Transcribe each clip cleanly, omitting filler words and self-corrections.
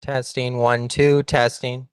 Testing 1, 2, testing.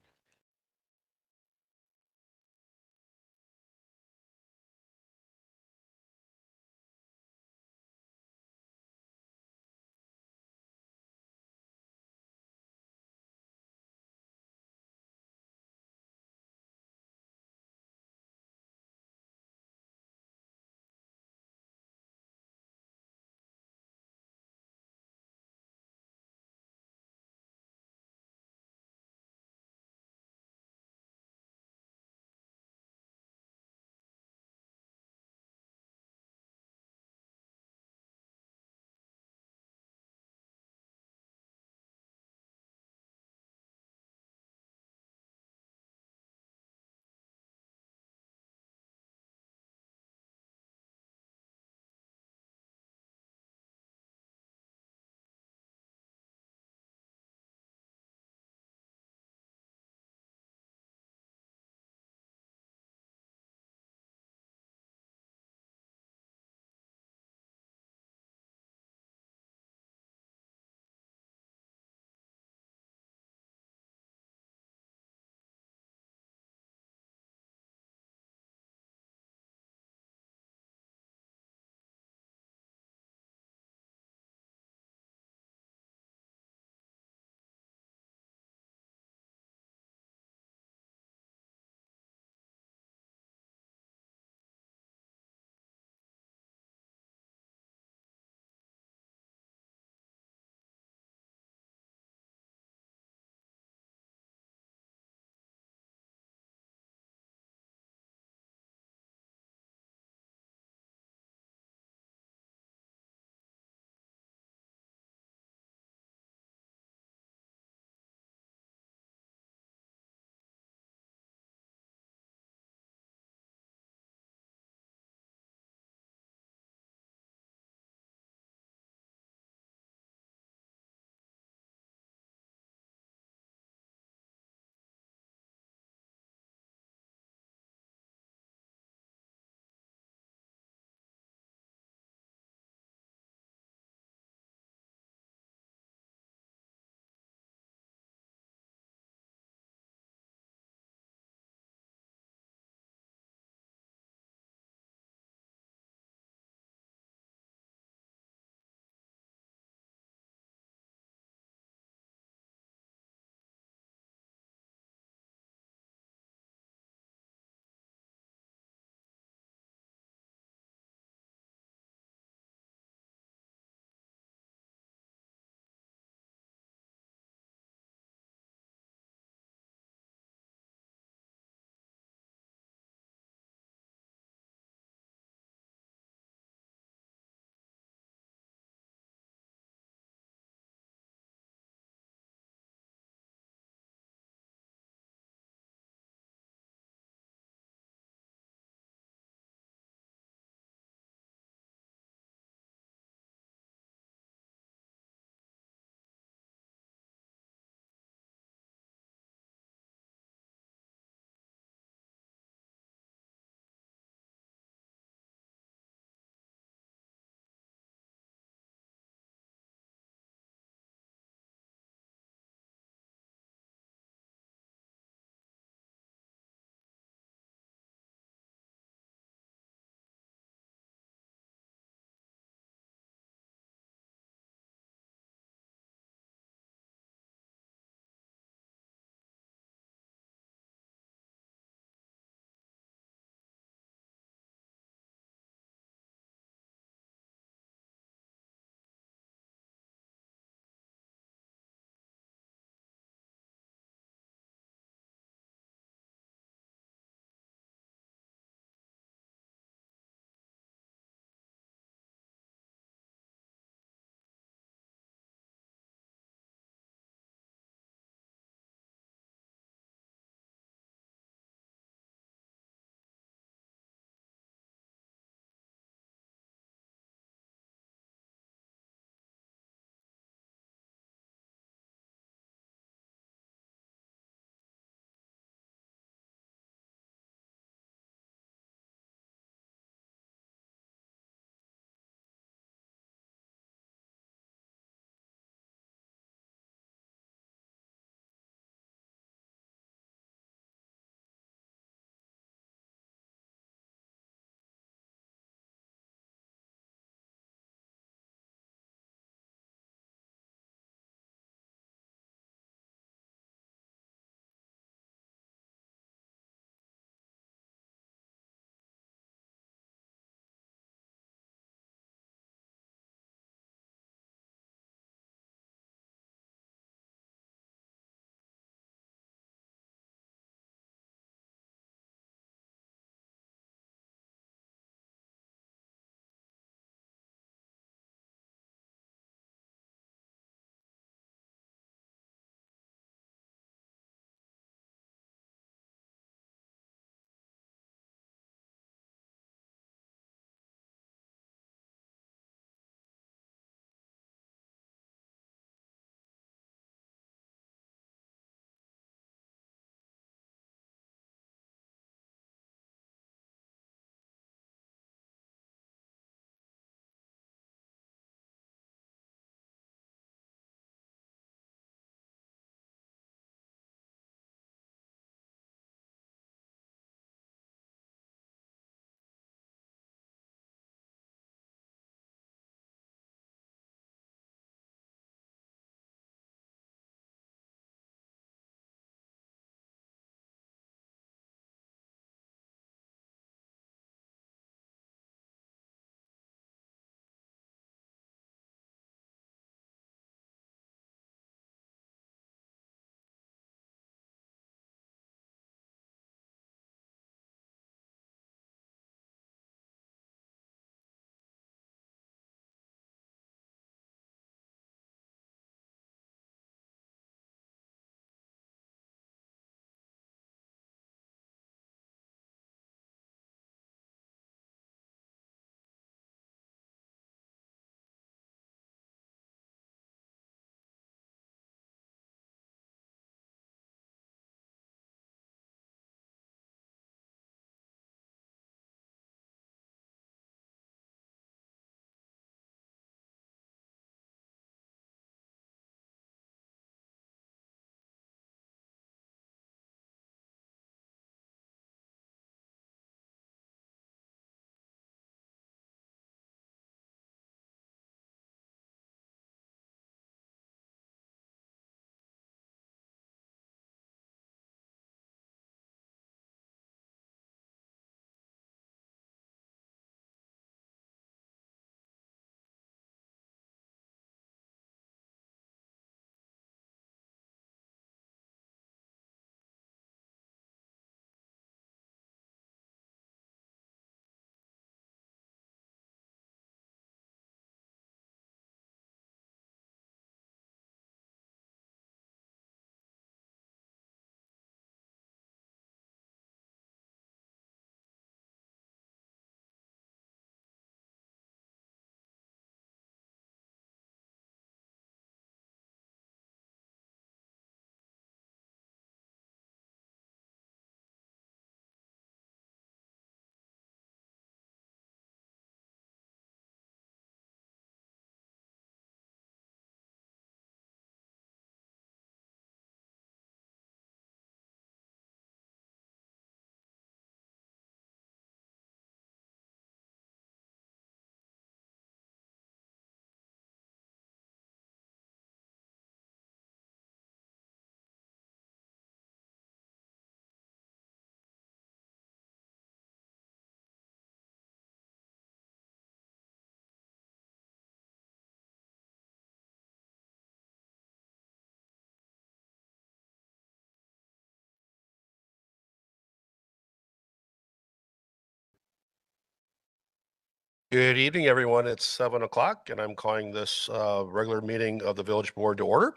Good evening, everyone. It's 7 o'clock, and I'm calling this regular meeting of the Village Board to order.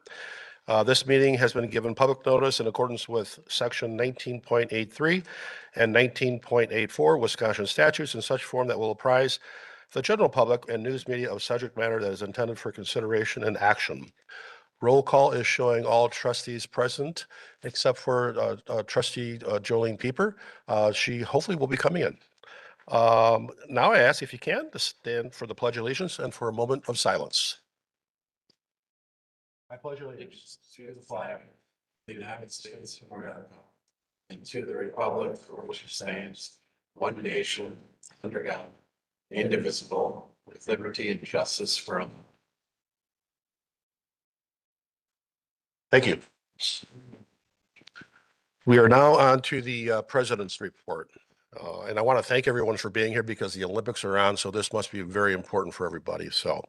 This meeting has been given public notice in accordance with Section 19.83 and 19.84 Wisconsin statutes in such form that will apprise the general public and news media of subject matter that is intended for consideration and action. Roll call is showing all trustees present, except for Trustee Jolene Pieper. She hopefully will be coming in. Now I ask if you can to stand for the Pledge of Allegiance and for a moment of silence. I pledge allegiance to the flag of the United States of America and to the republic for which it stands, one nation, under God, indivisible, with liberty and justice for all. Thank you. We are now on to the President's report. And I want to thank everyone for being here because the Olympics are on, so this must be very important for everybody. So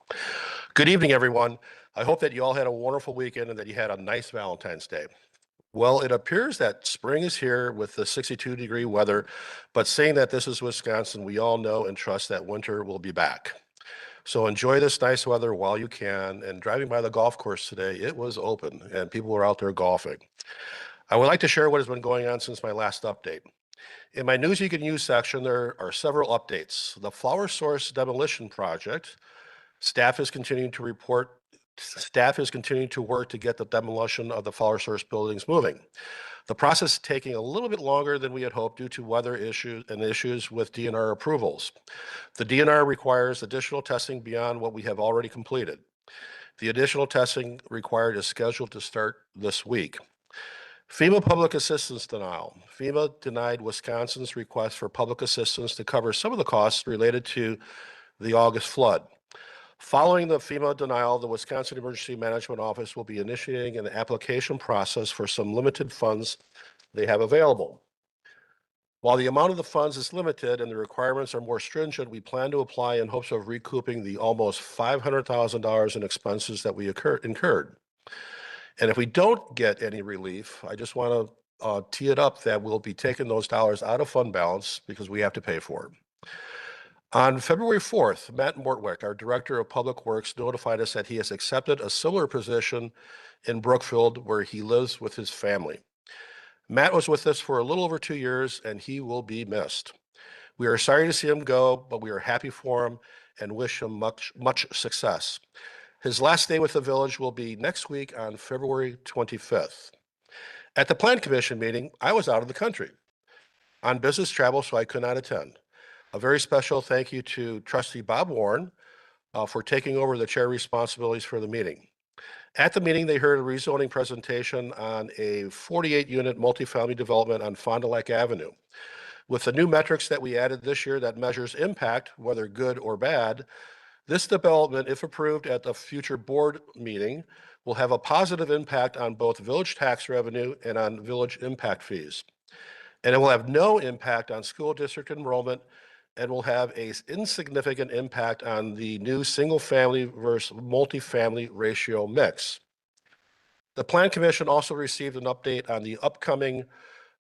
good evening, everyone. I hope that you all had a wonderful weekend and that you had a nice Valentine's Day. Well, it appears that spring is here with the 62-degree weather, but saying that this is Wisconsin, we all know and trust that winter will be back. So enjoy this nice weather while you can. And driving by the golf course today, it was open and people were out there golfing. I would like to share what has been going on since my last update. In my News You Can Use section, there are several updates. The Flower Source demolition project, staff is continuing to work to get the demolition of the Flower Source buildings moving. The process is taking a little bit longer than we had hoped due to weather issues and issues with DNR approvals. The DNR requires additional testing beyond what we have already completed. The additional testing required is scheduled to start this week. FEMA public assistance denial. FEMA denied Wisconsin's request for public assistance to cover some of the costs related to the August flood. Following the FEMA denial, the Wisconsin Emergency Management Office will be initiating an application process for some limited funds they have available. While the amount of the funds is limited and the requirements are more stringent, we plan to apply in hopes of recouping the almost $500,000 in expenses that we incurred. And if we don't get any relief, I just want to tee it up that we'll be taking those dollars out of fund balance because we have to pay for it. On February 4th, Matt Mortwick, our Director of Public Works, notified us that he has accepted a similar position in Brookfield where he lives with his family. Matt was with us for a little over 2 years and he will be missed. We are sorry to see him go, but we are happy for him and wish him much success. His last day with the village will be next week on February 25th. At the Plan Commission meeting, I was out of the country on business travel, so I could not attend. A very special thank you to Trustee Bob Warren for taking over the chair responsibilities for the meeting. At the meeting, they heard a rezoning presentation on a 48-unit multifamily development on Fond du Lac Avenue. With the new metrics that we added this year that measures impact, whether good or bad, this development, if approved at the future board meeting, will have a positive impact on both village tax revenue and on village impact fees. And it will have no impact on school district enrollment and will have an insignificant impact on the new single family versus multifamily ratio mix. The Plan Commission also received an update on the upcoming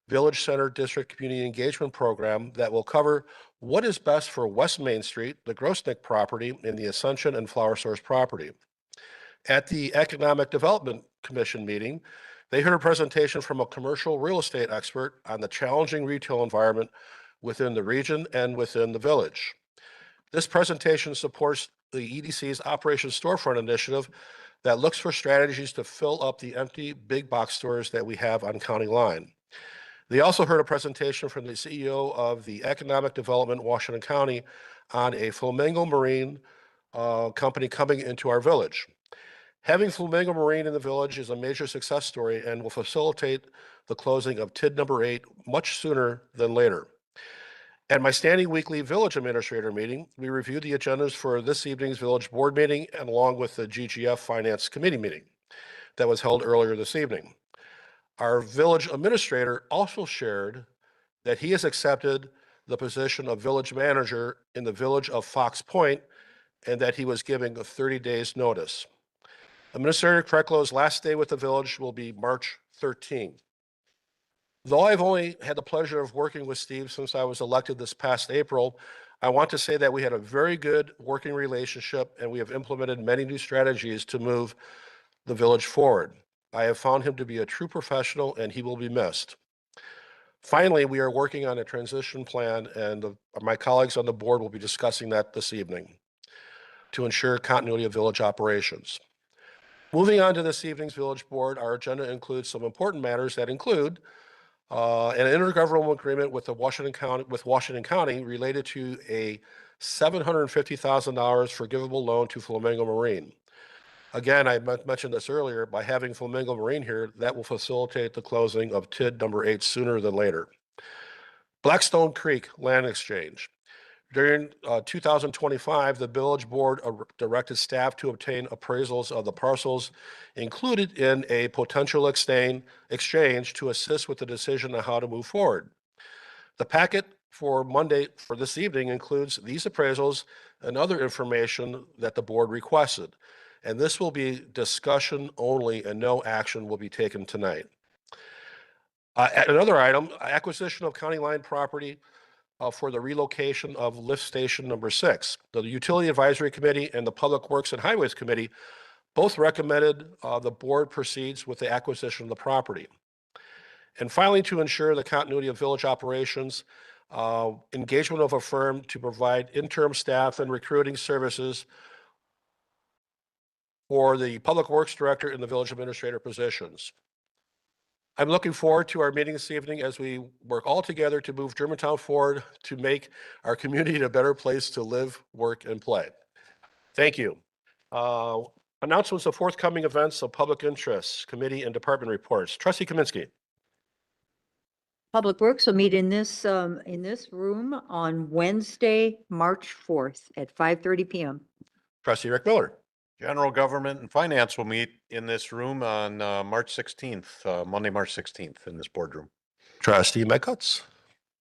Village Center District Community Engagement Program that will cover what is best for West Main Street, the Grosnick property, and the Ascension and Flower Source property. At the Economic Development Commission meeting, they heard a presentation from a commercial real estate expert on the challenging retail environment within the region and within the village. This presentation supports the EDC's Operation Storefront initiative that looks for strategies to fill up the empty big box stores that we have on County Line. They also heard a presentation from the CEO of the Economic Development Washington County on a Flamingo Marine company coming into our village. Having Flamingo Marine in the village is a major success story and will facilitate the closing of TID number 8 much sooner than later. At my standing weekly village administrator meeting, we reviewed the agendas for this evening's village board meeting and along with the GGF Finance Committee meeting that was held earlier this evening. Our village administrator also shared that he has accepted the position of village manager in the village of Fox Point and that he was giving a 30 days notice. Administrator Kreklow's last day with the village will be March 13. Though I've only had the pleasure of working with Steve since I was elected this past April, I want to say that we had a very good working relationship and we have implemented many new strategies to move the village forward. I have found him to be a true professional and he will be missed. Finally, we are working on a transition plan and my colleagues on the board will be discussing that this evening to ensure continuity of village operations. Moving on to this evening's village board, our agenda includes some important matters that include an intergovernmental agreement with Washington County related to a $750,000 forgivable loan to Flamingo Marine. Again, I mentioned this earlier, by having Flamingo Marine here, that will facilitate the closing of TID number 8 sooner than later. Blackstone Creek Land Exchange. During 2025, the village board directed staff to obtain appraisals of the parcels included in a potential exchange to assist with the decision on how to move forward. The packet for this evening includes these appraisals and other information that the board requested. And this will be discussion only and no action will be taken tonight. Another item, acquisition of county line property for the relocation of lift station number 6. The Utility Advisory Committee and the Public Works and Highways Committee both recommended the board proceeds with the acquisition of the property. And finally, to ensure the continuity of village operations, engagement of a firm to provide interim staff and recruiting services for the Public Works Director and the Village Administrator positions. I'm looking forward to our meeting this evening as we work all together to move Germantown forward to make our community a better place to live, work, and play. Thank you. Announcements of forthcoming events of public interest, committee and department reports. Trustee Kaminsky. Public Works will meet in this room on Wednesday, March 4th at 5:30 p.m. Trustee Rick Miller. General Government and Finance will meet in this room on March 16th, Monday, March 16th in this boardroom. Trustee Megutz.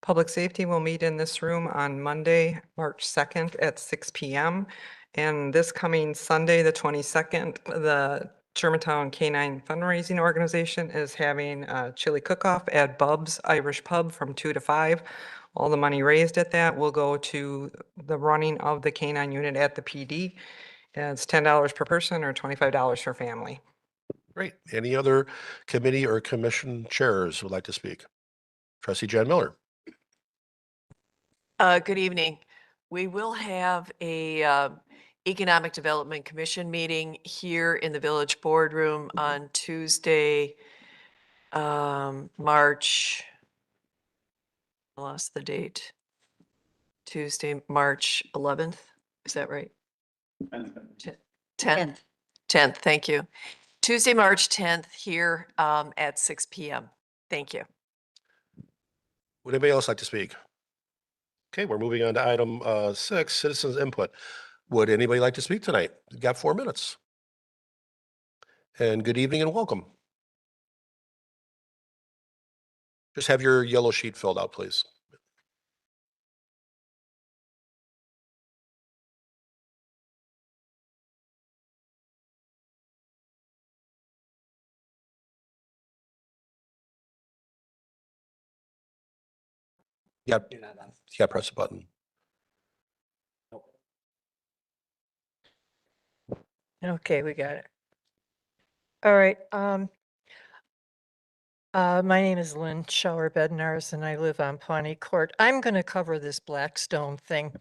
Public Safety will meet in this room on Monday, March 2nd at 6 p.m. And this coming Sunday, the 22nd, the Germantown Canine Fundraising Organization is having a chili cook-off at Bub's Irish Pub from 2 to 5. All the money raised at that will go to the running of the canine unit at the PD. It's $10 per person or $25 per family. Great. Any other committee or commission chairs would like to speak? Trustee Jan Miller. Good evening. We will have a Economic Development Commission meeting here in the village boardroom on Tuesday, March, I lost the date. Tuesday, March 11th. Is that right? 10th. 10th, thank you. Tuesday, March 10th here at 6 p.m. Thank you. Would anybody else like to speak? Okay, we're moving on to item 6, citizens input. Would anybody like to speak tonight? You've got 4 minutes. And good evening and welcome. Just have your yellow sheet filled out, please. Yep. You gotta press the button. Okay, we got it. All right. My name is Lynn Schauer Bednars and I live on Pawnee Court. I'm going to cover this Blackstone thing.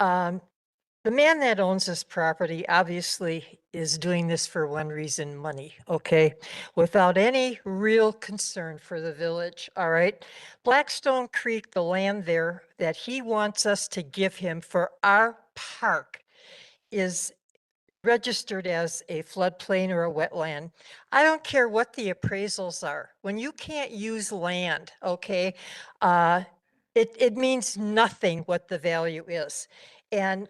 The man that owns this property obviously is doing this for one reason, money, okay? Without any real concern for the village, all right? Blackstone Creek, the land there that he wants us to give him for our park is registered as a floodplain or a wetland. I don't care what the appraisals are. When you can't use land, okay, it means nothing what the value is. And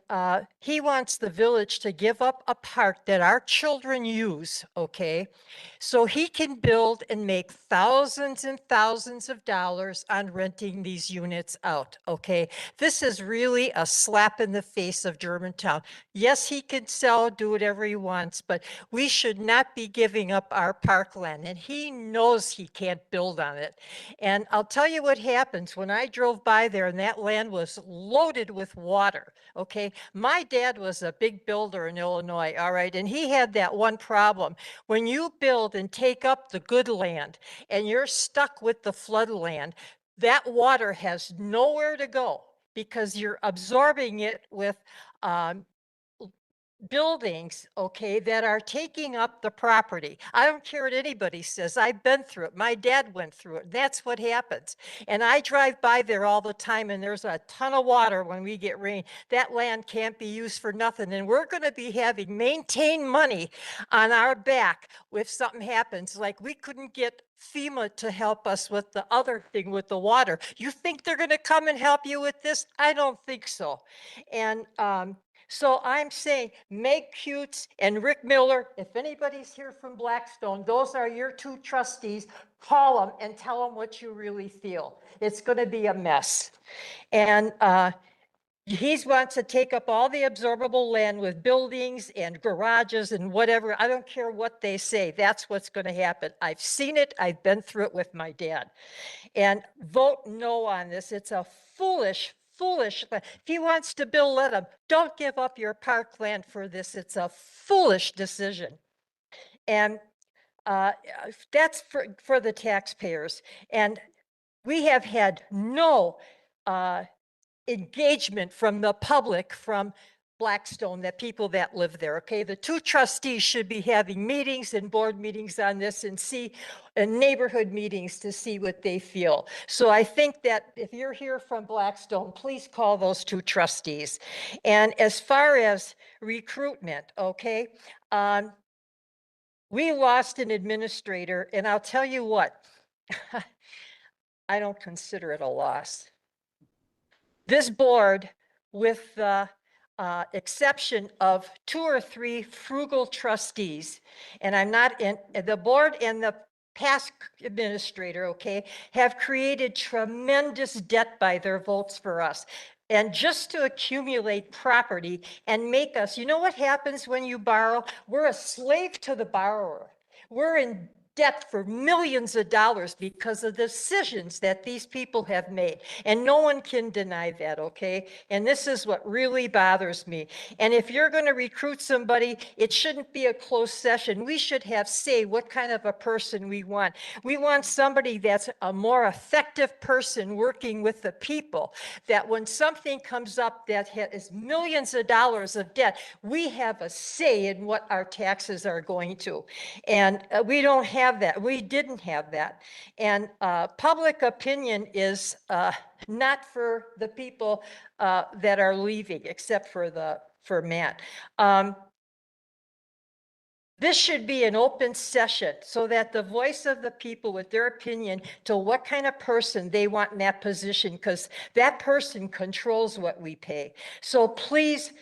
he wants the village to give up a park that our children use, okay? So he can build and make thousands and thousands of dollars on renting these units out, okay? This is really a slap in the face of Germantown. Yes, he can sell, do whatever he wants, but we should not be giving up our parkland, and he knows he can't build on it. And I'll tell you what happens when I drove by there and that land was loaded with water. Okay. My dad was a big builder in Illinois. All right. And he had that one problem. When you build and take up the good land and you're stuck with the flood land, that water has nowhere to go because you're absorbing it with buildings, okay, that are taking up the property. I don't care what anybody says. I've been through it. My dad went through it. That's what happens. And I drive by there all the time and there's a ton of water when we get rain. That land can't be used for nothing. And we're going to be having maintain money on our back if something happens. Like we couldn't get FEMA to help us with the other thing with the water. You think they're going to come and help you with this? I don't think so. And, so I'm saying Meg Cutes and Rick Miller, if anybody's here from Blackstone, those are your two trustees, call them and tell them what you really feel. It's going to be a mess. And he wants to take up all the absorbable land with buildings and garages and whatever. I don't care what they say. That's what's going to happen. I've seen it. I've been through it with my dad. And vote no on this. It's a foolish. If he wants to build, let him. Don't give up your parkland for this. It's a foolish decision. And that's for the taxpayers. And we have had no engagement from the public, from Blackstone, that people that live there, okay? The two trustees should be having meetings and board meetings on this and neighborhood meetings to see what they feel. So I think that if you're here from Blackstone, please call those two trustees. And as far as recruitment, okay, we lost an administrator, and I'll tell you what, I don't consider it a loss. This board, with the exception of 2 or 3 frugal trustees, and I'm not in the board and the past administrator, okay, have created tremendous debt by their votes for us. And just to accumulate property and make us, you know what happens when you borrow? We're a slave to the borrower. We're in debt for millions of dollars because of the decisions that these people have made. And no one can deny that, okay? And this is what really bothers me. And if you're going to recruit somebody, it shouldn't be a closed session. We should have say what kind of a person we want. We want somebody that's a more effective person working with the people, that when something comes up that is millions of dollars of debt, we have a say in what our taxes are going to. And we don't have that. We didn't have that. And public opinion is not for the people that are leaving, except for Matt. This should be an open session so that the voice of the people with their opinion to what kind of person they want in that position, because that person controls what we pay. So please,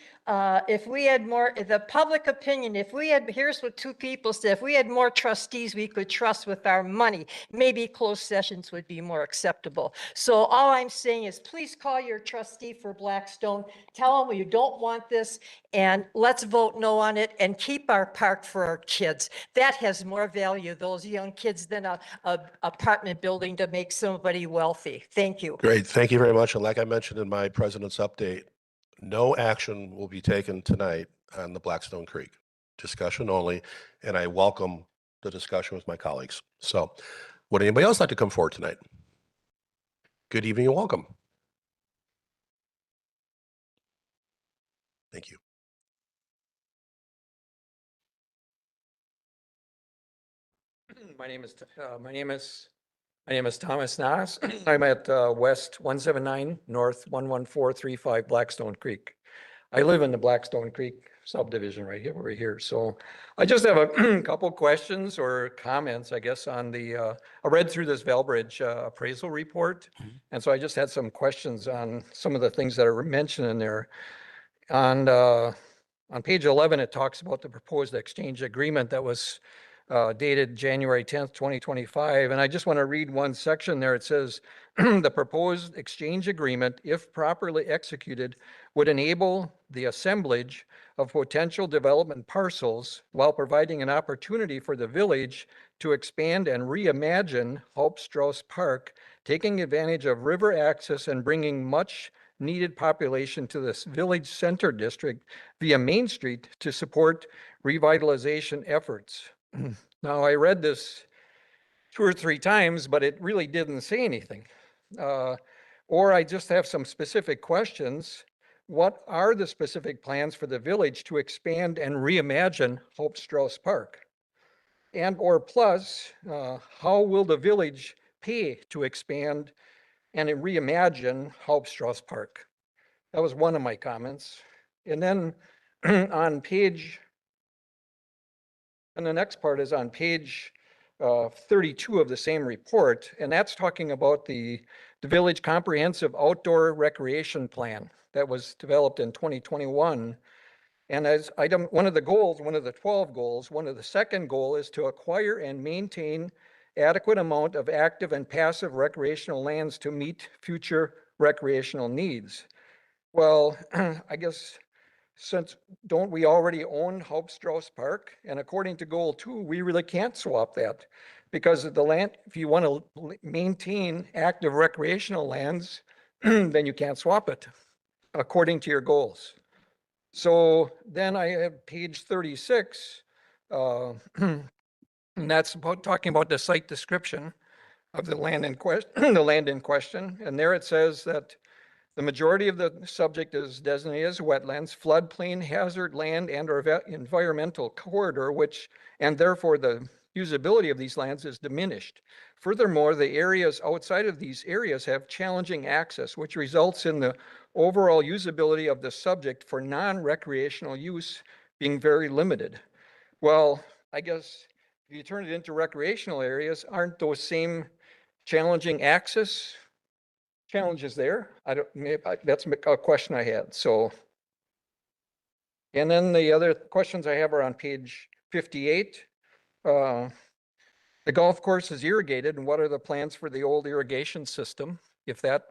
if we had more, the public opinion, if we had, here's what 2 people said, if we had more trustees we could trust with our money, maybe closed sessions would be more acceptable. So all I'm saying is please call your trustee for Blackstone, tell them you don't want this, and let's vote no on it and keep our park for our kids. That has more value, those young kids, than a apartment building to make somebody wealthy. Thank you. Great. Thank you very much. And like I mentioned in my president's update, no action will be taken tonight on the Blackstone Creek. Discussion only. And I welcome the discussion with my colleagues. So would anybody else like to come forward tonight? Good evening and welcome. Thank you. My name is Thomas Nas. I'm at West 179 North 11435 Blackstone Creek. I live in the Blackstone Creek subdivision right here, over here. So I just have a couple questions or comments, I guess, on I read through this Valbridge appraisal report. And so I just had some questions on some of the things that are mentioned in there. On page 11, it talks about the proposed exchange agreement that was dated January 10th, 2025. And I just want to read one section there. It says, the proposed exchange agreement, if properly executed, would enable the assemblage of potential development parcels while providing an opportunity for the village to expand and reimagine Hope Strauss Park, taking advantage of river access and bringing much needed population to this village center district via Main Street to support revitalization efforts. Now, I read this 2 or 3 times, but it really didn't say anything. Or I just have some specific questions. What are the specific plans for the village to expand and reimagine Hope Strauss Park? And or plus, how will the village pay to expand and reimagine Hope Strauss Park? That was one of my comments. And then on page, and the next part is on page 32 of the same report, and that's talking about the village comprehensive outdoor recreation plan that was developed in 2021. And as item, one of the 12 goals, the second goal is to acquire and maintain adequate amount of active and passive recreational lands to meet future recreational needs. Well, I guess since don't we already own Hope Strauss Park? And according to goal 2, we really can't swap that because of the land, if you want to maintain active recreational lands, then you can't swap it according to your goals. So then I have page 36, and that's about talking about the site description of the land in question. And there it says that the majority of the subject is designated as wetlands, floodplain, hazard land, and or environmental corridor, and therefore the usability of these lands is diminished. Furthermore, the areas outside of these areas have challenging access, which results in the overall usability of the subject for non-recreational use being very limited. Well, I guess if you turn it into recreational areas, aren't those same challenging access challenges there? That's a question I had. So, and then the other questions I have are on page 58. The golf course is irrigated, and what are the plans for the old irrigation system if that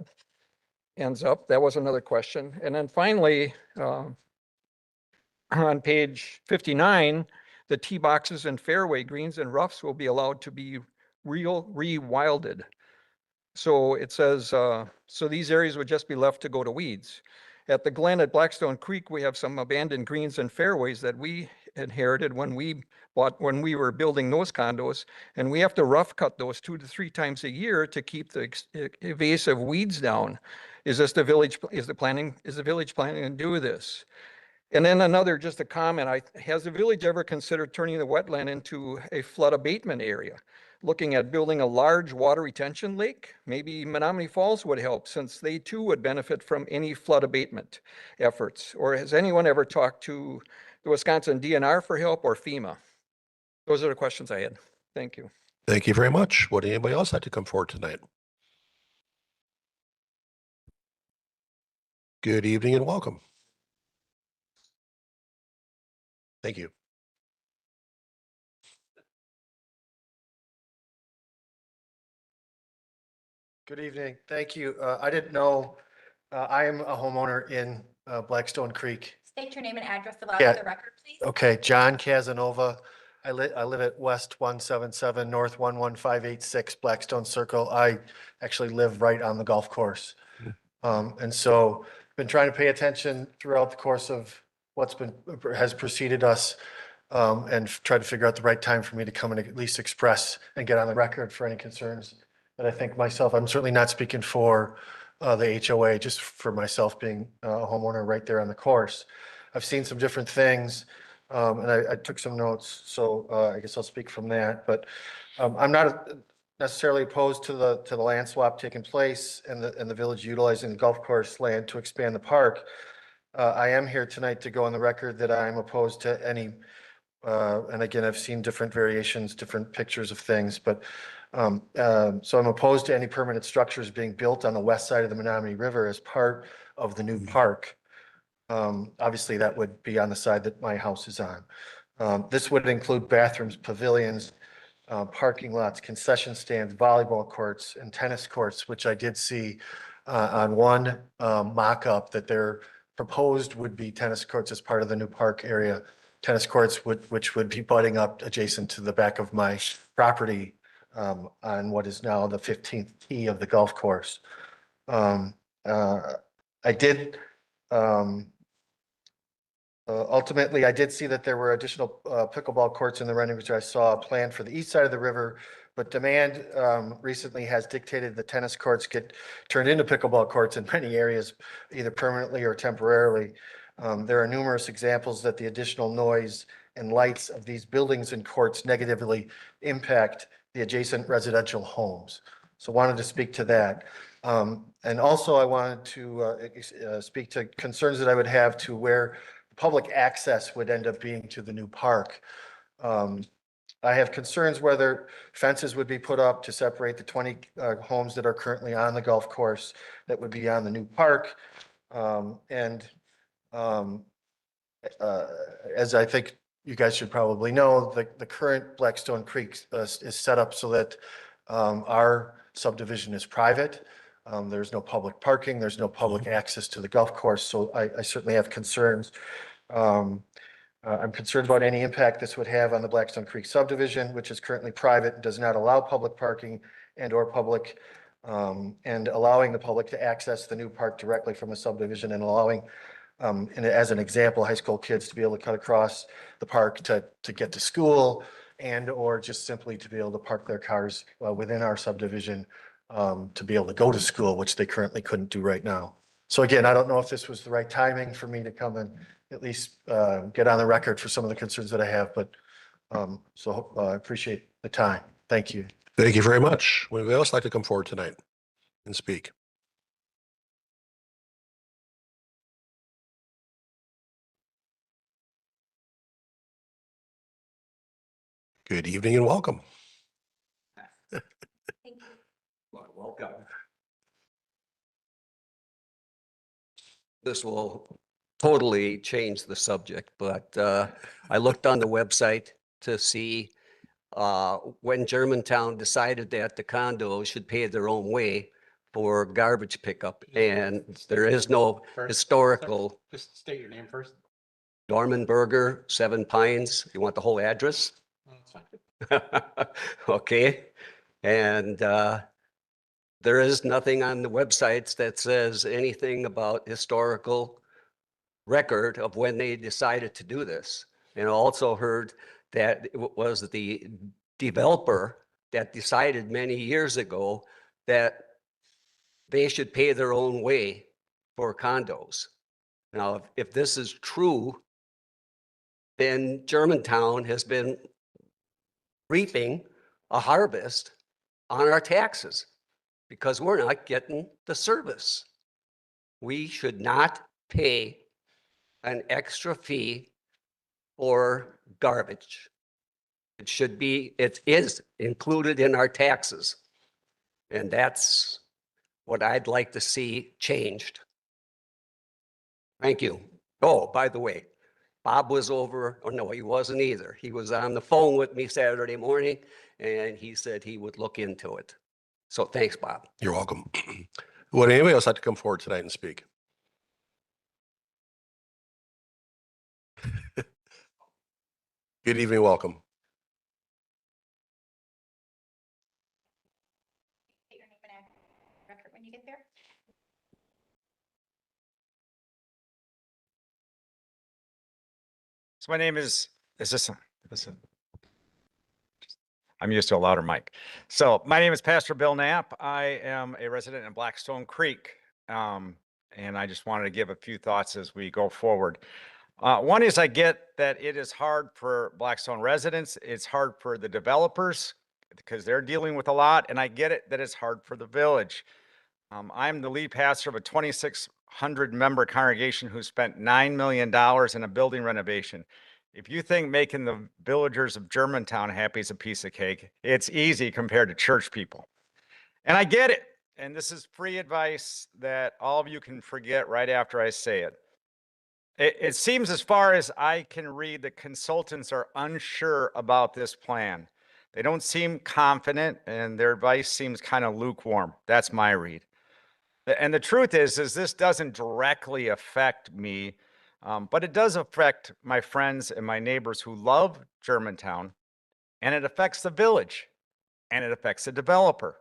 ends up? That was another question. And then finally, on page 59, the tee boxes and fairway greens and roughs will be allowed to be rewilded. So it says, so these areas would just be left to go to weeds. At the Glen at Blackstone Creek, we have some abandoned greens and fairways that we inherited when we were building those condos, and we have to rough cut those 2 to 3 times a year to keep the invasive weeds down. Is the village planning to do this? And then another, just a comment, has the village ever considered turning the wetland into a flood abatement area? Looking at building a large water retention lake? Maybe Menominee Falls would help, since they too would benefit from any flood abatement efforts. Or has anyone ever talked to the Wisconsin DNR for help, or FEMA? Those are the questions I had. Thank you. Thank you very much. Would anybody else like to come forward tonight? Good evening and welcome. Thank you. Good evening. Thank you. I didn't know, I am a homeowner in Blackstone Creek. State your name and address about Yeah. the record, please. Okay, John Casanova. I live at West 177, North 11586 Blackstone Circle. I actually live right on the golf course. And so been trying to pay attention throughout the course of has preceded us, and try to figure out the right time for me to come and at least express and get on the record for any concerns that I think myself, I'm certainly not speaking for the HOA, just for myself being a homeowner right there on the course. I've seen some different things, and I took some notes, so I guess I'll speak from that. But I'm not necessarily opposed to the land swap taking place and the village utilizing the golf course land to expand the park. I am here tonight to go on the record that I'm opposed to any, and again, I've seen different variations, different pictures of things, but so I'm opposed to any permanent structures being built on the west side of the Menominee River as part of the new park. Obviously, that would be on the side that my house is on. This would include bathrooms, pavilions, parking lots, concession stands, volleyball courts, and tennis courts, which I did see on one mock-up that they're proposed would be tennis courts as part of the new park area. Tennis courts which would be butting up adjacent to the back of my property on what is now the 15th tee of the golf course. I did ultimately, I did see that there were additional pickleball courts in the rendering, which I saw a plan for the east side of the river. But demand recently has dictated the tennis courts get turned into pickleball courts in many areas, either permanently or temporarily. There are numerous examples that the additional noise and lights of these buildings and courts negatively impact the adjacent residential homes. So wanted to speak to that. And also I wanted to speak to concerns that I would have to where public access would end up being to the new park. I have concerns whether fences would be put up to separate the 20 homes that are currently on the golf course that would be on the new park. As I think you guys should probably know, the current Blackstone Creek is set up so that our subdivision is private. There's no public parking, there's no public access to the golf course, so I certainly have concerns. I'm concerned about any impact this would have on the Blackstone Creek subdivision, which is currently private and does not allow public parking and allowing the public to access the new park directly from the subdivision and allowing, as an example, high school kids to be able to cut across the park to get to school and or just simply to be able to park their cars within our subdivision to be able to go to school, which they currently couldn't do right now. So again, I don't know if this was the right timing for me to come and at least get on the record for some of the concerns that I have, but I appreciate the time. Thank you. Thank you very much. Would anybody else like to come forward tonight and speak? Good evening and welcome. Welcome. This will totally change the subject, but I looked on the website to see when Germantown decided that the condos should pay their own way for garbage pickup, and there is no historical. Just state your name first. Dormanberger, 7 Pines. You want the whole address? Okay. And there is nothing on the websites that says anything about historical record of when they decided to do this. And I also heard that it was the developer that decided many years ago that they should pay their own way for condos. Now, if this is true, then Germantown has been reaping a harvest on our taxes because we're not getting the service. We should not pay an extra fee for garbage. It is included in our taxes. And that's what I'd like to see changed. Thank you. Oh, by the way, Bob was over, or no, he wasn't either. He was on the phone with me Saturday morning and he said he would look into it. So thanks, Bob. You're welcome. Would anybody else like to come forward tonight and speak? Good evening, welcome. State your name and record when you get there. So my name is I'm used to a louder mic. So my name is Pastor Bill Knapp. I am a resident in Blackstone Creek. And I just wanted to give a few thoughts as we go forward. One is I get that it is hard for Blackstone residents. It's hard for the developers because they're dealing with a lot. And I get it that it's hard for the village. I'm the lead pastor of a 2,600 member congregation who spent $9 million in a building renovation. If you think making the villagers of Germantown happy is a piece of cake, it's easy compared to church people. And I get it. And this is free advice that all of you can forget right after I say it. It seems as far as I can read, the consultants are unsure about this plan. They don't seem confident and their advice seems kind of lukewarm. That's my read. And the truth is this doesn't directly affect me, but it does affect my friends and my neighbors who love Germantown, and it affects the village, and it affects the developer.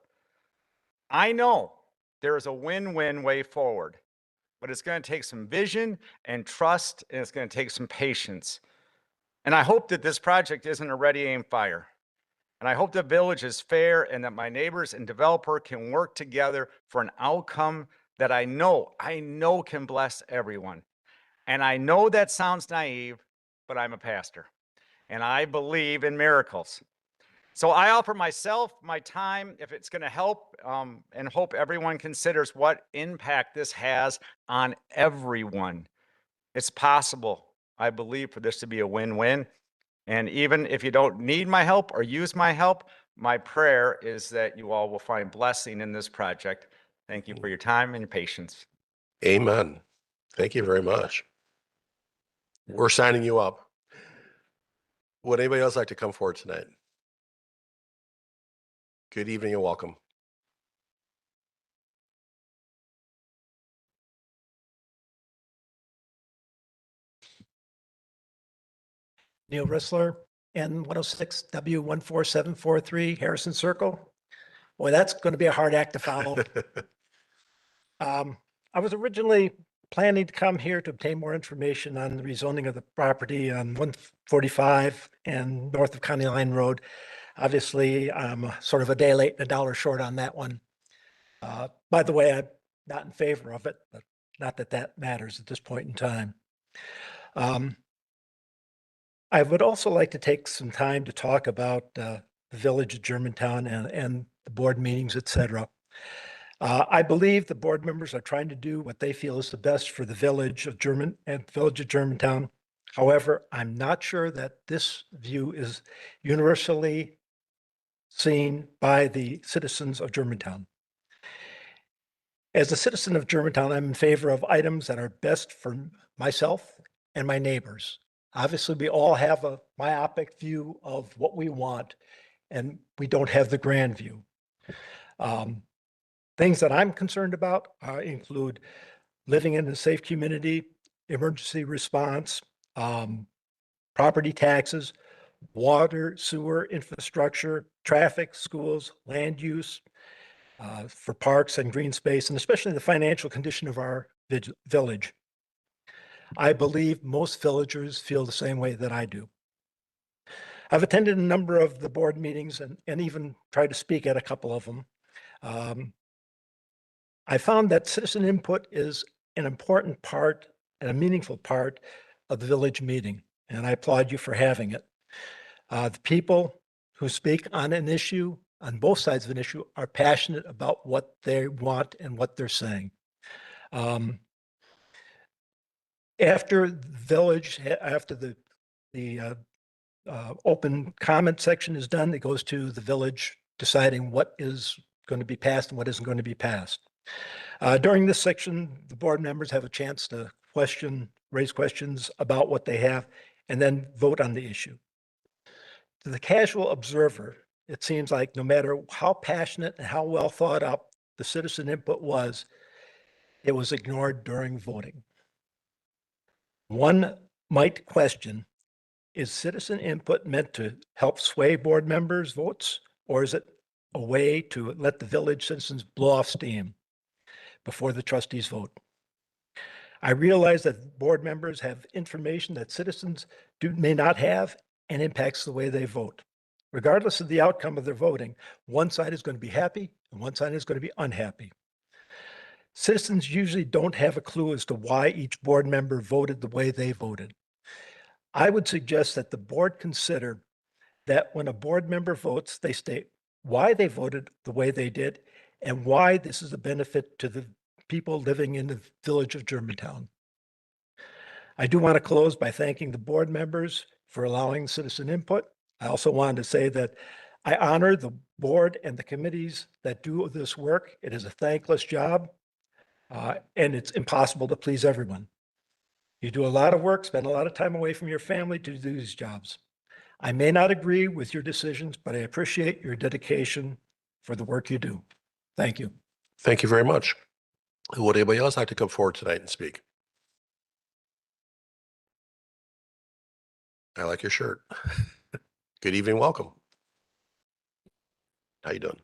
I know there is a win-win way forward, but it's going to take some vision and trust, and it's going to take some patience. And I hope that this project isn't a ready aim fire. And I hope the village is fair and that my neighbors and developer can work together for an outcome that I know can bless everyone. And I know that sounds naive, but I'm a pastor and I believe in miracles. So I offer myself, my time, if it's going to help, and hope everyone considers what impact this has on everyone. It's possible, I believe, for this to be a win-win. And even if you don't need my help or use my help, my prayer is that you all will find blessing in this project. Thank you for your time and your patience. Amen. Thank you very much. We're signing you up. Would anybody else like to come forward tonight? Good evening and welcome. Neil Rissler, N106W14743, Harrison Circle. Boy, that's going to be a hard act to follow. I was originally planning to come here to obtain more information on the rezoning of the property on 145 and north of County Line Road. Obviously, I'm sort of a day late and a dollar short on that one. By the way, I'm not in favor of it, but not that that matters at this point in time. I would also like to take some time to talk about the village of Germantown and the board meetings, et cetera. I believe the board members are trying to do what they feel is the best for the village of Germantown. However, I'm not sure that this view is universally seen by the citizens of Germantown. As a citizen of Germantown, I'm in favor of items that are best for myself and my neighbors. Obviously, we all have a myopic view of what we want, and we don't have the grand view. Things that I'm concerned about include living in a safe community, emergency response, property taxes, water, sewer, infrastructure, traffic, schools, land use for parks and green space, and especially the financial condition of our village. I believe most villagers feel the same way that I do. I've attended a number of the board meetings and even tried to speak at a couple of them. I found that citizen input is an important part and a meaningful part of the village meeting, and I applaud you for having it. The people who speak on an issue, on both sides of an issue, are passionate about what they want and what they're saying. After the open comment section is done, it goes to the village deciding what is going to be passed and what isn't going to be passed. During this section, the board members have a chance to raise questions about what they have, and then vote on the issue. To the casual observer, it seems like no matter how passionate and how well thought up the citizen input was, it was ignored during voting. One might question, is citizen input meant to help sway board members' votes, or is it a way to let the village citizens blow off steam before the trustees vote? I realize that board members have information that citizens may not have and impacts the way they vote. Regardless of the outcome of their voting, one side is going to be happy and one side is going to be unhappy. Citizens usually don't have a clue as to why each board member voted the way they voted. I would suggest that the board consider that when a board member votes, they state why they voted the way they did and why this is a benefit to the people living in the village of Germantown. I do want to close by thanking the board members for allowing citizen input. I also wanted to say that I honor the board and the committees that do this work. It is a thankless job, and it's impossible to please everyone. You do a lot of work, spend a lot of time away from your family to do these jobs. I may not agree with your decisions, but I appreciate your dedication for the work you do. Thank you. Thank you very much. Would anybody else like to come forward tonight and speak? I like your shirt. Good evening, welcome. How you doing?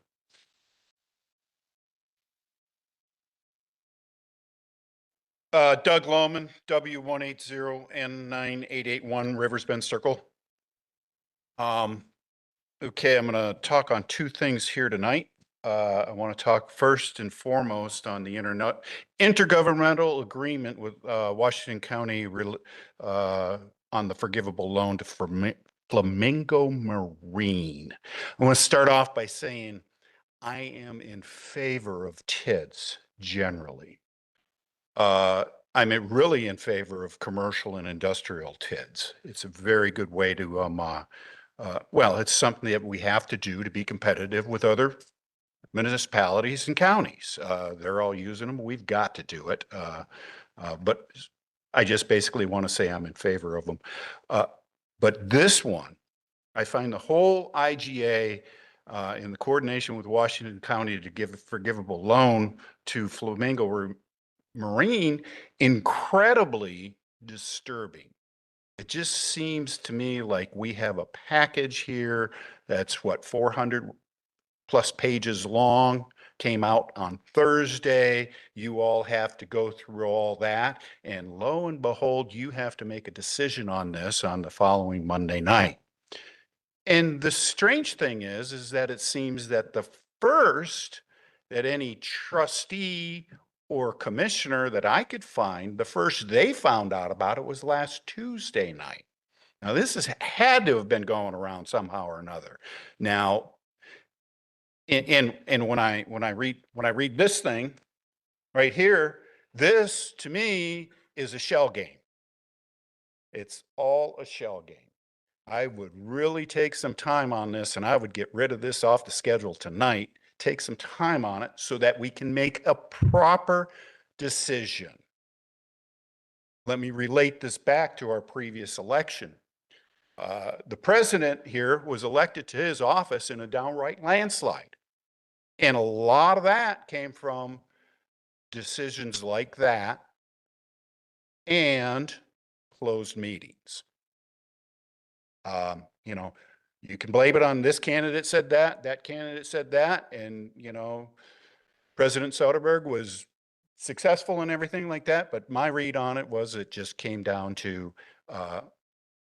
Doug Lohman, W180N9881 Rivers Bend Circle. Okay, I'm going to talk on two things here tonight. I want to talk first and foremost on the intergovernmental agreement with Washington County on the forgivable loan to Flamingo Marine. I want to start off by saying I am in favor of TIDs generally. I'm really in favor of commercial and industrial TIDs. It's a very good way to, well, it's something that we have to do to be competitive with other municipalities and counties. They're all using them. We've got to do it. But I just basically want to say I'm in favor of them. But this one, I find the whole IGA in the coordination with Washington County to give a forgivable loan to Flamingo Marine incredibly disturbing. It just seems to me like we have a package here that's what, 400 plus pages long, came out on Thursday. You all have to go through all that. And lo and behold, you have to make a decision on this on the following Monday night. And the strange thing is that it seems that the first that any trustee or commissioner that I could find, the first they found out about it was last Tuesday night. Now this has had to have been going around somehow or another. Now, and when I read this thing right here, this to me is a shell game. It's all a shell game. I would really take some time on this, and I would get rid of this off the schedule tonight. Take some time on it so that we can make a proper decision. Let me relate this back to our previous election. The president here was elected to his office in a downright landslide. And a lot of that came from decisions like that and closed meetings. You know, you can blame it on this candidate said that candidate said that, and, you know, President Soderberg was successful and everything like that. But my read on it was it just came down to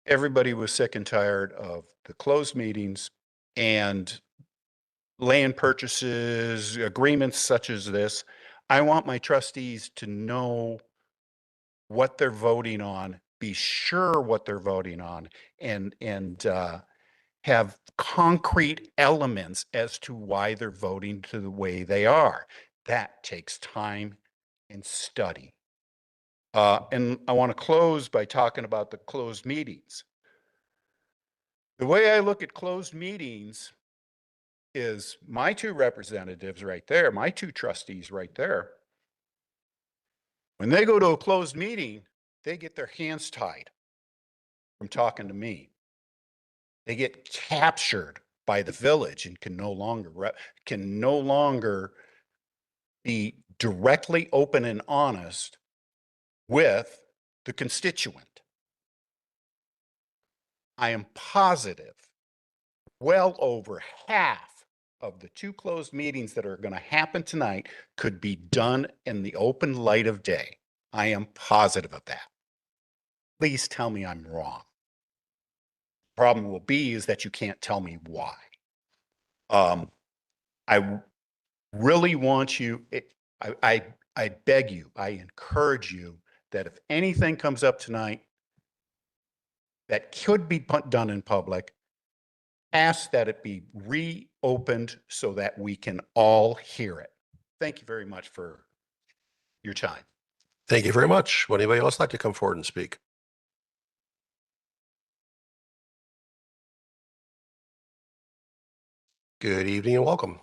everybody was sick and tired of the closed meetings and land purchases, agreements such as this. I want my trustees to know what they're voting on, be sure what they're voting on, and have concrete elements as to why they're voting to the way they are. That takes time and study. And I want to close by talking about the closed meetings. The way I look at closed meetings is my two representatives right there, my two trustees right there. When they go to a closed meeting, they get their hands tied from talking to me. They get captured by the village and can no longer be directly open and honest with the constituent. I am positive well over half of the two closed meetings that are going to happen tonight could be done in the open light of day. I am positive of that. Please tell me I'm wrong. Problem will be is that you can't tell me why. I really want you, I beg you, I encourage you that if anything comes up tonight that could be done in public, ask that it be reopened so that we can all hear it. Thank you very much for your time. Thank you very much. Would anybody else like to come forward and speak? Good evening and welcome.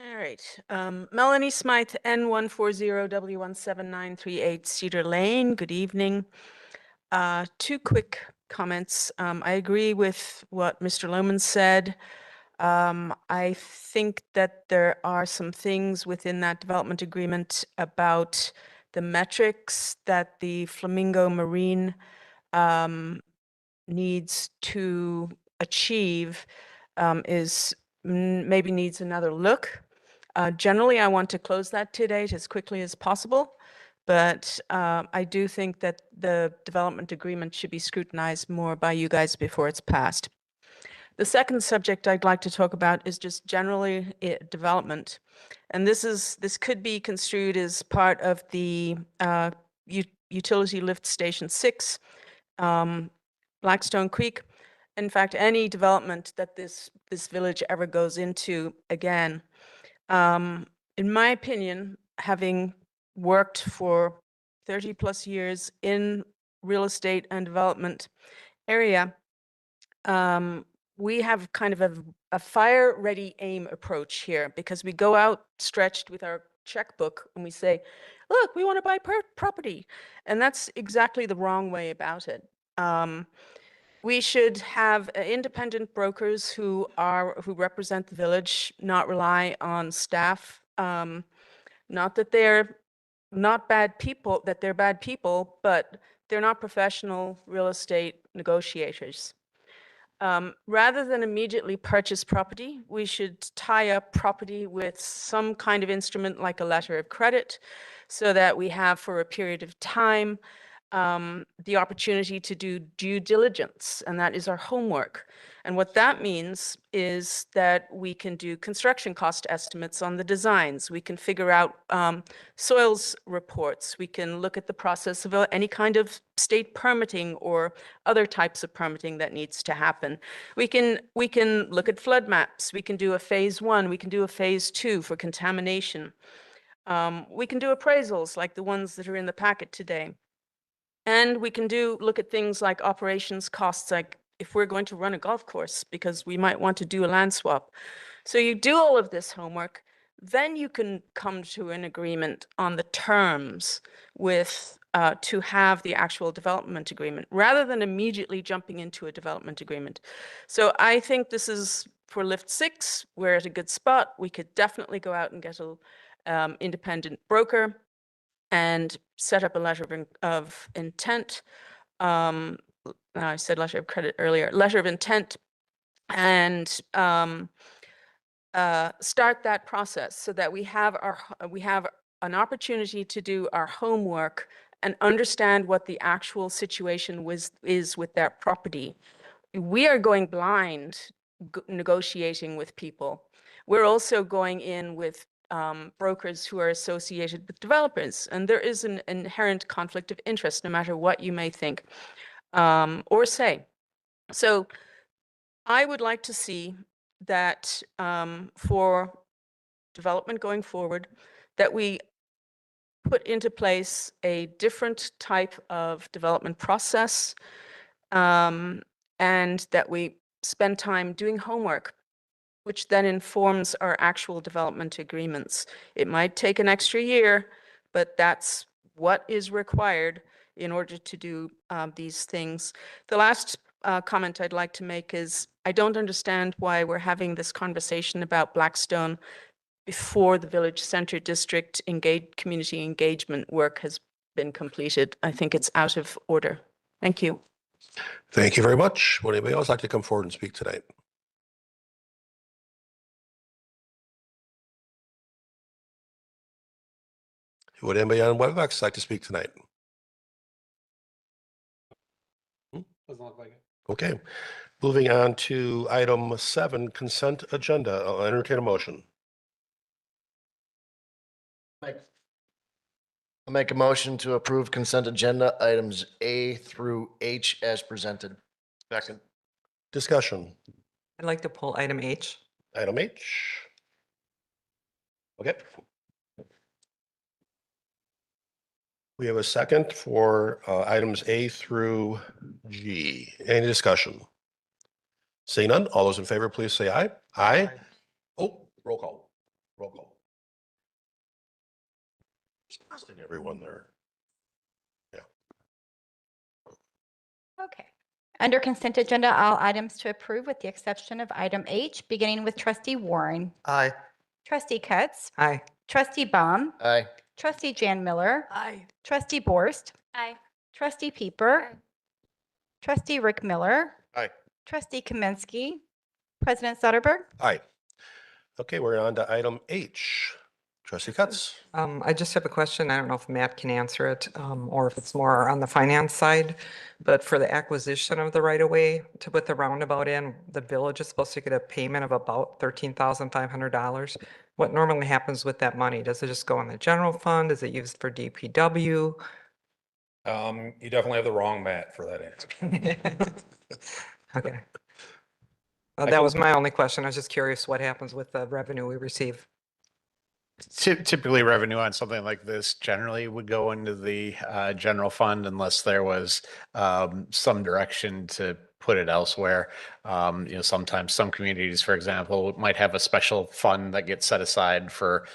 All right, Melanie Smythe, N140W17938 Cedar Lane. Good evening. Two quick comments. I agree with what Mr. Lohman said. I think that there are some things within that development agreement about the metrics that the Flamingo Marine needs to achieve maybe needs another look. Generally, I want to close that to date as quickly as possible, but I do think that the development agreement should be scrutinized more by you guys before it's passed. The second subject I'd like to talk about is just generally development. And this could be construed as part of the utility lift station 6, Blackstone Creek. In fact, any development that this village ever goes into again. In my opinion, having worked for 30 plus years in real estate and development area, we have kind of a fire ready aim approach here, because we go out stretched with our checkbook and we say, look, we want to buy property. And that's exactly the wrong way about it. We should have independent brokers who represent the village, not rely on staff. Not that they're not bad people, but they're not professional real estate negotiators. Rather than immediately purchase property, we should tie up property with some kind of instrument like a letter of credit, so that we have for a period of time the opportunity to do due diligence, and that is our homework. And what that means is that we can do construction cost estimates on the designs. We can figure out soils reports. We can look at the process of any kind of state permitting or other types of permitting that needs to happen. We can look at flood maps. We can do a phase 1. We can do a phase 2 for contamination. We can do appraisals like the ones that are in the packet today. And we can look at things like operations costs, like if we're going to run a golf course, because we might want to do a land swap. So you do all of this homework, then you can come to an agreement on the terms with to have the actual development agreement, rather than immediately jumping into a development agreement. So I think this is for Lift 6, we're at a good spot. We could definitely go out and get an independent broker and set up a letter of intent. I said letter of credit earlier, letter of intent, and start that process so that we have an opportunity to do our homework and understand what the actual situation is with that property. We are going blind negotiating with people. We're also going in with brokers who are associated with developers, and there is an inherent conflict of interest, no matter what you may think or say. So I would like to see that for development going forward, that we put into place a different type of development process, and that we spend time doing homework, which then informs our actual development agreements. It might take an extra year, but that's what is required in order to do these things. The last comment I'd like to make is, I don't understand why we're having this conversation about Blackstone before the Village Center District community engagement work has been completed. I think it's out of order. Thank you. Thank you very much. Would anybody else like to come forward and speak tonight? Would anybody on WebEx like to speak tonight? Doesn't look like it. Okay, moving on to item 7, consent agenda. I'll entertain a motion. I'll make a motion to approve consent agenda items A through H as presented. Second. Discussion. I'd like to pull item H. Item H. Okay. We have a second for items A through G. Any discussion? Seeing none, all those in favor, please say aye. Aye. Oh, roll call. Roll call. Trusting everyone there. Okay. Under consent agenda, all items to approve with the exception of item H, beginning with trustee Warren, Aye. trustee Cutts, Aye. trustee Baum, Aye. trustee Jan Miller, Aye. trustee Borst, Aye. trustee Pieper, trustee Rick Miller, Aye. trustee Kaminsky, President Sutterberg. Aye. Okay, we're on to item H. Trustee Cutts. I just have a question. I don't know if Matt can answer it, or if it's more on the finance side. But for the acquisition of the right of way to put the roundabout in, the village is supposed to get a payment of about $13,500. What normally happens with that money? Does it just go in the general fund? Is it used for DPW? You definitely have the wrong Matt for that answer. Okay. That was my only question. I was just curious what happens with the revenue we receive. Typically, revenue on something like this generally would go into the general fund unless there was some direction to put it elsewhere. Sometimes some communities, for example, might have a special fund that gets set aside for,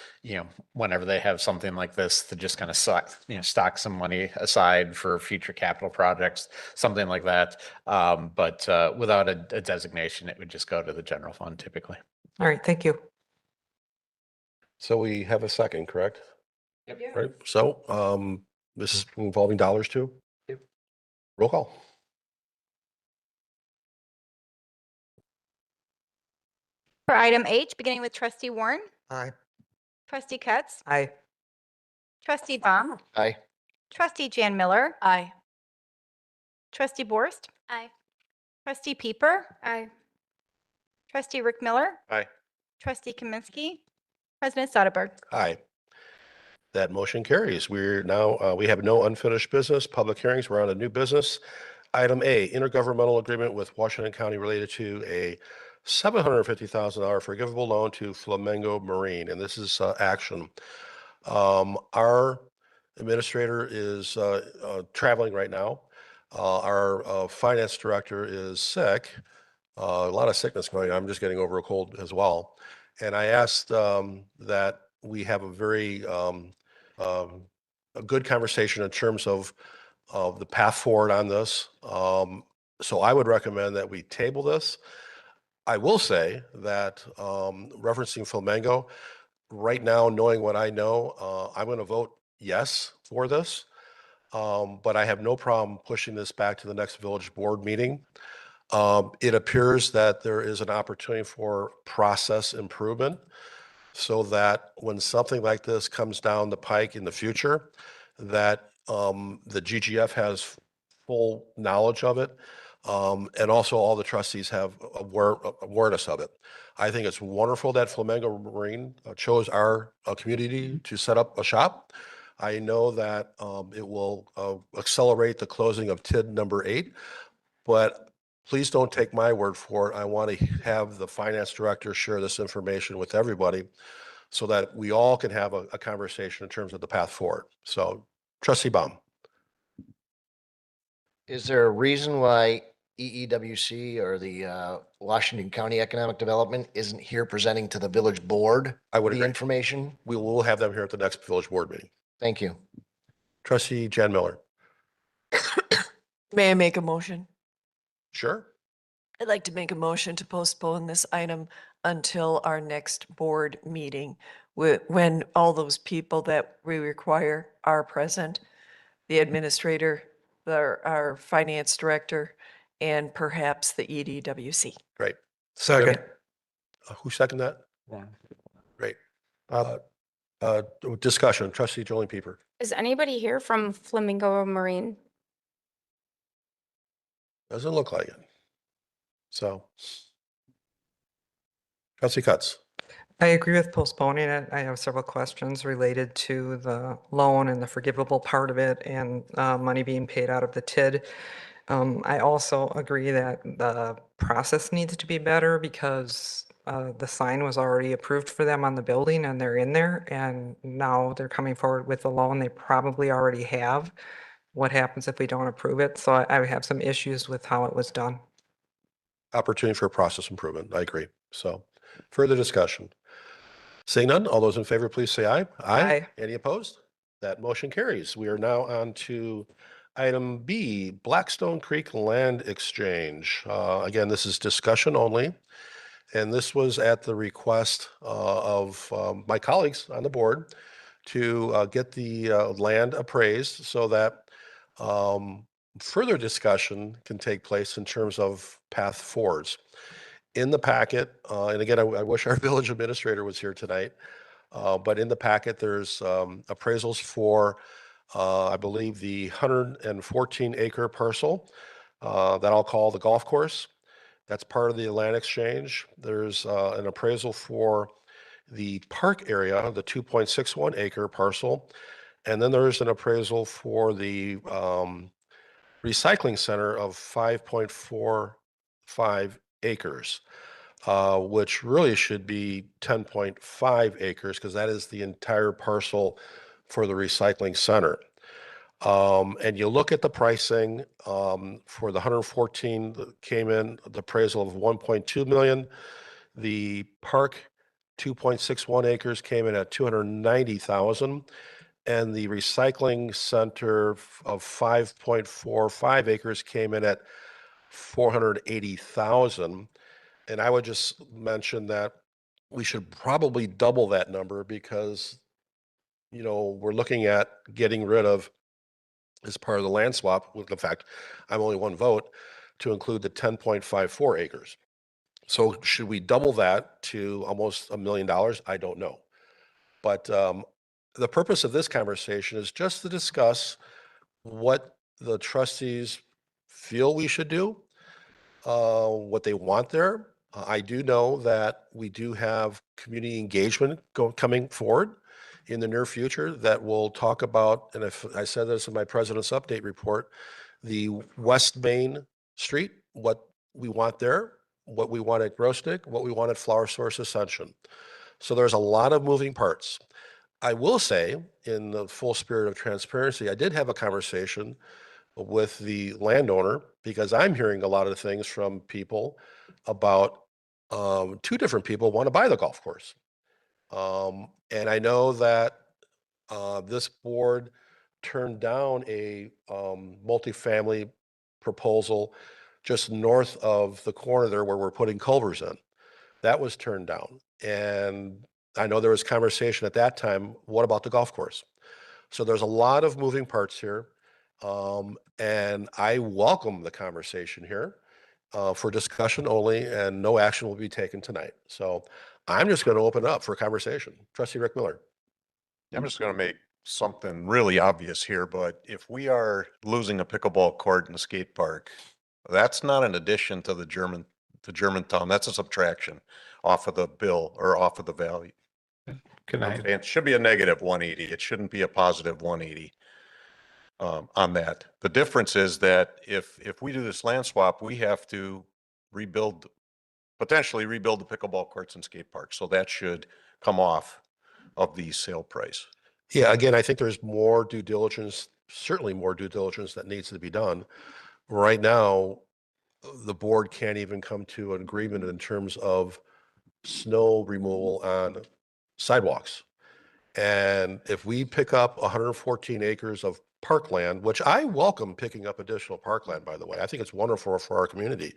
whenever they have something like this to just kind of stock some money aside for future capital projects, something like that. But without a designation, it would just go to the general fund typically. All right, thank you. So we have a second, correct? Yep. Right, so this is involving dollars too? Yep. Roll call. For item H, beginning with trustee Warren, Aye. trustee Cutts, Aye. trustee Baum, Aye. trustee Jan Miller, Aye. trustee Borst, Aye. trustee Pieper, Aye. trustee Rick Miller, Aye. trustee Kaminsky, President Sutterberg. Aye. That motion carries. We're now, we have no unfinished business, public hearings. We're on to new business. Item A, intergovernmental agreement with Washington County related to a $750,000 forgivable loan to Flamengo Marine, and this is action. Our administrator is traveling right now. Our finance director is sick. A lot of sickness going on. I'm just getting over a cold as well. And I asked that we have a very a good conversation in terms of the path forward on this. So I would recommend that we table this. I will say that referencing Flamengo, right now, knowing what I know, I'm going to vote yes for this. But I have no problem pushing this back to the next village board meeting. It appears that there is an opportunity for process improvement so that when something like this comes down the pike in the future, that the GGF has full knowledge of it. And also all the trustees have awareness of it. I think it's wonderful that Flamengo Marine chose our community to set up a shop. I know that it will accelerate the closing of TID number 8, but please don't take my word for it. I want to have the finance director share this information with everybody so that we all can have a conversation in terms of the path forward. So, Trustee Baum. Is there a reason why EEWC or the Washington County Economic Development isn't here presenting to the village board I would the agree. information? We will have them here at the next village board meeting. Thank you. Trustee Jan Miller. May I make a motion? Sure. I'd like to make a motion to postpone this item until our next board meeting, when all those people that we require are present, the administrator, our finance director, and perhaps the EDWC. Great. Second. Who seconded that? Great. Discussion. Trustee Jolene Pieper. Is anybody here from Flamingo Marine? Doesn't look like it. So. Trustee Cutts. I agree with postponing it. I have several questions related to the loan and the forgivable part of it and money being paid out of the TID. I also agree that the process needs to be better because the sign was already approved for them on the building and they're in there, and now they're coming forward with a loan they probably already have. What happens if we don't approve it? So I have some issues with how it was done. Opportunity for process improvement. I agree. So further discussion. Seeing none, all those in favor, please say aye. Aye. Any opposed? That motion carries. We are now on to item B, Blackstone Creek Land Exchange. Again, this is discussion only. And this was at the request of my colleagues on the board to get the land appraised so that further discussion can take place in terms of path forwards. In the packet, and again, I wish our village administrator was here tonight, but in the packet, there's appraisals for, I believe, the 114-acre parcel that I'll call the golf course. That's part of the land exchange. There's an appraisal for the park area, the 2.61 acre parcel. And then there's an appraisal for the recycling center of 5.45 acres, which really should be 10.5 acres because that is the entire parcel for the recycling center. And you look at the pricing for the 114 that came in, the appraisal of 1.2 million. The park 2.61 acres came in at 290,000, and the recycling center of 5.45 acres came in at 480,000. And I would just mention that we should probably double that number because, you know, we're looking at getting rid of, as part of the land swap, with the fact I'm only one vote, to include the 10.54 acres. So should we double that to almost $1 million? I don't know. But the purpose of this conversation is just to discuss what the trustees feel we should do, what they want there. I do know that we do have community engagement coming forward in the near future that we'll talk about, and if I said this in my president's update report, the West Main Street, what we want there, what we want at Grosnick, what we want at Flower Source Ascension. So there's a lot of moving parts. I will say, in the full spirit of transparency, I did have a conversation with the landowner because I'm hearing a lot of things from people about two different people want to buy the golf course. And I know that this board turned down a multifamily proposal just north of the corner there where we're putting Culvers in. That was turned down. And I know there was conversation at that time, what about the golf course? So there's a lot of moving parts here. And I welcome the conversation here for discussion only, and no action will be taken tonight. So I'm just going to open it up for a conversation. Trustee Rick Miller. I'm just going to make something really obvious here, but if we are losing a pickleball court and a skate park, that's not an addition to the Germantown. That's a subtraction off of the bill or off of the value. Can I? It should be a negative 180. It shouldn't be a positive 180 on that. The difference is that if we do this land swap, we have to potentially rebuild the pickleball courts and skate parks. So that should come off of the sale price. Yeah, again, I think there's more due diligence, certainly more due diligence that needs to be done. Right now, the board can't even come to an agreement in terms of snow removal on sidewalks. And if we pick up 114 acres of parkland, which I welcome picking up additional parkland, by the way, I think it's wonderful for our community.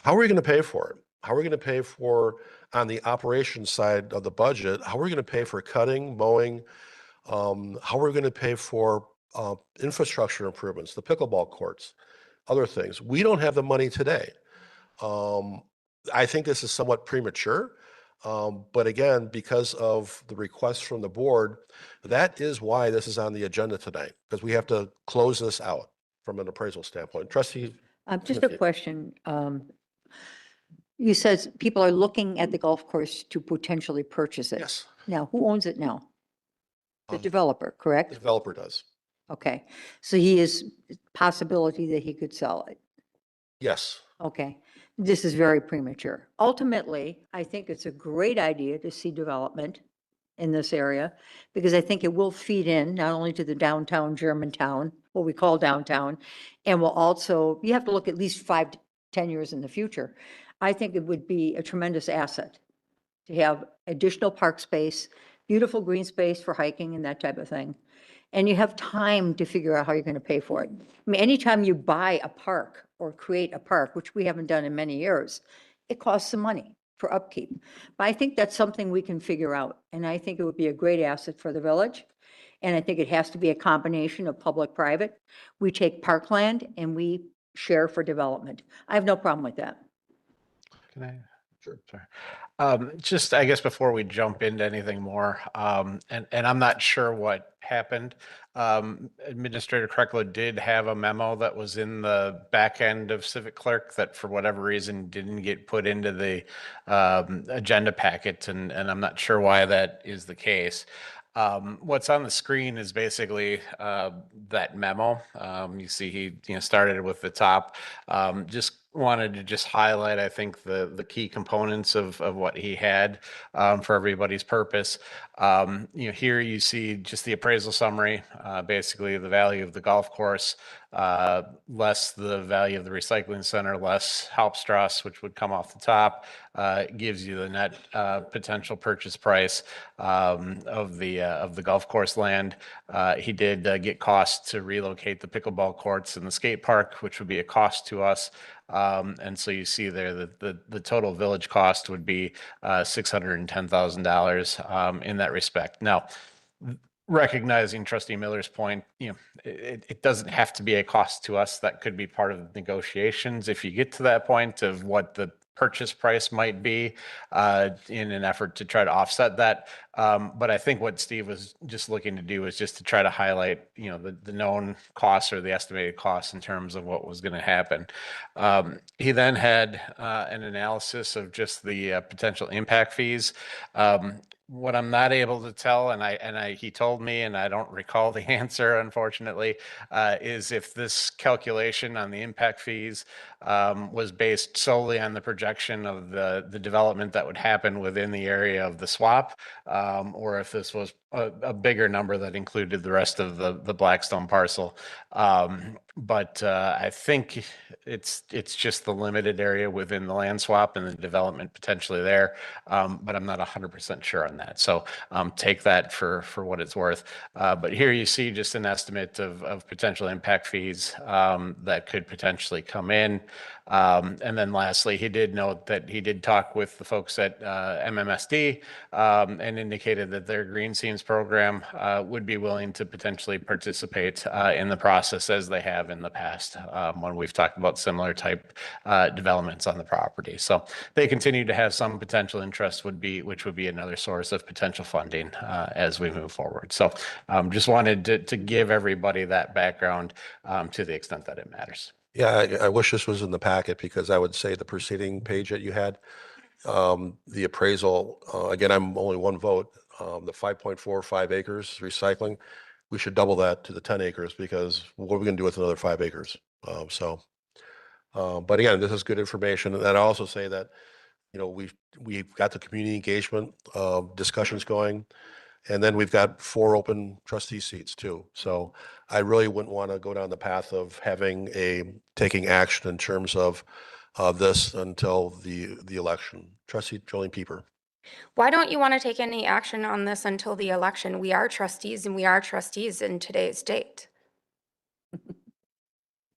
How are we going to pay for it? How are we going to pay for, on the operations side of the budget, how are we going to pay for cutting, mowing? How are we going to pay for infrastructure improvements, the pickleball courts, other things? We don't have the money today. I think this is somewhat premature. But again, because of the request from the board, that is why this is on the agenda tonight, because we have to close this out from an appraisal standpoint. Trustee? Just a question. You said people are looking at the golf course to potentially purchase it. Yes. Now, who owns it now? The developer, The correct? developer does. Okay, so he is possibility that he could sell it. Yes. Okay, this is very premature. Ultimately, I think it's a great idea to see development in this area because I think it will feed in not only to the downtown Germantown, what we call downtown, and will also, you have to look at least 5 to 10 years in the future. I think it would be a tremendous asset to have additional park space, beautiful green space for hiking and that type of thing. And you have time to figure out how you're going to pay for it. I mean, anytime you buy a park or create a park, which we haven't done in many years, it costs some money for upkeep. But I think that's something we can figure out. And I think it would be a great asset for the village. And I think it has to be a combination of public-private. We take parkland and we share for development. I have no problem with that. Can I? Sure. Sorry. Just, I guess before we jump into anything more, and I'm not sure what happened. Administrator Kreckler did have a memo that was in the back end of Civic Clerk that for whatever reason didn't get put into the agenda packet, and I'm not sure why that is the case. What's on the screen is basically that memo. You see he started with the top. Just wanted to just highlight, I think, the key components of what he had for everybody's purpose. Here you see just the appraisal summary, basically the value of the golf course, less the value of the recycling center, less Hauptstrasse, which would come off the top, gives you the net potential purchase price of the golf course land. He did get costs to relocate the pickleball courts and the skate park, which would be a cost to us. And so you see there that the total village cost would be $610,000 in that respect. Now, recognizing Trustee Miller's point, it doesn't have to be a cost to us. That could be part of the negotiations if you get to that point of what the purchase price might be in an effort to try to offset that. But I think what Steve was just looking to do is just to try to highlight, the known costs or the estimated costs in terms of what was going to happen. He then had an analysis of just the potential impact fees. What I'm not able to tell, he told me, and I don't recall the answer, unfortunately, is if this calculation on the impact fees was based solely on the projection of the development that would happen within the area of the swap, or if this was a bigger number that included the rest of the Blackstone parcel. But I think it's just the limited area within the land swap and the development potentially there. But I'm not 100% sure on that. So take that for what it's worth. But here you see just an estimate of potential impact fees that could potentially come in. And then lastly, he did note that he did talk with the folks at MMSD and indicated that their Green Seams program would be willing to potentially participate in the process as they have in the past when we've talked about similar type developments on the property. So they continue to have some potential interest which would be another source of potential funding as we move forward. So just wanted to give everybody that background to the extent that it matters. Yeah, I wish this was in the packet because I would say the preceding page that you had, the appraisal, again, I'm only one vote, the 5.45 acres recycling, we should double that to the 10 acres because what are we going to do with another 5 acres? But again, this is good information. And I'd also say that, we've got the community engagement discussions going. And then we've got 4 open trustee seats too. So I really wouldn't want to go down the path of taking action in terms of this until the election. Trustee Jolene Pieper. Why don't you want to take any action on this until the election? We are trustees and we are trustees in today's date.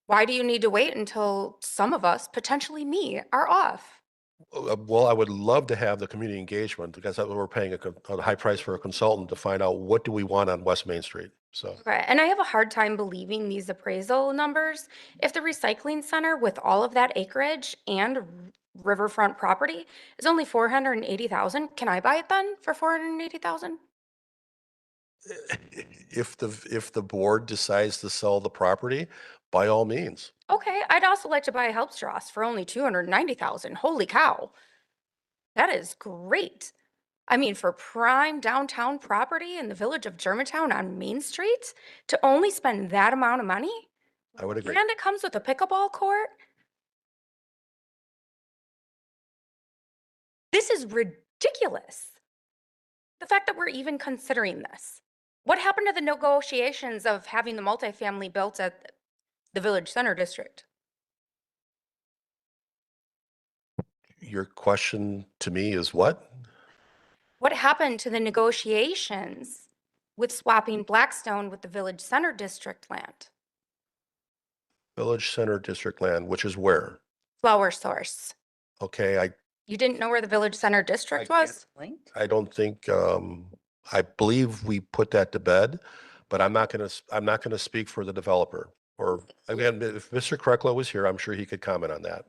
Why do you need to wait until some of us, potentially me, are off? Well, I would love to have the community engagement because we're paying a high price for a consultant to find out what do we want on West Main Street. So, Okay, and I have a hard time believing these appraisal numbers. If the recycling center with all of that acreage and riverfront property is only 480,000, can I buy it then for 480,000? if the board decides to sell the property, by all means. Okay, I'd also like to buy a Hauptstrasse for only 290,000. Holy cow. That is great. I mean, for prime downtown property in the village of Germantown on Main Street, to only spend that amount of money? I would agree. And it comes with a pickleball court? This is ridiculous. The fact that we're even considering this. What happened to the negotiations of having the multifamily built at the Village Center District? Your question to me is what? What happened to the negotiations with swapping Blackstone with the Village Center District land? Village Center District land, which is where? Flower Source. Okay, You didn't know where the Village Center District was? I don't think, I believe we put that to bed, but I'm not gonna speak for the developer. Or, again, if Mr. Kreklo was here, I'm sure he could comment on that.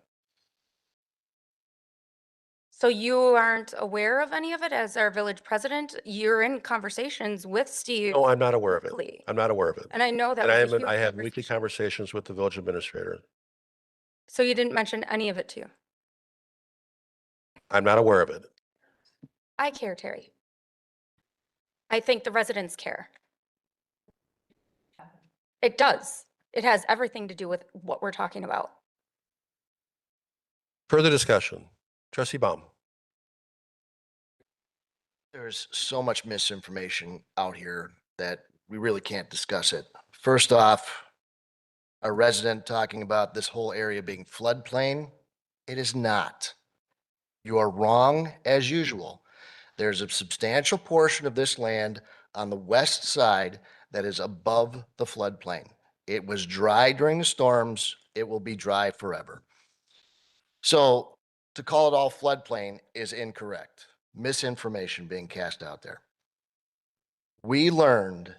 So you aren't aware of any of it as our village president? You're in conversations with Steve. No, I'm not aware of it. weekly. I'm not aware of it. And I know that And was a huge I have conversation. weekly conversations with the village administrator. So you didn't mention any of it to you? I'm not aware of it. I care, Terry. I think the residents care. It does. It has everything to do with what we're talking about. Further discussion. Trustee Baum. There's so much misinformation out here that we really can't discuss it. First off, a resident talking about this whole area being floodplain. It is not. You are wrong as usual. There's a substantial portion of this land on the west side that is above the floodplain. It was dry during the storms. It will be dry forever. So to call it all floodplain is incorrect. Misinformation being cast out there. We learned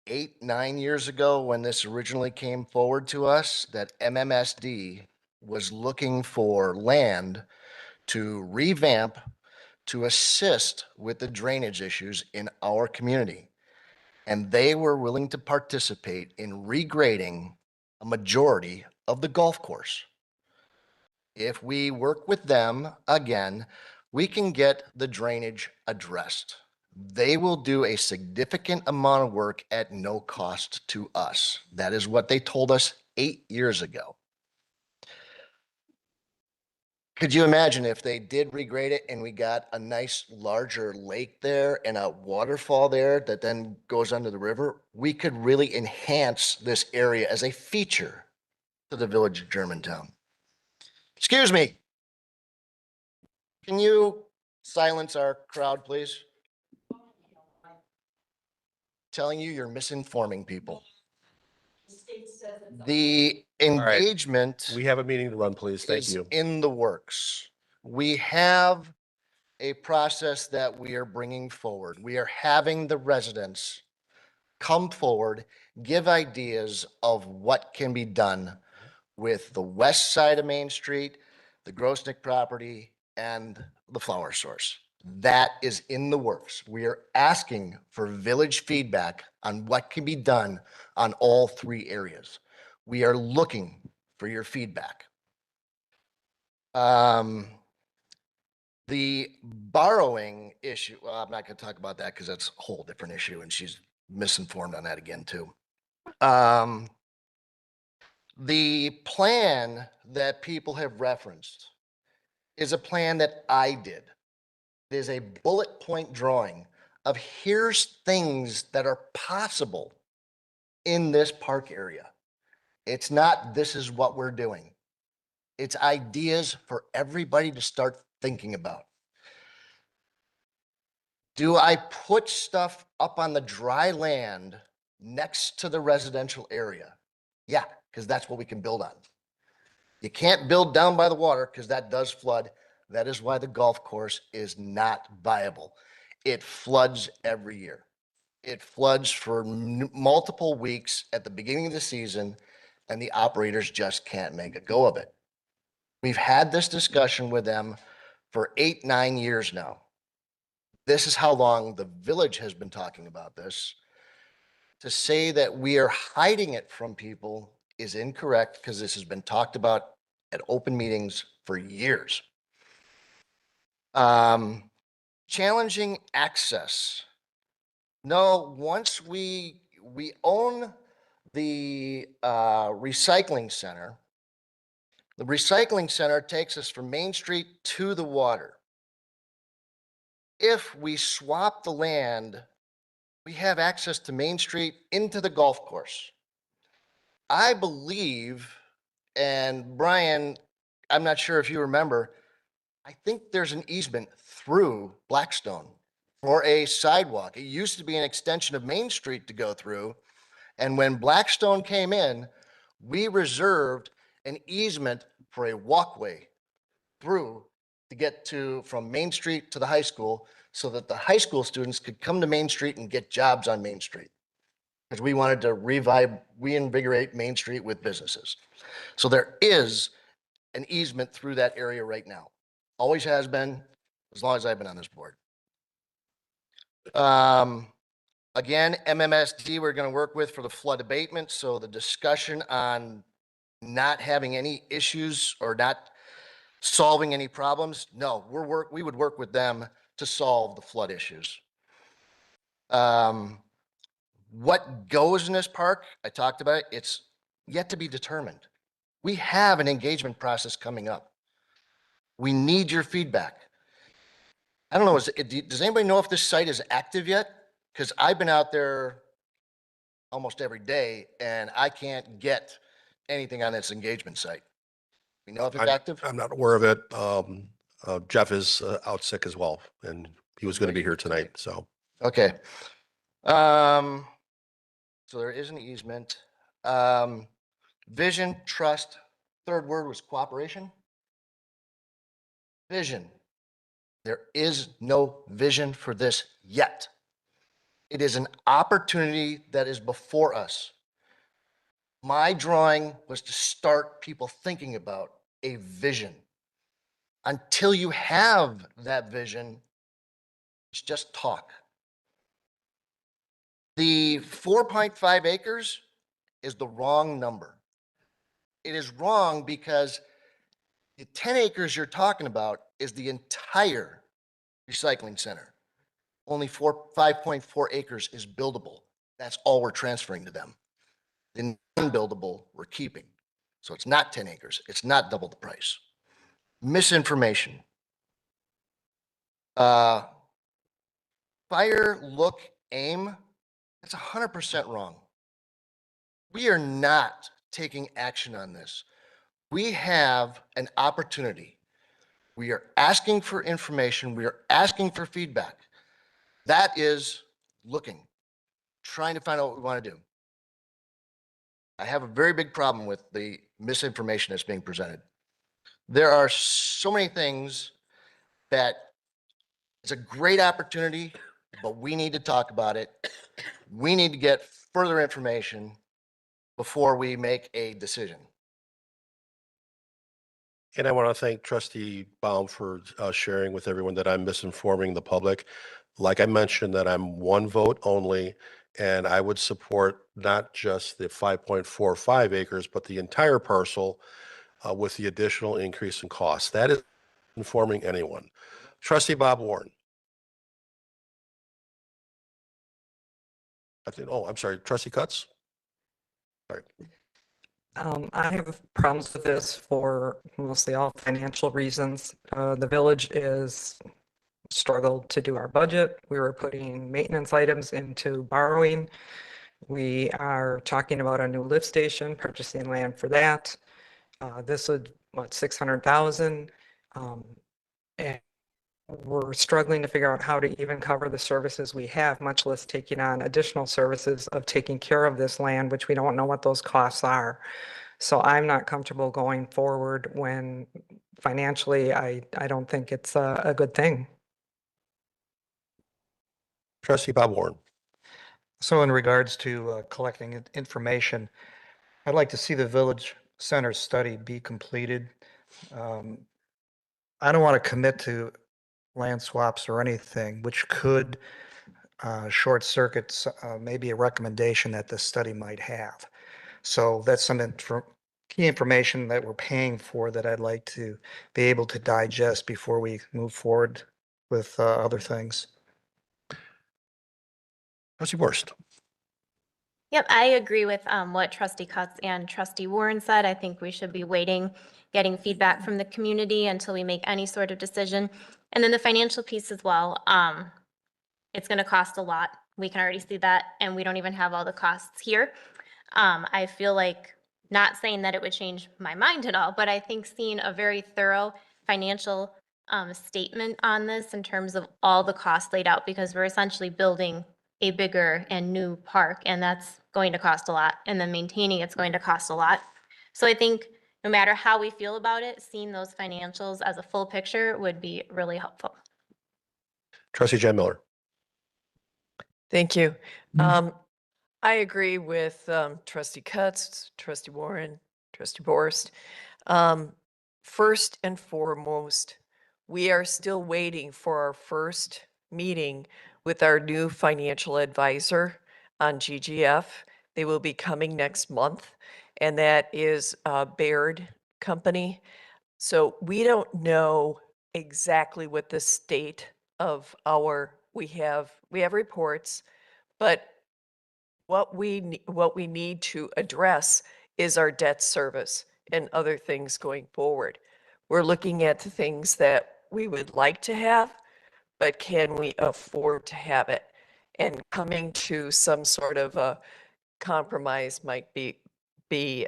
8-9 years ago when this originally came forward to us that MMSD was looking for land to revamp to assist with the drainage issues in our community. And they were willing to participate in regrading a majority of the golf course. If we work with them again, we can get the drainage addressed. They will do a significant amount of work at no cost to us. That is what they told us 8 years ago. Could you imagine if they did regrade it and we got a nice larger lake there and a waterfall there that then goes under the river? We could really enhance this area as a feature to the village of Germantown. Excuse me. Can you silence our crowd, please? Telling you you're misinforming people. The right. engagement We have a meeting to run, please. Thank is you. in the works. We have a process that we are bringing forward. We are having the residents come forward, give ideas of what can be done with the west side of Main Street, the Grosnick property, and the Flower Source. That is in the works. We are asking for village feedback on what can be done on all three areas. We are looking for your feedback. The borrowing issue, well, I'm not going to talk about that because that's a whole different issue and she's misinformed on that again too. The plan that people have referenced is a plan that I did. It is a bullet point drawing of here's things that are possible in this park area. It's not, this is what we're doing. It's ideas for everybody to start thinking about. Do I put stuff up on the dry land next to the residential area? Yeah, because that's what we can build on. You can't build down by the water because that does flood. That is why the golf course is not viable. It floods every year. It floods for multiple weeks at the beginning of the season, and the operators just can't make a go of it. We've had this discussion with them for 8-9 years now. This is how long the village has been talking about this. To say that we are hiding it from people is incorrect because this has been talked about at open meetings for years. Challenging access. No, once we own the recycling center, the recycling center takes us from Main Street to the water. If we swap the land, we have access to Main Street into the golf course. I believe, and Brian, I'm not sure if you remember, I think there's an easement through Blackstone for a sidewalk. It used to be an extension of Main Street to go through. And when Blackstone came in, we reserved an easement for a walkway through to get to, from Main Street to the high school, so that the high school students could come to Main Street and get jobs on Main Street. Because we wanted to reinvigorate Main Street with businesses. So there is an easement through that area right now. Always has been, as long as I've been on this board. Again, MMSD, we're going to work with for the flood abatement. So the discussion on not having any issues or not solving any problems, no, we would work with them to solve the flood issues. What goes in this park, I talked about it, it's yet to be determined. We have an engagement process coming up. We need your feedback. I don't know, does anybody know if this site is active yet? Because I've been out there almost every day and I can't get anything on this engagement site. We know if it's active? I'm not aware of it. Jeff is out sick as well, and he was going to be here tonight, so. Okay. So there is an easement. Vision, trust, third word was cooperation. Vision. There is no vision for this yet. It is an opportunity that is before us. My drawing was to start people thinking about a vision. Until you have that vision, it's just talk. The 4.5 acres is the wrong number. It is wrong because the 10 acres you're talking about is the entire recycling center. Only 5.4 acres is buildable. That's all we're transferring to them. The non-buildable we're keeping. So it's not 10 acres. It's not double the price. Misinformation. Fire, look, aim. That's 100% wrong. We are not taking action on this. We have an opportunity. We are asking for information. We are asking for feedback. That is looking, trying to find out what we want to do. I have a very big problem with the misinformation that's being presented. There are so many things that it's a great opportunity, but we need to talk about it. We need to get further information before we make a decision. And I want to thank Trustee Baum for sharing with everyone that I'm misinforming the public. Like I mentioned, that I'm one vote only, and I would support not just the 5.45 acres, but the entire parcel with the additional increase in cost. That is informing anyone. Trustee Bob Warren. I'm sorry, Trustee Cutts? Sorry. I have problems with this for mostly all financial reasons. The village is struggled to do our budget. We were putting maintenance items into borrowing. We are talking about a new lift station, purchasing land for that. This would, what, 600,000? And we're struggling to figure out how to even cover the services we have, much less taking on additional services of taking care of this land, which we don't know what those costs are. So I'm not comfortable going forward when financially, I don't think it's a good thing. Trustee Bob Warren. So in regards to collecting information, I'd like to see the village center study be completed. I don't want to commit to land swaps or anything, which could short circuit maybe a recommendation that this study might have. So that's some key information that we're paying for that I'd like to be able to digest before we move forward with other things. Trustee Worst. Yep, I agree with what Trustee Cutts and Trustee Warren said. I think we should be waiting, getting feedback from the community until we make any sort of decision. And then the financial piece as well. It's going to cost a lot. We can already see that, and we don't even have all the costs here. I feel like, not saying that it would change my mind at all, but I think seeing a very thorough financial statement on this in terms of all the costs laid out, because we're essentially building a bigger and new park, and that's going to cost a lot, and then maintaining it's going to cost a lot. So I think no matter how we feel about it, seeing those financials as a full picture would be really helpful. Trustee Jen Miller. Thank you. I agree with Trustee Cutts, Trustee Warren, Trustee Borst. First and foremost, we are still waiting for our first meeting with our new financial advisor on GGF. They will be coming next month, and that is Baird Company. So we don't know exactly what the state of we have reports, but what we need to address is our debt service and other things going forward. We're looking at the things that we would like to have, but can we afford to have it? And coming to some sort of a compromise might be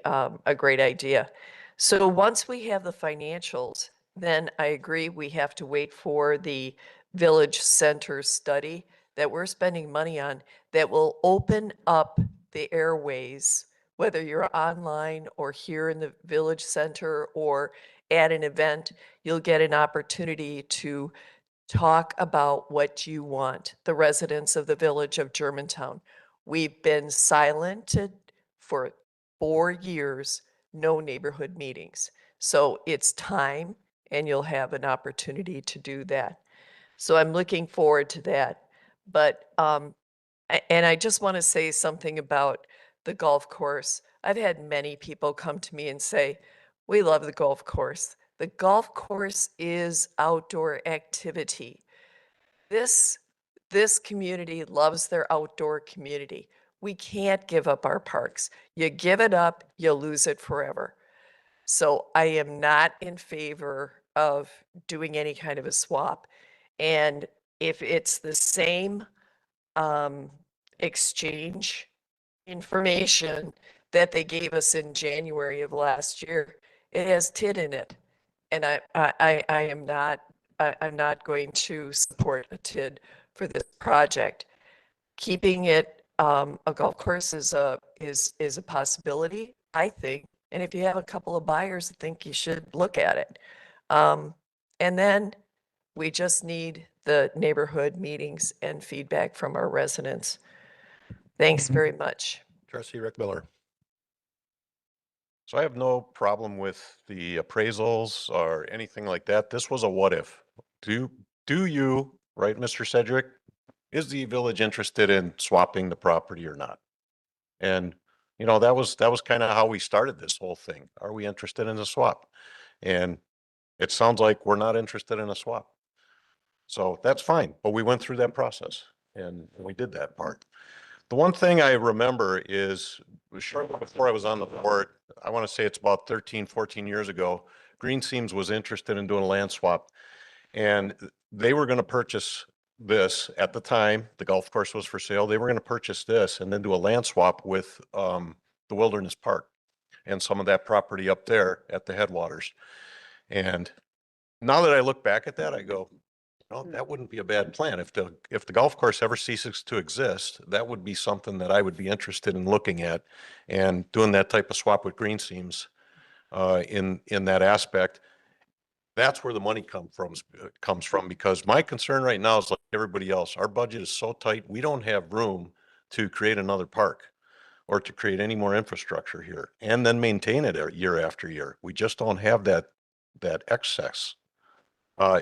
a great idea. So once we have the financials, then I agree we have to wait for the Village Center study that we're spending money on that will open up the airways, whether you're online or here in the Village Center or at an event, you'll get an opportunity to talk about what you want, the residents of the Village of Germantown. We've been silented for 4 years, no neighborhood meetings. So it's time, and you'll have an opportunity to do that. So I'm looking forward to that. But, and I just want to say something about the golf course. I've had many people come to me and say, we love the golf course. The golf course is outdoor activity. This community loves their outdoor community. We can't give up our parks. You give it up, you lose it forever. So I am not in favor of doing any kind of a swap. And if it's the same exchange information that they gave us in January of last year, it has TID in it. And I'm not going to support a TID for this project. Keeping it a golf course is a possibility, I think. And if you have a couple of buyers, I think you should look at it. And then we just need the neighborhood meetings and feedback from our residents. Thanks very much. Trustee Rick Miller. So I have no problem with the appraisals or anything like that. This was a what if. Do you, right, Mr. Cedric? Is the village interested in swapping the property or not? And, you know, that was kind of how we started this whole thing. Are we interested in a swap? And it sounds like we're not interested in a swap. So that's fine, but we went through that process and we did that part. The one thing I remember is shortly before I was on the board, I want to say it's about 13, 14 years ago, Green Seams was interested in doing a land swap. And they were going to purchase this at the time. The golf course was for sale. They were going to purchase this and then do a land swap with the Wilderness Park and some of that property up there at the headwaters. And now that I look back at that, I go, no, that wouldn't be a bad plan. If the golf course ever ceases to exist, that would be something that I would be interested in looking at and doing that type of swap with Green Seams in that aspect. That's where the money comes from, because my concern right now is like everybody else. Our budget is so tight, we don't have room to create another park or to create any more infrastructure here and then maintain it year after year. We just don't have that excess.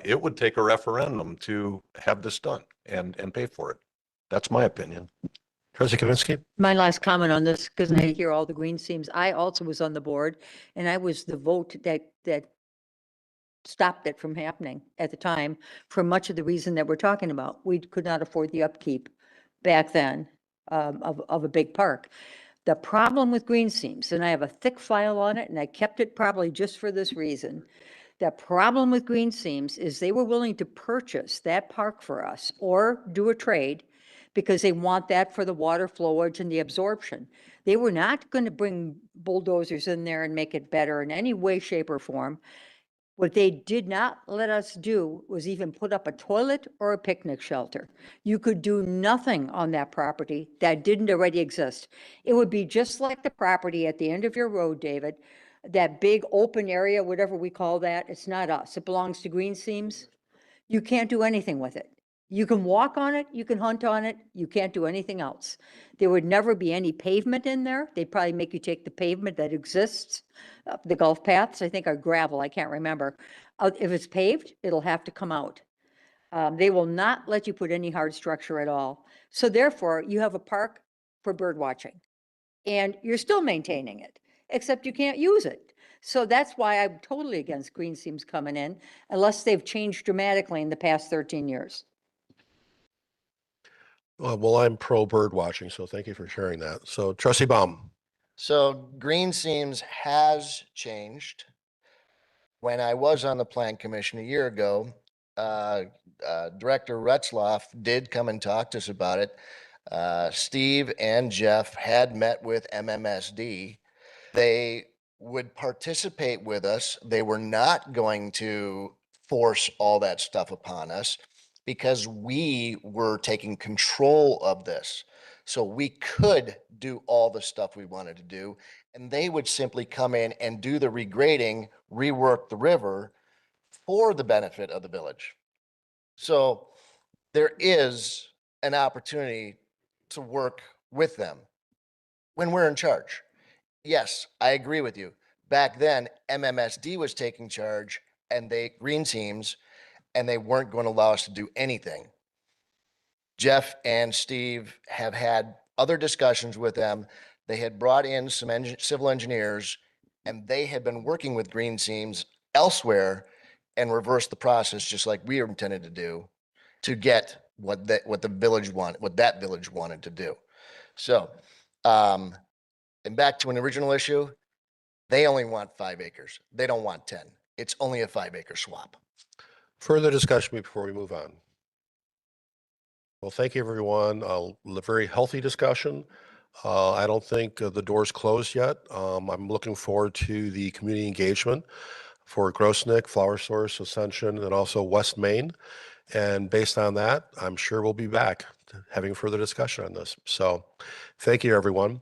It would take a referendum to have this done and pay for it. That's my opinion. Trustee Kaminsky. My last comment on this, because I hear all the Green Seams, I also was on the board, and I was the vote that stopped it from happening at the time for much of the reason that we're talking about. We could not afford the upkeep back then of a big park. The problem with Green Seams, and I have a thick file on it, and I kept it probably just for this reason. The problem with Green Seams is they were willing to purchase that park for us or do a trade because they want that for the water flowage and the absorption. They were not going to bring bulldozers in there and make it better in any way, shape, or form. What they did not let us do was even put up a toilet or a picnic shelter. You could do nothing on that property that didn't already exist. It would be just like the property at the end of your road, David, that big open area, whatever we call that. It's not us. It belongs to Green Seams. You can't do anything with it. You can walk on it, you can hunt on it, you can't do anything else. There would never be any pavement in there. They'd probably make you take the pavement that exists. The golf paths, I think, are gravel, I can't remember. If it's paved, it'll have to come out. They will not let you put any hard structure at all. So therefore, you have a park for bird watching. And you're still maintaining it, except you can't use it. So that's why I'm totally against Green Seams coming in, unless they've changed dramatically in the past 13 years. Well, I'm pro bird watching, so thank you for sharing that. So Trustee Baum. So Green Seams has changed. When I was on the Plan Commission a year ago, Director Retzloff did come and talk to us about it. Steve and Jeff had met with MMSD. They would participate with us. They were not going to force all that stuff upon us because we were taking control of this. So we could do all the stuff we wanted to do, and they would simply come in and do the regrading, rework the river for the benefit of the village. So there is an opportunity to work with them when we're in charge. Yes, I agree with you. Back then, MMSD was taking charge and Green Teams, and they weren't going to allow us to do anything. Jeff and Steve have had other discussions with them. They had brought in some civil engineers, and they had been working with Green Teams elsewhere and reversed the process just like we intended to do to get what that village wanted to do. So, and back to an original issue, they only want 5 acres. They don't want 10. It's only a 5-acre swap. Further discussion before we move on. Well, thank you, everyone. A very healthy discussion. I don't think the door's closed yet. I'm looking forward to the community engagement for Grossnick, Flower Source, Ascension, and also West Main. And based on that, I'm sure we'll be back having further discussion on this. So thank you, everyone.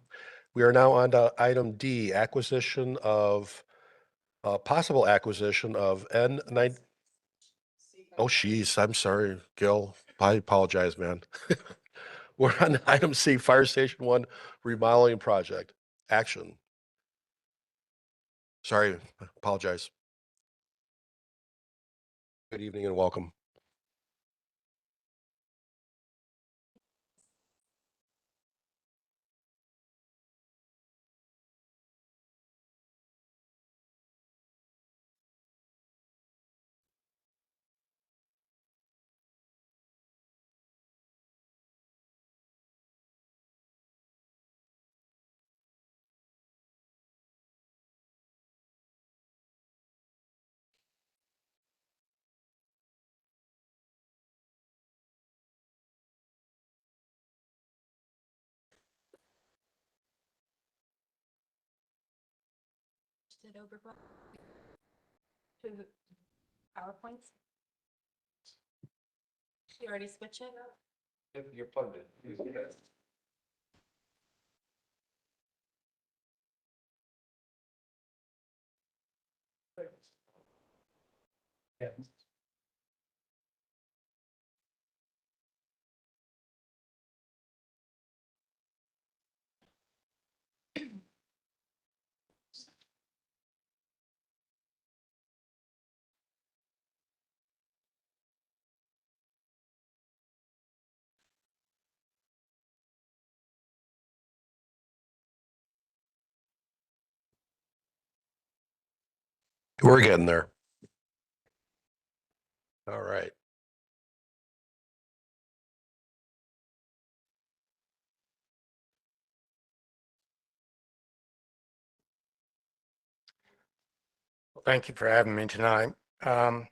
We are now on to item D, acquisition of, possible acquisition of N9. Oh, geez, I'm sorry, Gil. I apologize, man. We're on item C, Fire Station 1 remodeling project. Action. Sorry, apologize. Good evening and welcome. Did it over to PowerPoints? You already switch it? You're plugged in. Yeah. We're getting there. All right. Thank you for having me tonight. Let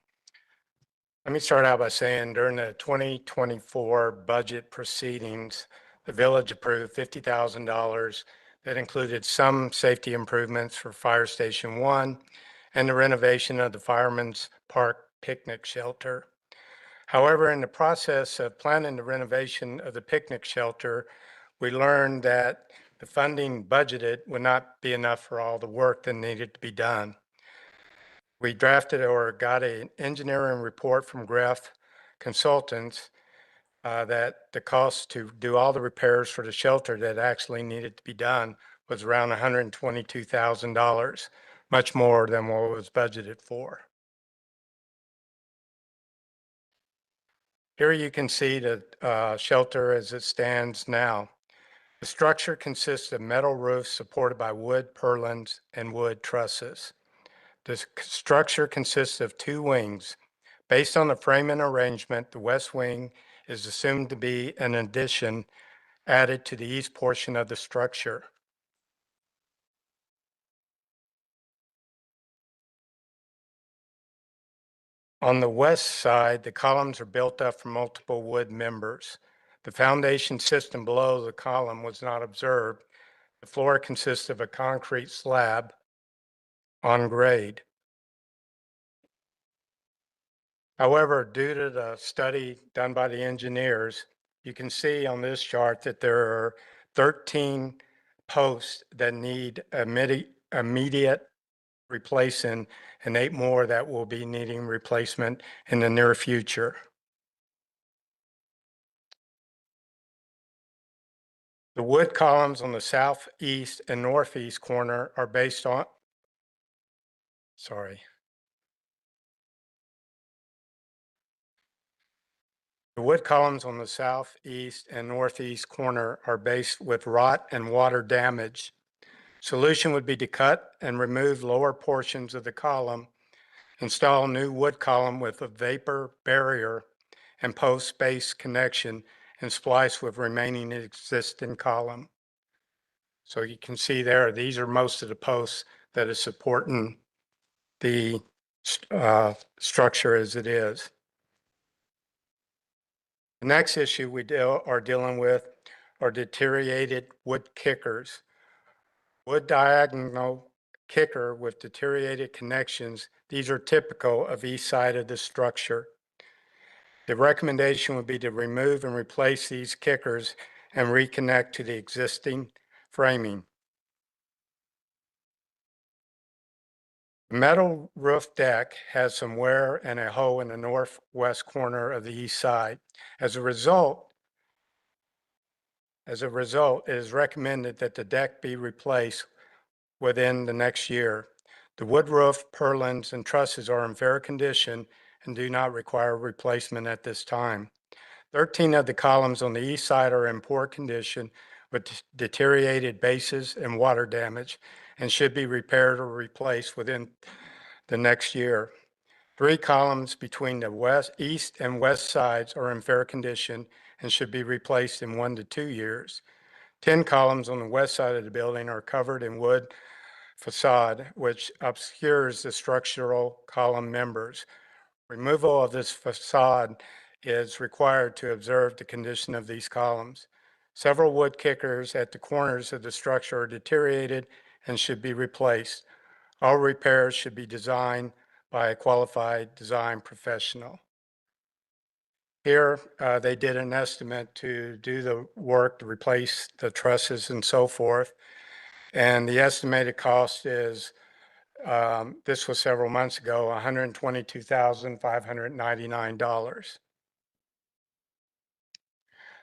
me start out by saying during the 2024 budget proceedings, the village approved $50,000 that included some safety improvements for Fire Station 1 and the renovation of the Fireman's Park picnic shelter. However, in the process of planning the renovation of the picnic shelter, we learned that the funding budgeted would not be enough for all the work that needed to be done. We drafted or got an engineering report from Greff Consultants that the cost to do all the repairs for the shelter that actually needed to be done was around $122,000, much more than what was budgeted for. Here you can see the shelter as it stands now. The structure consists of metal roofs supported by wood purlins and wood trusses. The structure consists of 2 wings. Based on the framing arrangement, the west wing is assumed to be an addition added to the east portion of the structure. On the west side, the columns are built up from multiple wood members. The foundation system below the column was not observed. The floor consists of a concrete slab on grade. However, due to the study done by the engineers, you can see on this chart that there are 13 posts that need immediate replacing and 8 more that will be needing replacement in the near future. The wood columns on the southeast and northeast corner are based on, The wood columns on the southeast and northeast corner are based with rot and water damage. Solution would be to cut and remove lower portions of the column, install new wood column with a vapor barrier and post space connection, and splice with remaining existing column. So you can see there, these are most of the posts that is supporting the structure as it is. The next issue we are dealing with are deteriorated wood kickers. Wood diagonal kicker with deteriorated connections. These are typical of east side of the structure. The recommendation would be to remove and replace these kickers and reconnect to the existing framing. The metal roof deck has some wear and a hole in the northwest corner of the east side. As a result, it is recommended that the deck be replaced within the next year. The wood roof, purlins, and trusses are in fair condition and do not require replacement at this time. 13 of the columns on the east side are in poor condition with deteriorated bases and water damage and should be repaired or replaced within the next year. 3 columns between the east and west sides are in fair condition and should be replaced in 1 to 2 years. 10 columns on the west side of the building are covered in wood facade, which obscures the structural column members. Removal of this facade is required to observe the condition of these columns. Several wood kickers at the corners of the structure are deteriorated and should be replaced. All repairs should be designed by a qualified design professional. Here, they did an estimate to do the work to replace the trusses and so forth. And the estimated cost is, this was several months ago, $122,599.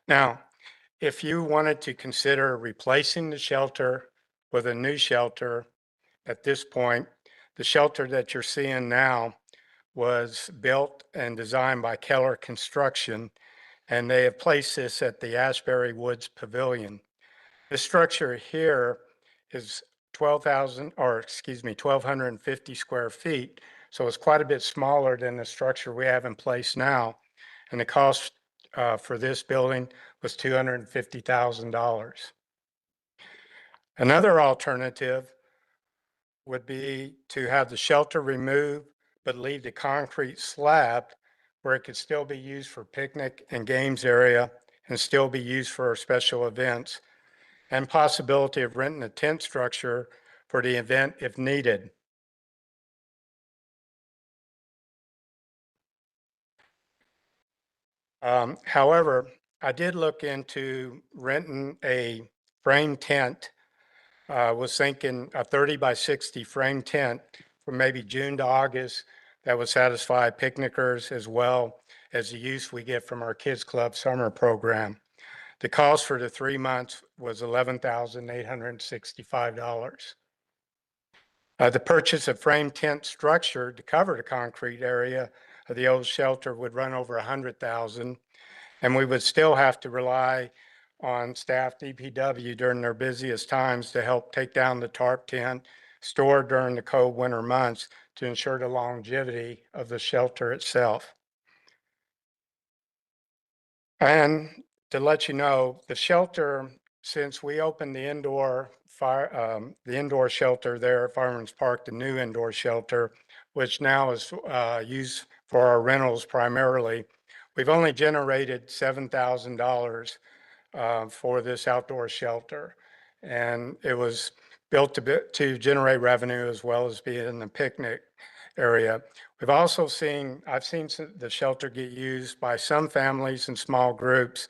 Now, if you wanted to consider replacing the shelter with a new shelter, at this point, the shelter that you're seeing now was built and designed by Keller Construction, and they have placed this at the Ashbury Woods Pavilion. This structure here is 1,250 square feet, so it's quite a bit smaller than the structure we have in place now. And the cost for this building was $250,000. Another alternative would be to have the shelter removed, but leave the concrete slab where it could still be used for picnic and games area and still be used for special events, and possibility of renting a tent structure for the event if needed. However, I did look into renting a frame tent. Was thinking a 30 by 60 frame tent from maybe June to August that would satisfy picnickers as well as the use we get from our Kids Club summer program. The cost for the 3 months was $11,865. The purchase of frame tent structure to cover the concrete area of the old shelter would run over $100,000, and we would still have to rely on staff DPW during their busiest times to help take down the tarp tent stored during the cold winter months to ensure the longevity of the shelter itself. And to let you know, the shelter, since we opened the indoor shelter there at Fireman's Park, the new indoor shelter, which now is used for our rentals primarily, we've only generated $7,000 for this outdoor shelter. And it was built to generate revenue as well as be in the picnic area. We've also seen, I've seen the shelter get used by some families in small groups,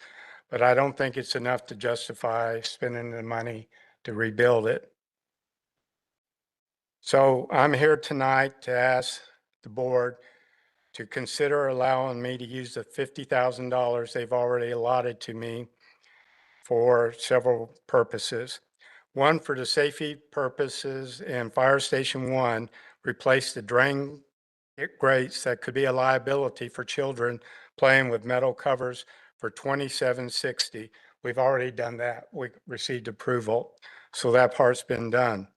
but I don't think it's enough to justify spending the money to rebuild it. So I'm here tonight to ask the board to consider allowing me to use the $50,000 they've already allotted to me for several purposes. One, for the safety purposes in Fire Station 1, replace the drain grates that could be a liability for children playing with metal covers for $2,760. We've already done that. We received approval, so that part's been done.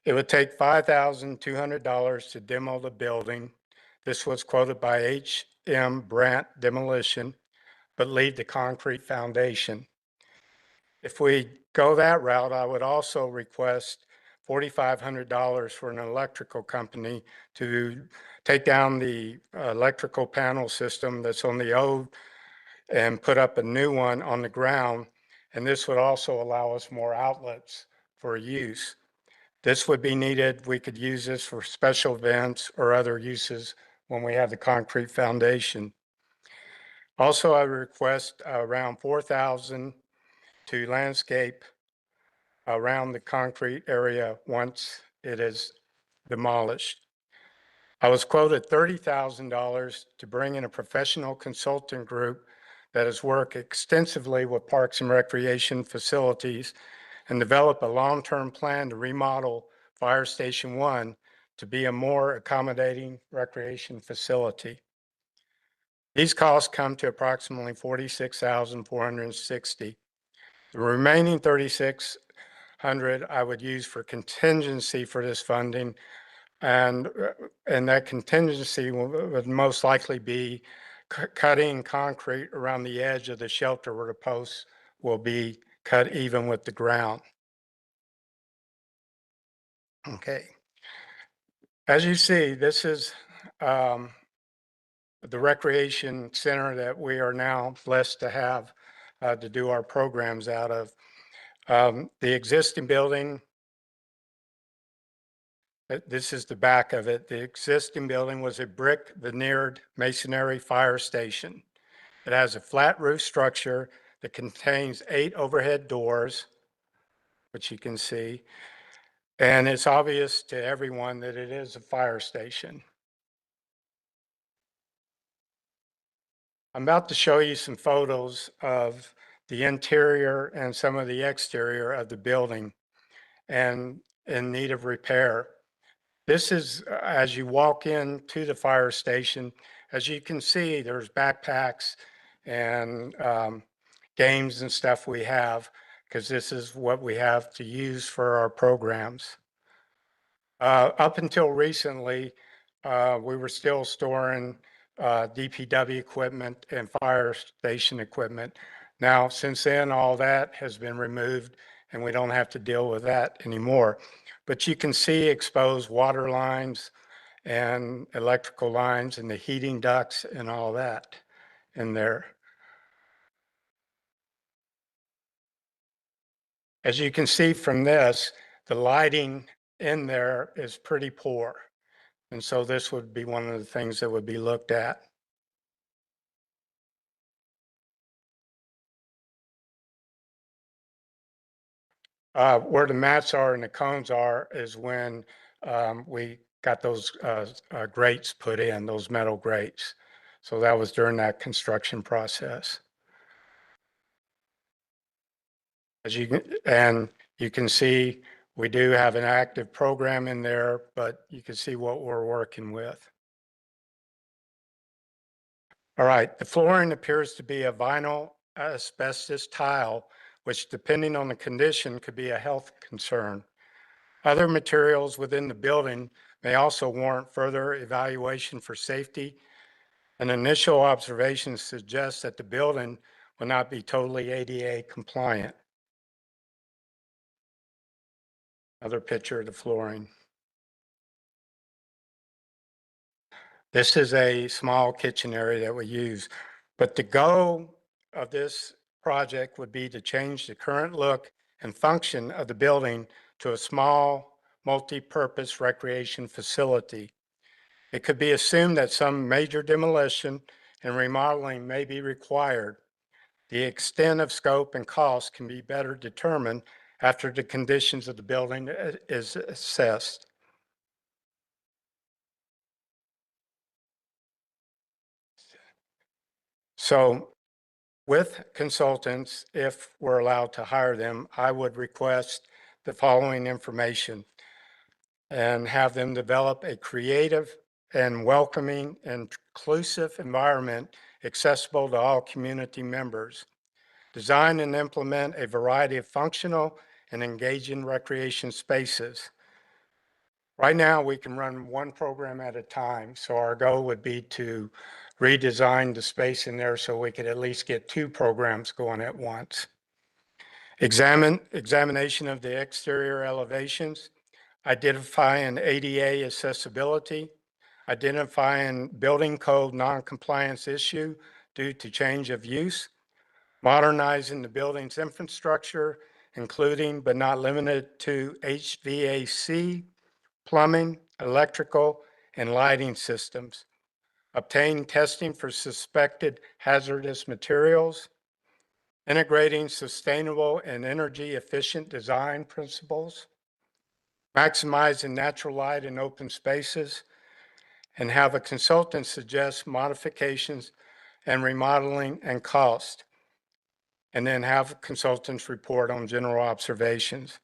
It would take $5,200 to demo the building. This was quoted by H.M. Brandt Demolition, but leave the concrete foundation. If we go that route, I would also request $4,500 for an electrical company to take down the electrical panel system that's on the old and put up a new one on the ground. And this would also allow us more outlets for use. This would be needed. We could use this for special events or other uses when we have the concrete foundation. Also, I request around $4,000 to landscape around the concrete area once it is demolished. I was quoted $30,000 to bring in a professional consulting group that has worked extensively with parks and recreation facilities and develop a long-term plan to remodel Fire Station 1 to be a more accommodating recreation facility. These costs come to approximately $46,460. The remaining $3,600 I would use for contingency for this funding, and that contingency would most likely be cutting concrete around the edge of the shelter where the posts will be cut even with the ground. Okay. As you see, this is the recreation center that we are now blessed to have to do our programs out of. The existing building, this is the back of it. The existing building was a brick veneered masonry fire station. It has a flat roof structure that contains 8 overhead doors, which you can see. And it's obvious to everyone that it is a fire station. I'm about to show you some photos of the interior and some of the exterior of the building and in need of repair. This is as you walk into the fire station. As you can see, there's backpacks and games and stuff we have, because this is what we have to use for our programs. Up until recently, we were still storing DPW equipment and fire station equipment. Now, since then, all that has been removed and we don't have to deal with that anymore. But you can see exposed water lines and electrical lines and the heating ducts and all that in there. As you can see from this, the lighting in there is pretty poor. And so this would be one of the things that would be looked at. Where the mats are and the cones are is when we got those grates put in, those metal grates. So that was during that construction process. And you can see, we do have an active program in there, but you can see what we're working with. All right, the flooring appears to be a vinyl asbestos tile, which depending on the condition could be a health concern. Other materials within the building may also warrant further evaluation for safety. An initial observation suggests that the building will not be totally ADA compliant. Another picture of the flooring. This is a small kitchen area that we use, but the goal of this project would be to change the current look and function of the building to a small, multi-purpose recreation facility. It could be assumed that some major demolition and remodeling may be required. The extent of scope and cost can be better determined after the conditions of the building is assessed. So with consultants, if we're allowed to hire them, I would request the following information and have them develop a creative and welcoming and inclusive environment accessible to all community members. Design and implement a variety of functional and engaging recreation spaces. Right now, we can run one program at a time. So our goal would be to redesign the space in there so we could at least get 2 programs going at once. Examination of the exterior elevations, identifying ADA accessibility, identifying building code noncompliance issue due to change of use, modernizing the building's infrastructure, including but not limited to HVAC, plumbing, electrical, and lighting systems, obtain testing for suspected hazardous materials, integrating sustainable and energy efficient design principles, maximizing natural light in open spaces, and have a consultant suggest modifications and remodeling and cost, and then have consultants report on general observations.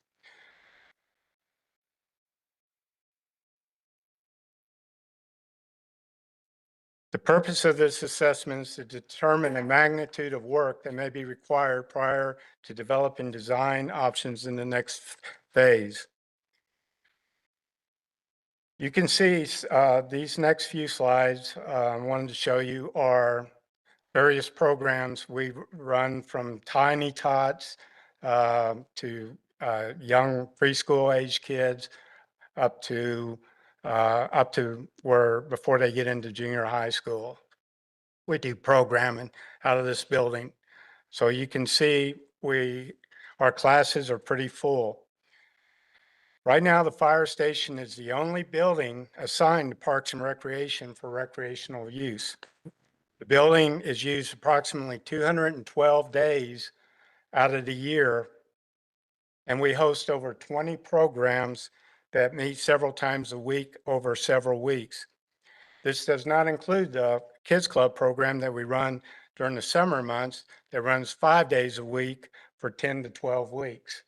The purpose of this assessment is to determine the magnitude of work that may be required prior to developing design options in the next phase. You can see these next few slides I wanted to show you are various programs we run, from tiny tots to young preschool age kids up to where before they get into junior high school. We do programming out of this building. So you can see our classes are pretty full. Right now, the fire station is the only building assigned to Parks and Recreation for recreational use. The building is used approximately 212 days out of the year, and we host over 20 programs that meet several times a week over several weeks. This does not include the Kids Club program that we run during the summer months that runs 5 days a week for 10 to 12 weeks.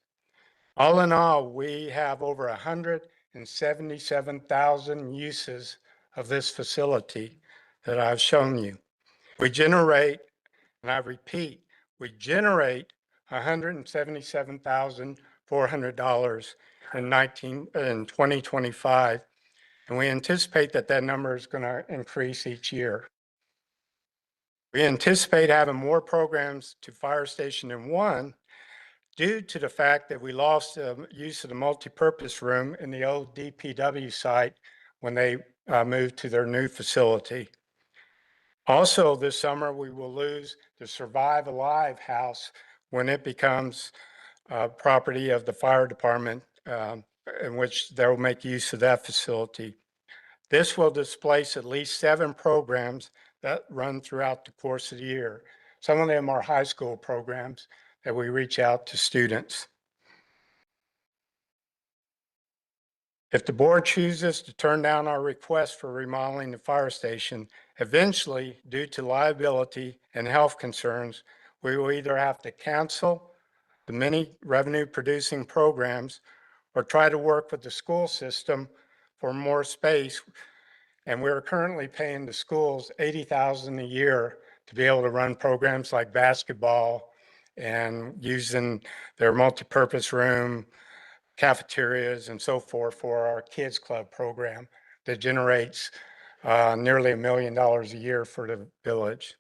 All in all, we have over 177,000 uses of this facility that I've shown you. We generate, and I repeat, we generate $177,400 in 2025, and we anticipate that that number is going to increase each year. We anticipate having more programs to Fire Station than one due to the fact that we lost use of the multipurpose room in the old DPW site when they moved to their new facility. Also this summer, we will lose the Survive Alive house when it becomes property of the fire department, in which they'll make use of that facility. This will displace at least 7 programs that run throughout the course of the year. Some of them are high school programs that we reach out to students. If the board chooses to turn down our request for remodeling the fire station, eventually, due to liability and health concerns, we will either have to cancel the many revenue-producing programs or try to work with the school system for more space. And we're currently paying the schools $80,000 a year to be able to run programs like basketball and using their multipurpose room, cafeterias and so forth for our kids club program that generates nearly $1 million a year for the village.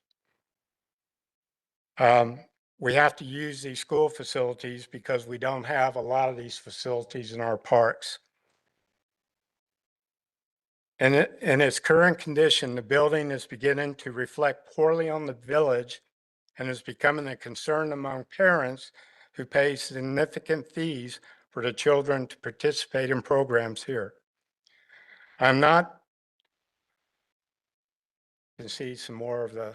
We have to use these school facilities because we don't have a lot of these facilities in our parks. And in its current condition, the building is beginning to reflect poorly on the village and is becoming a concern among parents who pay significant fees for the children to participate in programs here. I'm not, you can see some more of the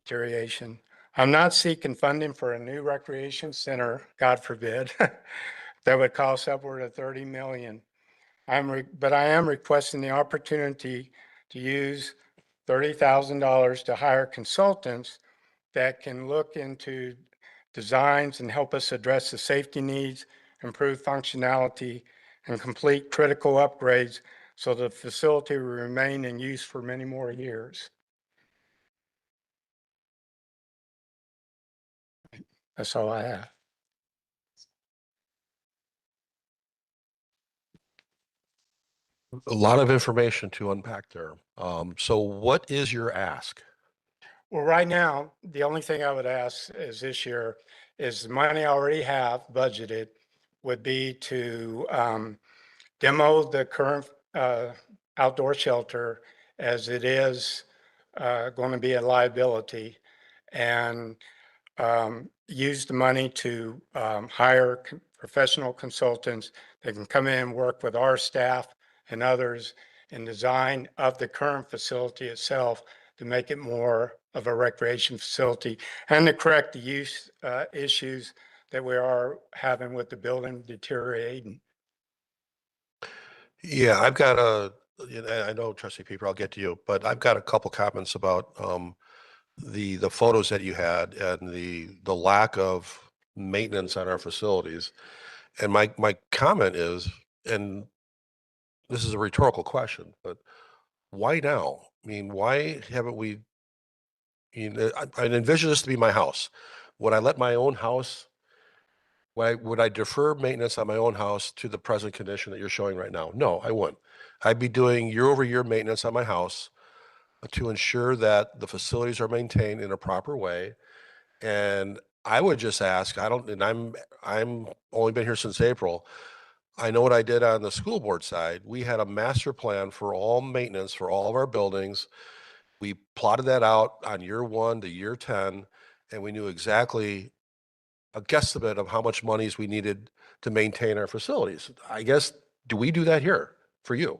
deterioration. I'm not seeking funding for a new recreation center, God forbid, that would cost upward of 30 million. But I am requesting the opportunity to use $30,000 to hire consultants that can look into designs and help us address the safety needs, improve functionality, and complete critical upgrades so the facility will remain in use for many more years. That's all I have. A lot of information to unpack there. So what is your ask? Well, right now, the only thing I would ask is this year is the money I already have budgeted would be to demo the current outdoor shelter as it is going to be a liability and use the money to hire professional consultants that can come in and work with our staff and others in design of the current facility itself to make it more of a recreation facility and to correct the use issues that we are having with the building deteriorating. Yeah, I've got I know Trustee Pieper, I'll get to you, but I've got a couple comments about the photos that you had and the lack of maintenance on our facilities. And my comment is, and this is a rhetorical question, but why now? I mean, why haven't we, I envision this to be my house. Would I let my own house, would I defer maintenance on my own house to the present condition that you're showing right now? No, I wouldn't. I'd be doing year-over-year maintenance on my house to ensure that the facilities are maintained in a proper way. And I would just ask, and I'm only been here since April. I know what I did on the school board side. We had a master plan for all maintenance for all of our buildings. We plotted that out on year 1 to year 10, and we knew exactly a guesstimate of how much monies we needed to maintain our facilities. I guess, do we do that here for you?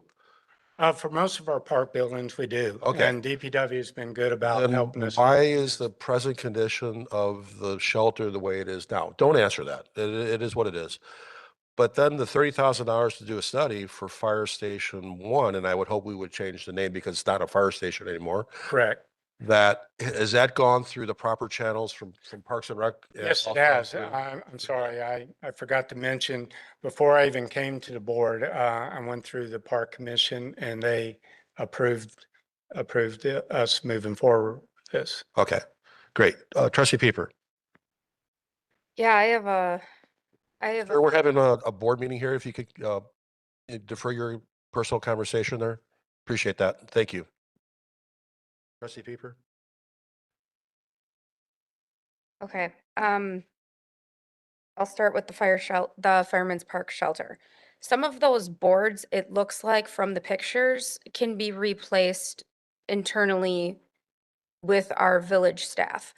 For most of our park buildings, we do. Okay. And DPW has been good about Then helping us. why is the present condition of the shelter the way it is now? Don't answer that. It is what it is. But then the $30,000 to do a study for Fire Station 1, and I would hope we would change the name because it's not a fire station anymore. Correct. Has that gone through the proper channels from Parks and Rec? Yes, it has. I'm sorry, I forgot to mention, before I even came to the board, I went through the Park Commission and they approved us moving forward with this. Okay, great. Trustee Pieper. Yeah, I have Sir, we're having a board meeting here. If you could defer your personal conversation there. Appreciate that. Thank you. Trustee Pieper. Okay. I'll start with the the Fireman's Park shelter. Some of those boards, it looks like from the pictures, can be replaced internally with our village staff.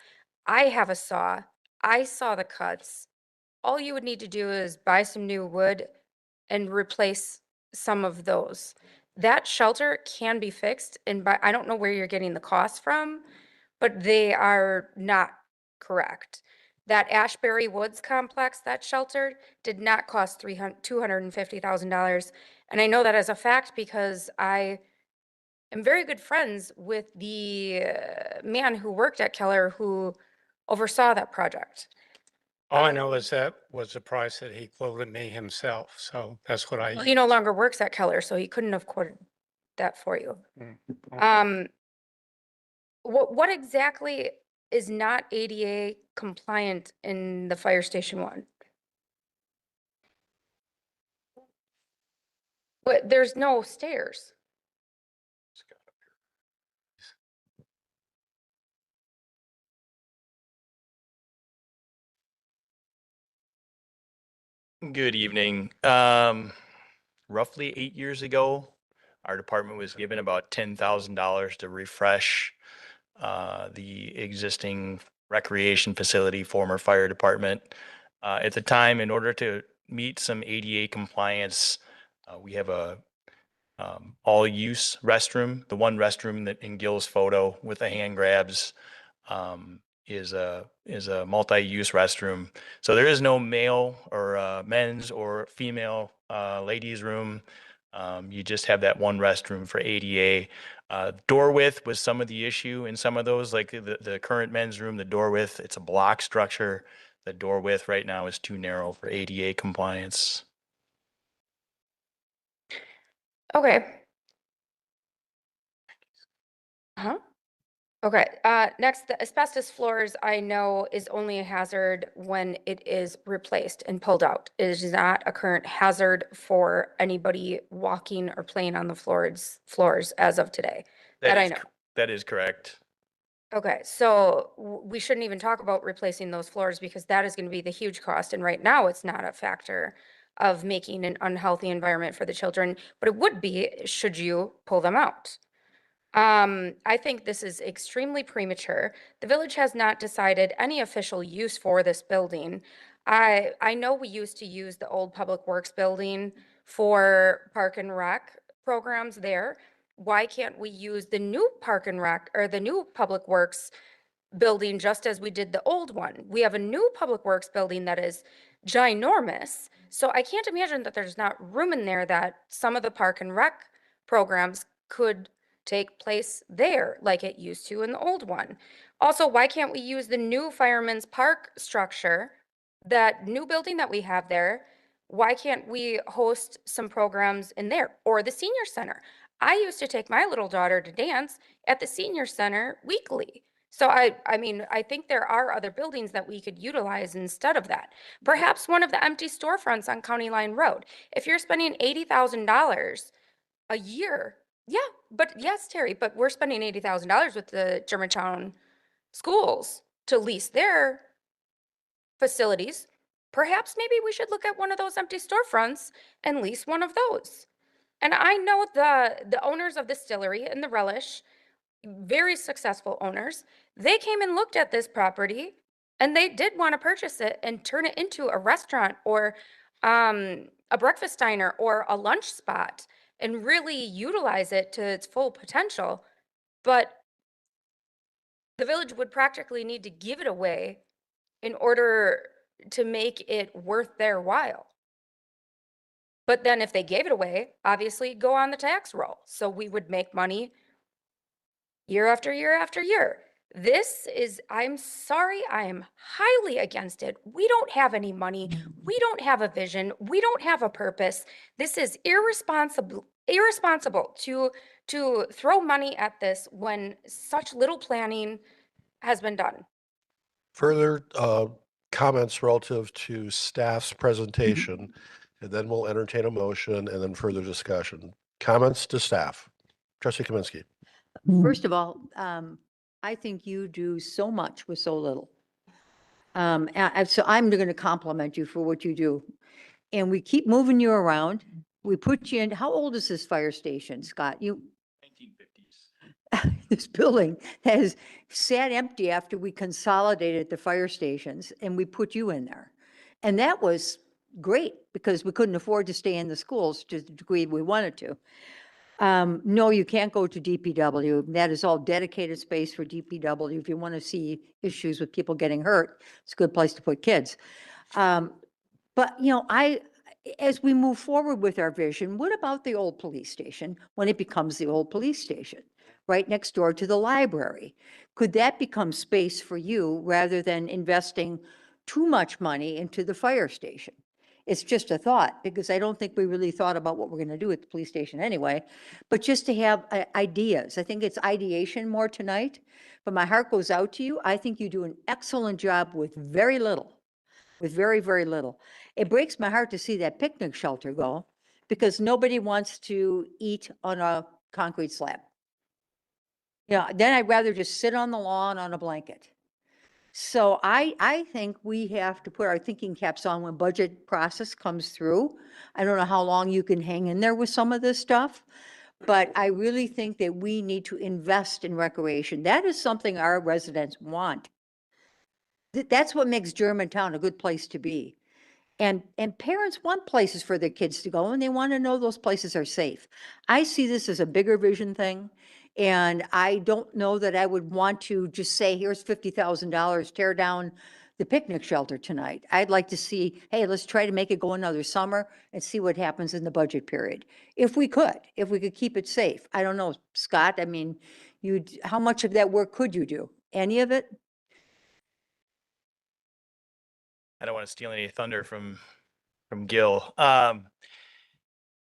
I have a saw. I saw the cuts. All you would need to do is buy some new wood and replace some of those. That shelter can be fixed, and I don't know where you're getting the cost from, but they are not correct. That Ashbury Woods complex that's sheltered did not cost $250,000. And I know that as a fact because I am very good friends with the man who worked at Keller who oversaw that project. All I know is that was the price that he quoted me himself. So that's what I. Well, he no longer works at Keller, so he couldn't have quoted that for you. Mm. What exactly is not ADA compliant in the fire station one? But there's no stairs. Good evening. Roughly 8 years ago, our department was given about $10,000 to refresh the existing recreation facility, former fire department. At the time, in order to meet some ADA compliance, we have a all-use restroom. The one restroom that in Gil's photo with the hand grabs is a multi-use restroom. So there is no male or men's or female ladies room. You just have that one restroom for ADA. Door width was some of the issue in some of those, like the current men's room, the door width, it's a block structure. The door width right now is too narrow for ADA compliance. Okay. Huh? Okay, next, the asbestos floors I know is only a hazard when it is replaced and pulled out. It is not a current hazard for anybody walking or playing on the floors as of today. That I know. That is correct. Okay, so we shouldn't even talk about replacing those floors because that is going to be the huge cost. And right now, it's not a factor of making an unhealthy environment for the children, but it would be should you pull them out. I think this is extremely premature. The village has not decided any official use for this building. I know we used to use the old Public Works building for Park and Rec programs there. Why can't we use the new Park and Rec or the new Public Works building just as we did the old one? We have a new Public Works building that is ginormous. So I can't imagine that there's not room in there that some of the Park and Rec programs could take place there like it used to in the old one. Also, why can't we use the new Fireman's Park structure, that new building that we have there? Why can't we host some programs in there or the senior center? I used to take my little daughter to dance at the senior center weekly. So I mean, I think there are other buildings that we could utilize instead of that. Perhaps one of the empty storefronts on County Line Road. If you're spending $80,000 a year. Yeah, but yes, Terry, but we're spending $80,000 with the Germantown schools to lease their facilities. Perhaps maybe we should look at one of those empty storefronts and lease one of those. And I know the owners of the distillery and the Relish, very successful owners, they came and looked at this property and they did want to purchase it and turn it into a restaurant or a breakfast diner or a lunch spot and really utilize it to its full potential. But the village would practically need to give it away in order to make it worth their while. But then if they gave it away, obviously go on the tax roll. So we would make money year after year after year. This is, I'm sorry, I am highly against it. We don't have any money. We don't have a vision. We don't have a purpose. This is irresponsible to throw money at this when such little planning has been done. Further comments relative to staff's presentation, and then we'll entertain a motion and then further discussion. Comments to staff. Trustee Kaminsky. First of all, I think you do so much with so little. So I'm going to compliment you for what you do. And we keep moving you around. We put you in, how old is this fire station, Scott? 1950s. This building has sat empty after we consolidated the fire stations and we put you in there. And that was great because we couldn't afford to stay in the schools to the degree we wanted to. No, you can't go to DPW. That is all dedicated space for DPW. If you want to see issues with people getting hurt, it's a good place to put kids. But, you know, as we move forward with our vision, what about the old police station when it becomes the old police station, right next door to the library? Could that become space for you rather than investing too much money into the fire station? It's just a thought, because I don't think we really thought about what we're going to do at the police station anyway, but just to have ideas. I think it's ideation more tonight, but my heart goes out to you. I think you do an excellent job with very little, with very, very little. It breaks my heart to see that picnic shelter go, because nobody wants to eat on a concrete slab. Yeah, then I'd rather just sit on the lawn on a blanket. So I think we have to put our thinking caps on when budget process comes through. I don't know how long you can hang in there with some of this stuff, but I really think that we need to invest in recreation. That is something our residents want. That's what makes Germantown a good place to be. And parents want places for their kids to go, and they want to know those places are safe. I see this as a bigger vision thing. And I don't know that I would want to just say, here's $50,000, tear down the picnic shelter tonight. I'd like to see, hey, let's try to make it go another summer and see what happens in the budget period. If we could keep it safe. I don't know, Scott, I mean, how much of that work could you do? Any of it? I don't want to steal any thunder from Gil.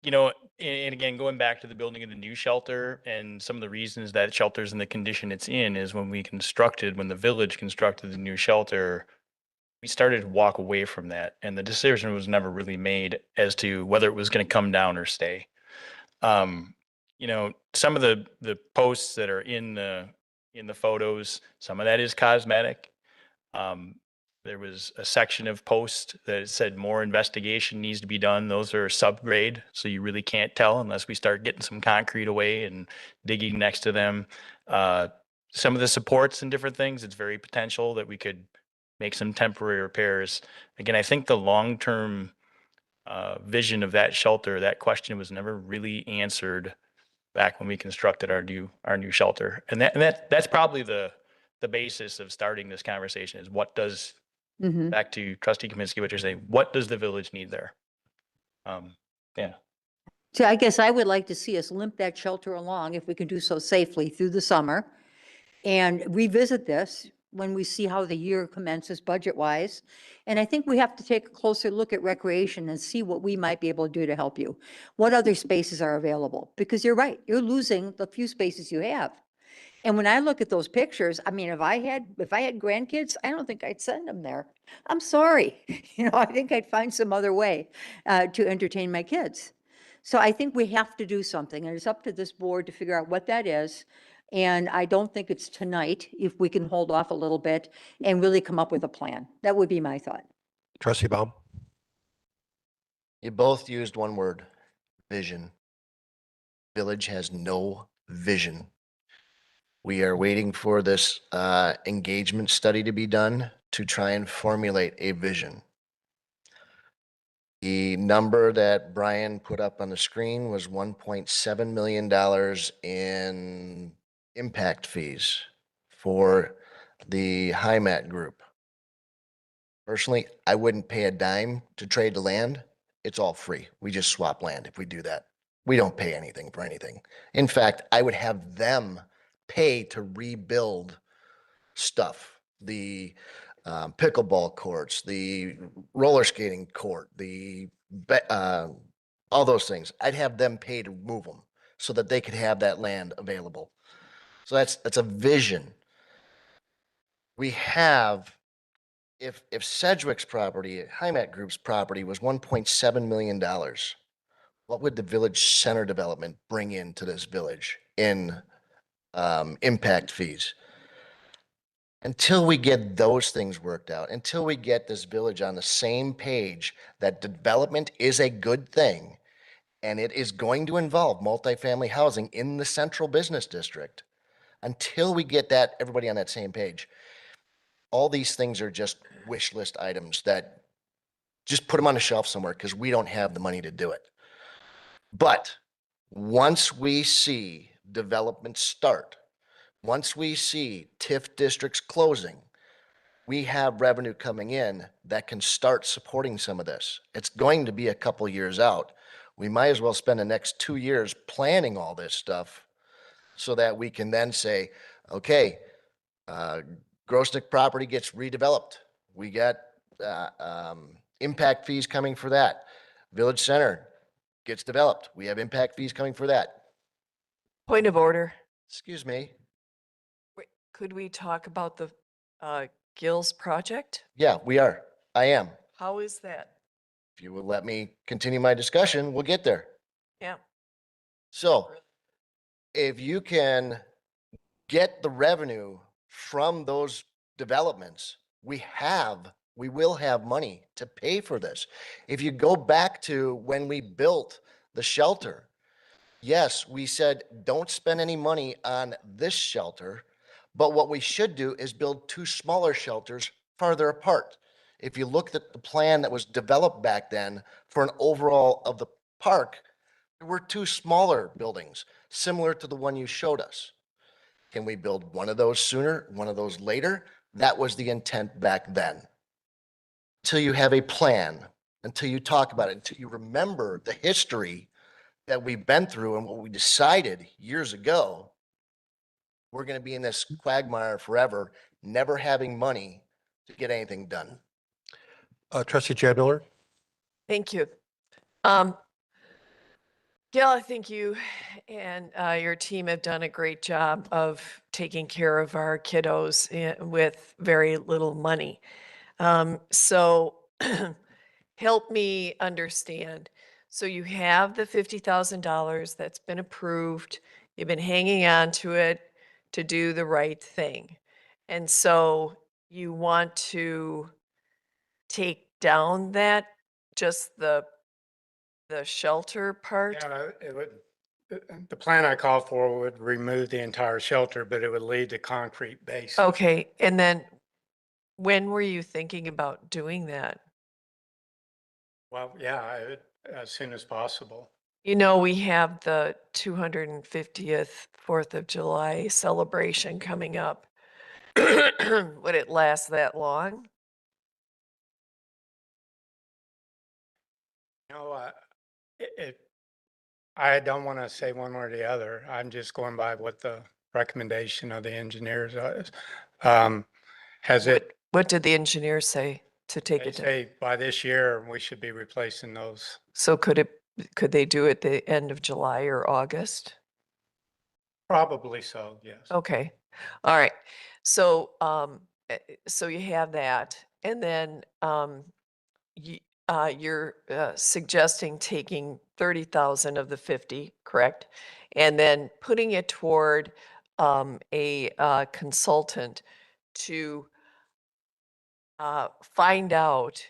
You know, and again, going back to the building of the new shelter, and some of the reasons that shelter's in the condition it's in is when the village constructed the new shelter, we started to walk away from that, and the decision was never really made as to whether it was going to come down or stay. You know, some of the posts that are in the photos, some of that is cosmetic. There was a section of posts that said more investigation needs to be done. Those are subgrade, so you really can't tell unless we start getting some concrete away and digging next to them. Some of the supports and different things, it's very potential that we could make some temporary repairs. Again, I think the long-term vision of that shelter, that question was never really answered back when we constructed our new shelter. And that's probably the basis of starting this conversation is what does, back to Trustee Kaminsky, what you're saying, what does the village need there? Yeah. So I guess I would like to see us limp that shelter along, if we can do so safely, through the summer, and revisit this when we see how the year commences budget-wise. And I think we have to take a closer look at recreation and see what we might be able to do to help you. What other spaces are available? Because you're right, you're losing the few spaces you have. And when I look at those pictures, I mean, if I had grandkids, I don't think I'd send them there. I'm sorry. You know, I think I'd find some other way to entertain my kids. So I think we have to do something, and it's up to this board to figure out what that is. And I don't think it's tonight, if we can hold off a little bit and really come up with a plan. That would be my thought. Trustee Baum. You both used one word, vision. Village has no vision. We are waiting for this engagement study to be done to try and formulate a vision. The number that Brian put up on the screen was $1.7 million in impact fees for the HIMAT group. Personally, I wouldn't pay a dime to trade the land. It's all free. We just swap land if we do that. We don't pay anything for anything. In fact, I would have them pay to rebuild stuff, the pickleball courts, the roller skating court, all those things. I'd have them pay to move them so that they could have that land available. So that's a vision. We have, if Sedgwick's property, HIMAT Group's property was $1.7 million, what would the village center development bring into this village in impact fees? Until we get those things worked out, until we get this village on the same page that development is a good thing and it is going to involve multifamily housing in the central business district, until we get that everybody on that same page, all these things are just wish list items that just put them on a shelf somewhere because we don't have the money to do it. But Once we see development start, once we see TIF districts closing, we have revenue coming in that can start supporting some of this. It's going to be a couple years out. We might as well spend the next 2 years planning all this stuff so that we can then say, okay, Grosnick property gets redeveloped. We got impact fees coming for that. Village Center gets developed. We have impact fees coming for that. Point of order. Excuse me. Wait, could we talk about the Gills project? Yeah, we are. I am. How is that? If you will let me continue my discussion, we'll get there. Yeah. So if you can get the revenue from those developments, we will have money to pay for this. If you go back to when we built the shelter, yes, we said, don't spend any money on this shelter, but what we should do is build 2 smaller shelters farther apart. If you looked at the plan that was developed back then for an overall of the park, there were 2 smaller buildings, similar to the one you showed us. Can we build one of those sooner, one of those later? That was the intent back then. Until you have a plan, until you talk about it, until you remember the history that we've been through and what we decided years ago, we're going to be in this quagmire forever, never having money to get anything done. Trustee Chad Miller? Thank you. Gail, I think you and your team have done a great job of taking care of our kiddos with very little money. So help me understand. So you have the $50,000 that's been approved. You've been hanging on to it to do the right thing. And so you want to take down that, just the shelter part? Yeah, it would, the plan I called for would remove the entire shelter, but it would leave the concrete base. Okay, and then when were you thinking about doing that? Well, yeah, as soon as possible. You know, we have the 250th 4th of July celebration coming up. Would it last that long? No, I don't want to say one way or the other. I'm just going by what the recommendation of the engineers is. Has it, What did the engineer say to take they it down? say by this year, we should be replacing those. So could they do it the end of July or August? Probably so, yes. Okay, all right. So, so you have that, and then you're suggesting taking 30,000 of the 50, correct? And then putting it toward a consultant to find out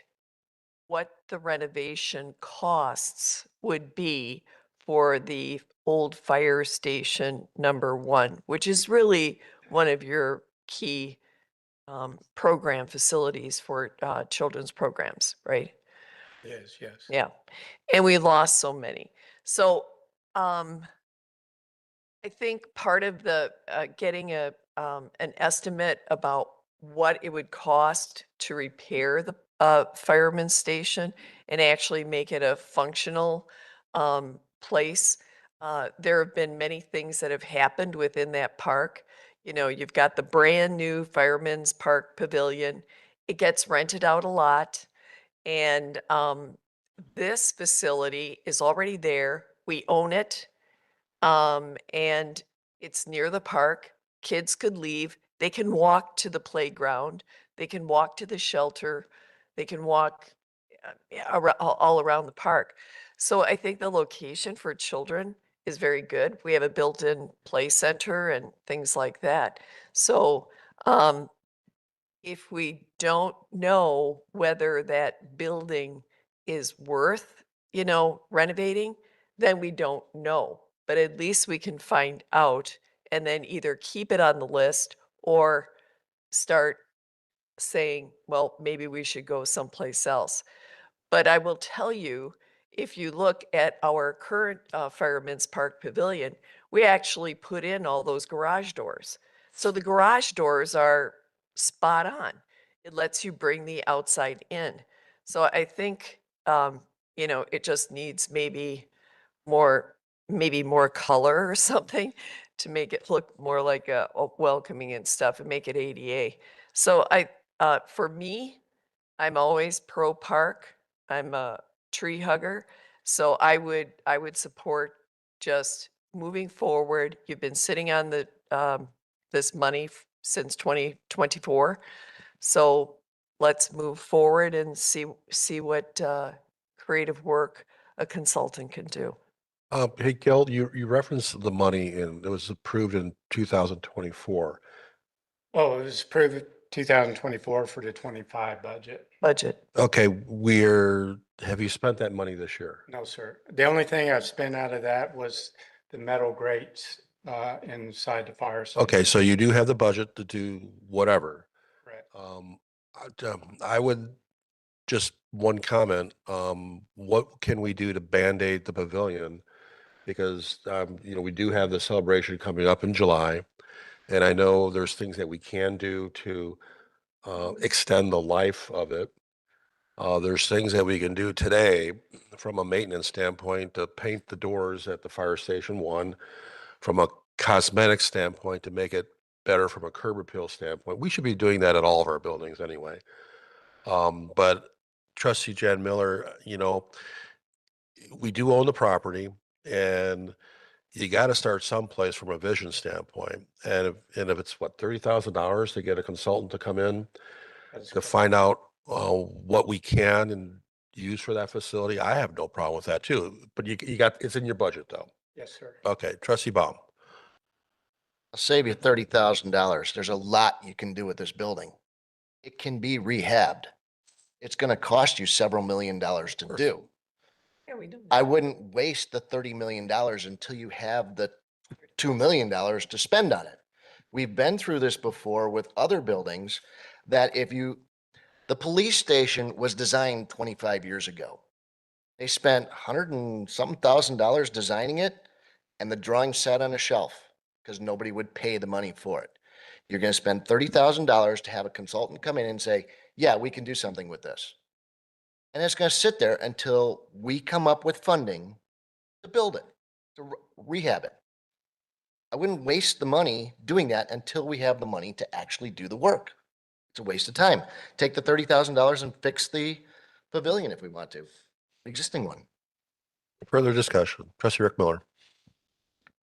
what the renovation costs would be for the old fire station #1, which is really one of your key program facilities for children's programs, right? Yes, yes. Yeah, and we lost so many. So I think part of the getting an estimate about what it would cost to repair the fireman's station and actually make it a functional place. There have been many things that have happened within that park. You know, you've got the brand new Fireman's Park Pavilion. It gets rented out a lot. And this facility is already there. We own it. And it's near the park. Kids could leave. They can walk to the playground. They can walk to the shelter. They can walk all around the park. So I think the location for children is very good. We have a built-in play center and things like that. So if we don't know whether that building is worth, you know, renovating, then we don't know. But at least we can find out and then either keep it on the list or start saying, well, maybe we should go someplace else. But I will tell you, if you look at our current Fireman's Park Pavilion, we actually put in all those garage doors. So the garage doors are spot on. It lets you bring the outside in. So I think, you know, it just needs maybe more color or something to make it look more like a welcoming and stuff and make it ADA. So for me, I'm always pro park. I'm a tree hugger. So I would support just moving forward. You've been sitting on this money since 2024. So let's move forward and see what creative work a consultant can do. Hey, Gil, you referenced the money and it was approved in 2024. Well, it was approved 2024 for the 25 budget. Okay, have you spent that money this year? No, sir. The only thing I've spent out of that was the metal grates inside the fire station. Okay, so you do have the budget to do whatever. Correct. I would, just one comment, what can we do to Band-Aid the pavilion? Because, you know, we do have the celebration coming up in July. And I know there's things that we can do to extend the life of it. There's things that we can do today from a maintenance standpoint to paint the doors at the fire station one, from a cosmetic standpoint to make it better from a curb appeal standpoint. We should be doing that at all of our buildings anyway. But Trustee Jan Miller, you know, we do own the property and you got to start someplace from a vision standpoint. And if it's what, $30,000 to get a consultant to come in to find out what we can and use for that facility, I have no problem with that too. But you got, it's in your budget though. Yes, sir. Okay, Trustee Baum. I'll save you $30,000. There's a lot you can do with this building. It can be rehabbed. It's going to cost you several $1 million to do. Yeah, we do. I wouldn't waste the $30 million until you have the $2 million to spend on it. We've been through this before with other buildings that the police station was designed 25 years ago. They spent $100 and something thousand designing it, and the drawing sat on a shelf because nobody would pay the money for it. You're going to spend $30,000 to have a consultant come in and say, yeah, we can do something with this. And it's going to sit there until we come up with funding to build it, to rehab it. I wouldn't waste the money doing that until we have the money to actually do the work. It's a waste of time. Take the $30,000 and fix the pavilion if we want to, the existing one. Further discussion. Trustee Rick Miller.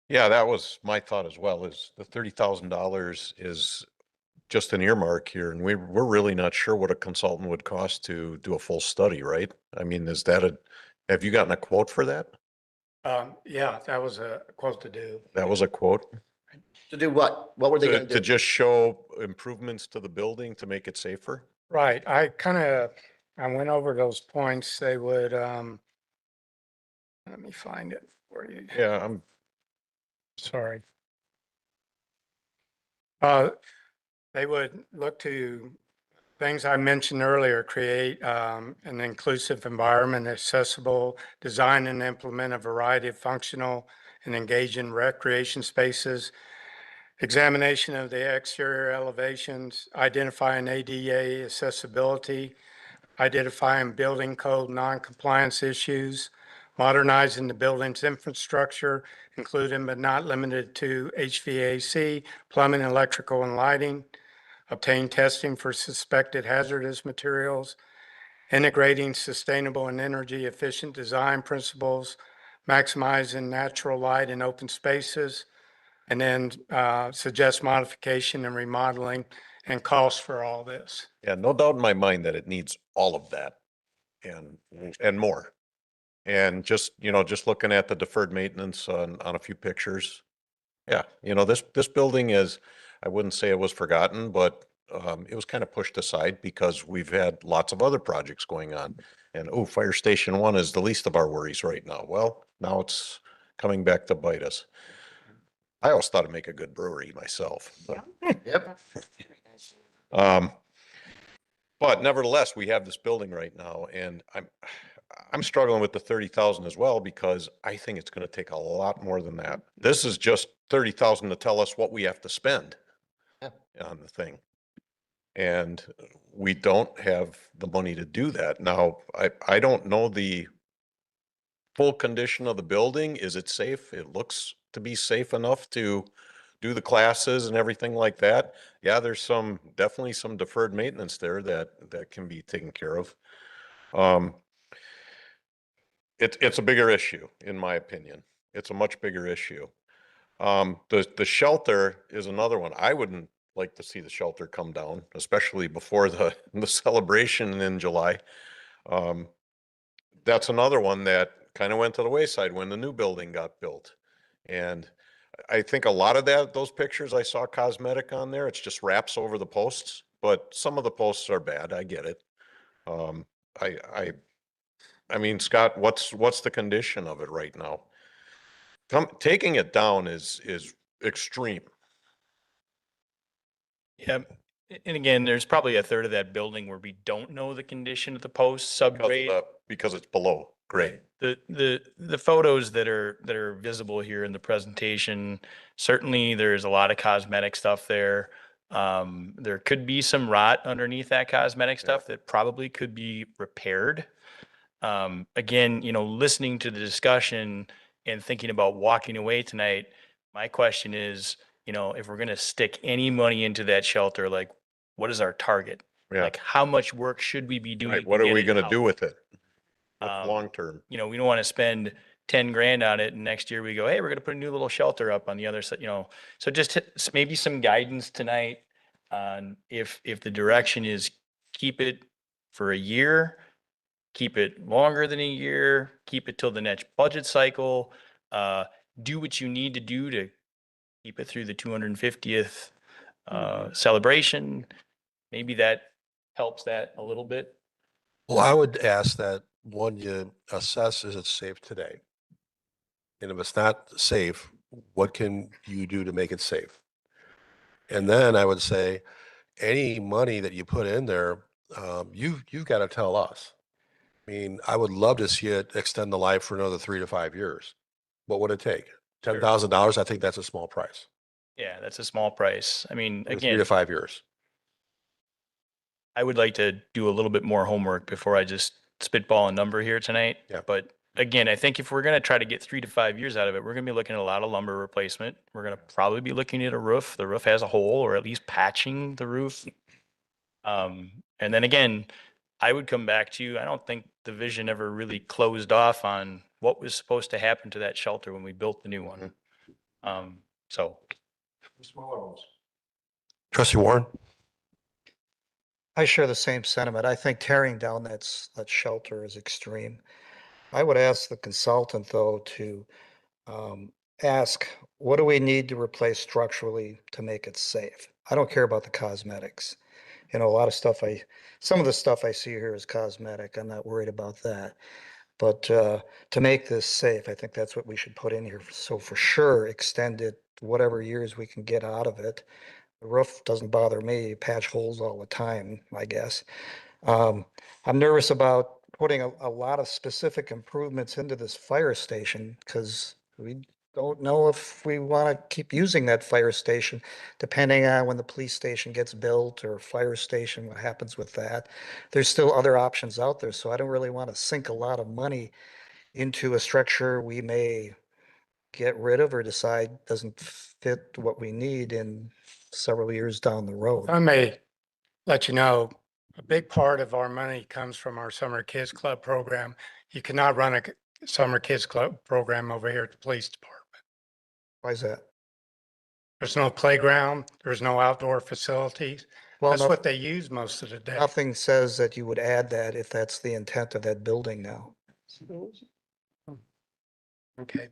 Yeah, that was my thought as well, is the $30,000 is just an earmark here, and we're really not sure what a consultant would cost to do a full study, right? I mean, have you gotten a quote for that? Yeah, that was a quote to do. That was a quote? To do what? What were they going to do? To just show improvements to the building to make it safer? Right. I went over those points. They would, let me find it for you. Yeah, I'm Sorry. They would look to things I mentioned earlier, create an inclusive environment, accessible, design and implement a variety of functional and engaging recreation spaces, examination of the exterior elevations, identifying ADA accessibility, identifying building code non-compliance issues, modernizing the building's infrastructure, including but not limited to HVAC, plumbing, electrical, and lighting, obtain testing for suspected hazardous materials, integrating sustainable and energy efficient design principles, maximizing natural light in open spaces, and then suggest modification and remodeling and cost for all this. Yeah, no doubt in my mind that it needs all of that and more. And just, you know, just looking at the deferred maintenance on a few pictures. Yeah, you know, this building is, I wouldn't say it was forgotten, but it was kind of pushed aside because we've had lots of other projects going on. And Fire Station 1 is the least of our worries right now. Well, now it's coming back to bite us. I always thought it'd make a good brewery myself. Yep. But nevertheless, we have this building right now, and I'm struggling with the 30,000 as well, because I think it's gonna take a lot more than that. This is just 30,000 to tell us what we have to spend Yeah. on the thing. And we don't have the money to do that. Now, I don't know the full condition of the building. Is it safe? It looks to be safe enough to do the classes and everything like that. Yeah, there's definitely some deferred maintenance there that can be taken care of. It's a bigger issue, in my opinion. It's a much bigger issue. The shelter is another one. I wouldn't like to see the shelter come down, especially before the celebration in July. That's another one that kind of went to the wayside when the new building got built. And I think a lot of those pictures I saw cosmetic on there, it's just wraps over the posts, but some of the posts are bad. I get it. I mean, Scott, what's the condition of it right now? Taking it down is extreme. Yeah. And again, there's probably a third of that building where we don't know the condition of the post subgrade. Because it's below grade. The photos that are visible here in the presentation, certainly there's a lot of cosmetic stuff there. There could be some rot underneath that cosmetic stuff that probably could be repaired. Again, listening to the discussion and thinking about walking away tonight, my question is, if we're going to stick any money into that shelter, like, what is our target? Yeah. Like, how much work should we be doing? Right, to what are get we it gonna out? do with it? Long term? We don't want to spend 10 grand on it and next year we go, hey, we're going to put a new little shelter up on the other side, so just maybe some guidance tonight on if the direction is keep it for a year, keep it longer than a year, keep it till the next budget cycle, do what you need to do to keep it through the 250th celebration. Maybe that helps that a little bit. Well, I would ask that one, you assess, is it safe today? And if it's not safe, what can you do to make it safe? And then I would say, any money that you put in there, you've got to tell us. I mean, I would love to see it extend the life for another 3 to 5 years. What would it take? $10,000? I think that's a small price. Yeah, that's a small price. I mean, For 3 again, to 5 years. I would like to do a little bit more homework before I just spitball a number here tonight. Yeah. But again, I think if we're going to try to get 3 to 5 years out of it, we're going to be looking at a lot of lumber replacement. We're going to probably be looking at a roof. The roof has a hole, or at least patching the roof. And then again, I would come back to you. I don't think the vision ever really closed off on what was supposed to happen to that shelter when we built the new one. So. Trustee Warren? I share the same sentiment. I think tearing down that shelter is extreme. I would ask the consultant, though, to ask, what do we need to replace structurally to make it safe? I don't care about the cosmetics. A lot of stuff some of the stuff I see here is cosmetic. I'm not worried about that. But to make this safe, I think that's what we should put in here. So for sure, extend it whatever years we can get out of it. The roof doesn't bother me. Patch holes all the time, I guess. I'm nervous about putting a lot of specific improvements into this fire station because we don't know if we want to keep using that fire station, depending on when the police station gets built or fire station, what happens with that. There's still other options out there, so I don't really want to sink a lot of money into a structure we may get rid of or decide doesn't fit what we need in several years down the road. I may let you know, a big part of our money comes from our Summer Kids Club program. You cannot run a Summer Kids Club program over here at the police department. Why is that? There's no playground, there's no outdoor facilities. Well, That's what they use most of the day. Nothing says that you would add that if that's the intent of that building now. Okay.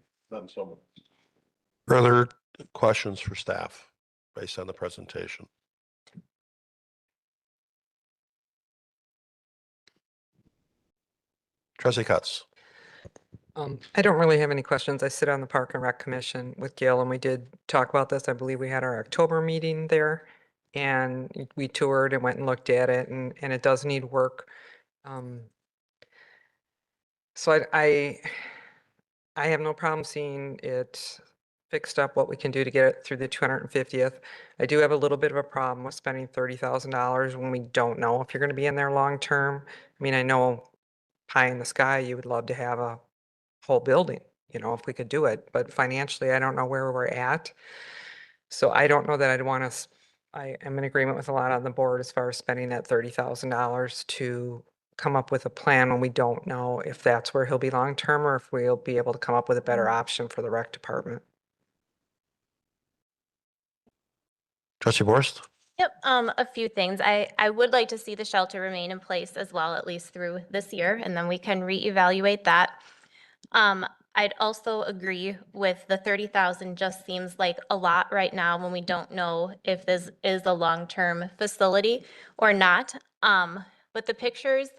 Further questions for staff based on the presentation? Trustee Cutts. I don't really have any questions. I sit on the Park and Rec Commission with Gail, and we did talk about this. I believe we had our October meeting there, and we toured and went and looked at it, and it does need work. So I have no problem seeing it fixed up, what we can do to get it through the 250th. I do have a little bit of a problem with spending $30,000 when we don't know if you're going to be in there long term. I mean, I know pie in the sky, you would love to have a whole building, you know, if we could do it, but financially, I don't know where we're at. So I don't know that I'd want to, I am in agreement with a lot on the board as far as spending that $30,000 to come up with a plan when we don't know if that's where he'll be long-term or if we'll be able to come up with a better option for the rec department. Trustee Borst? Yep, a few things. I would like to see the shelter remain in place as well, at least through this year, and then we can reevaluate that. I'd also agree with the 30,000 just seems like a lot right now when we don't know if this is a long-term facility or not. But the pictures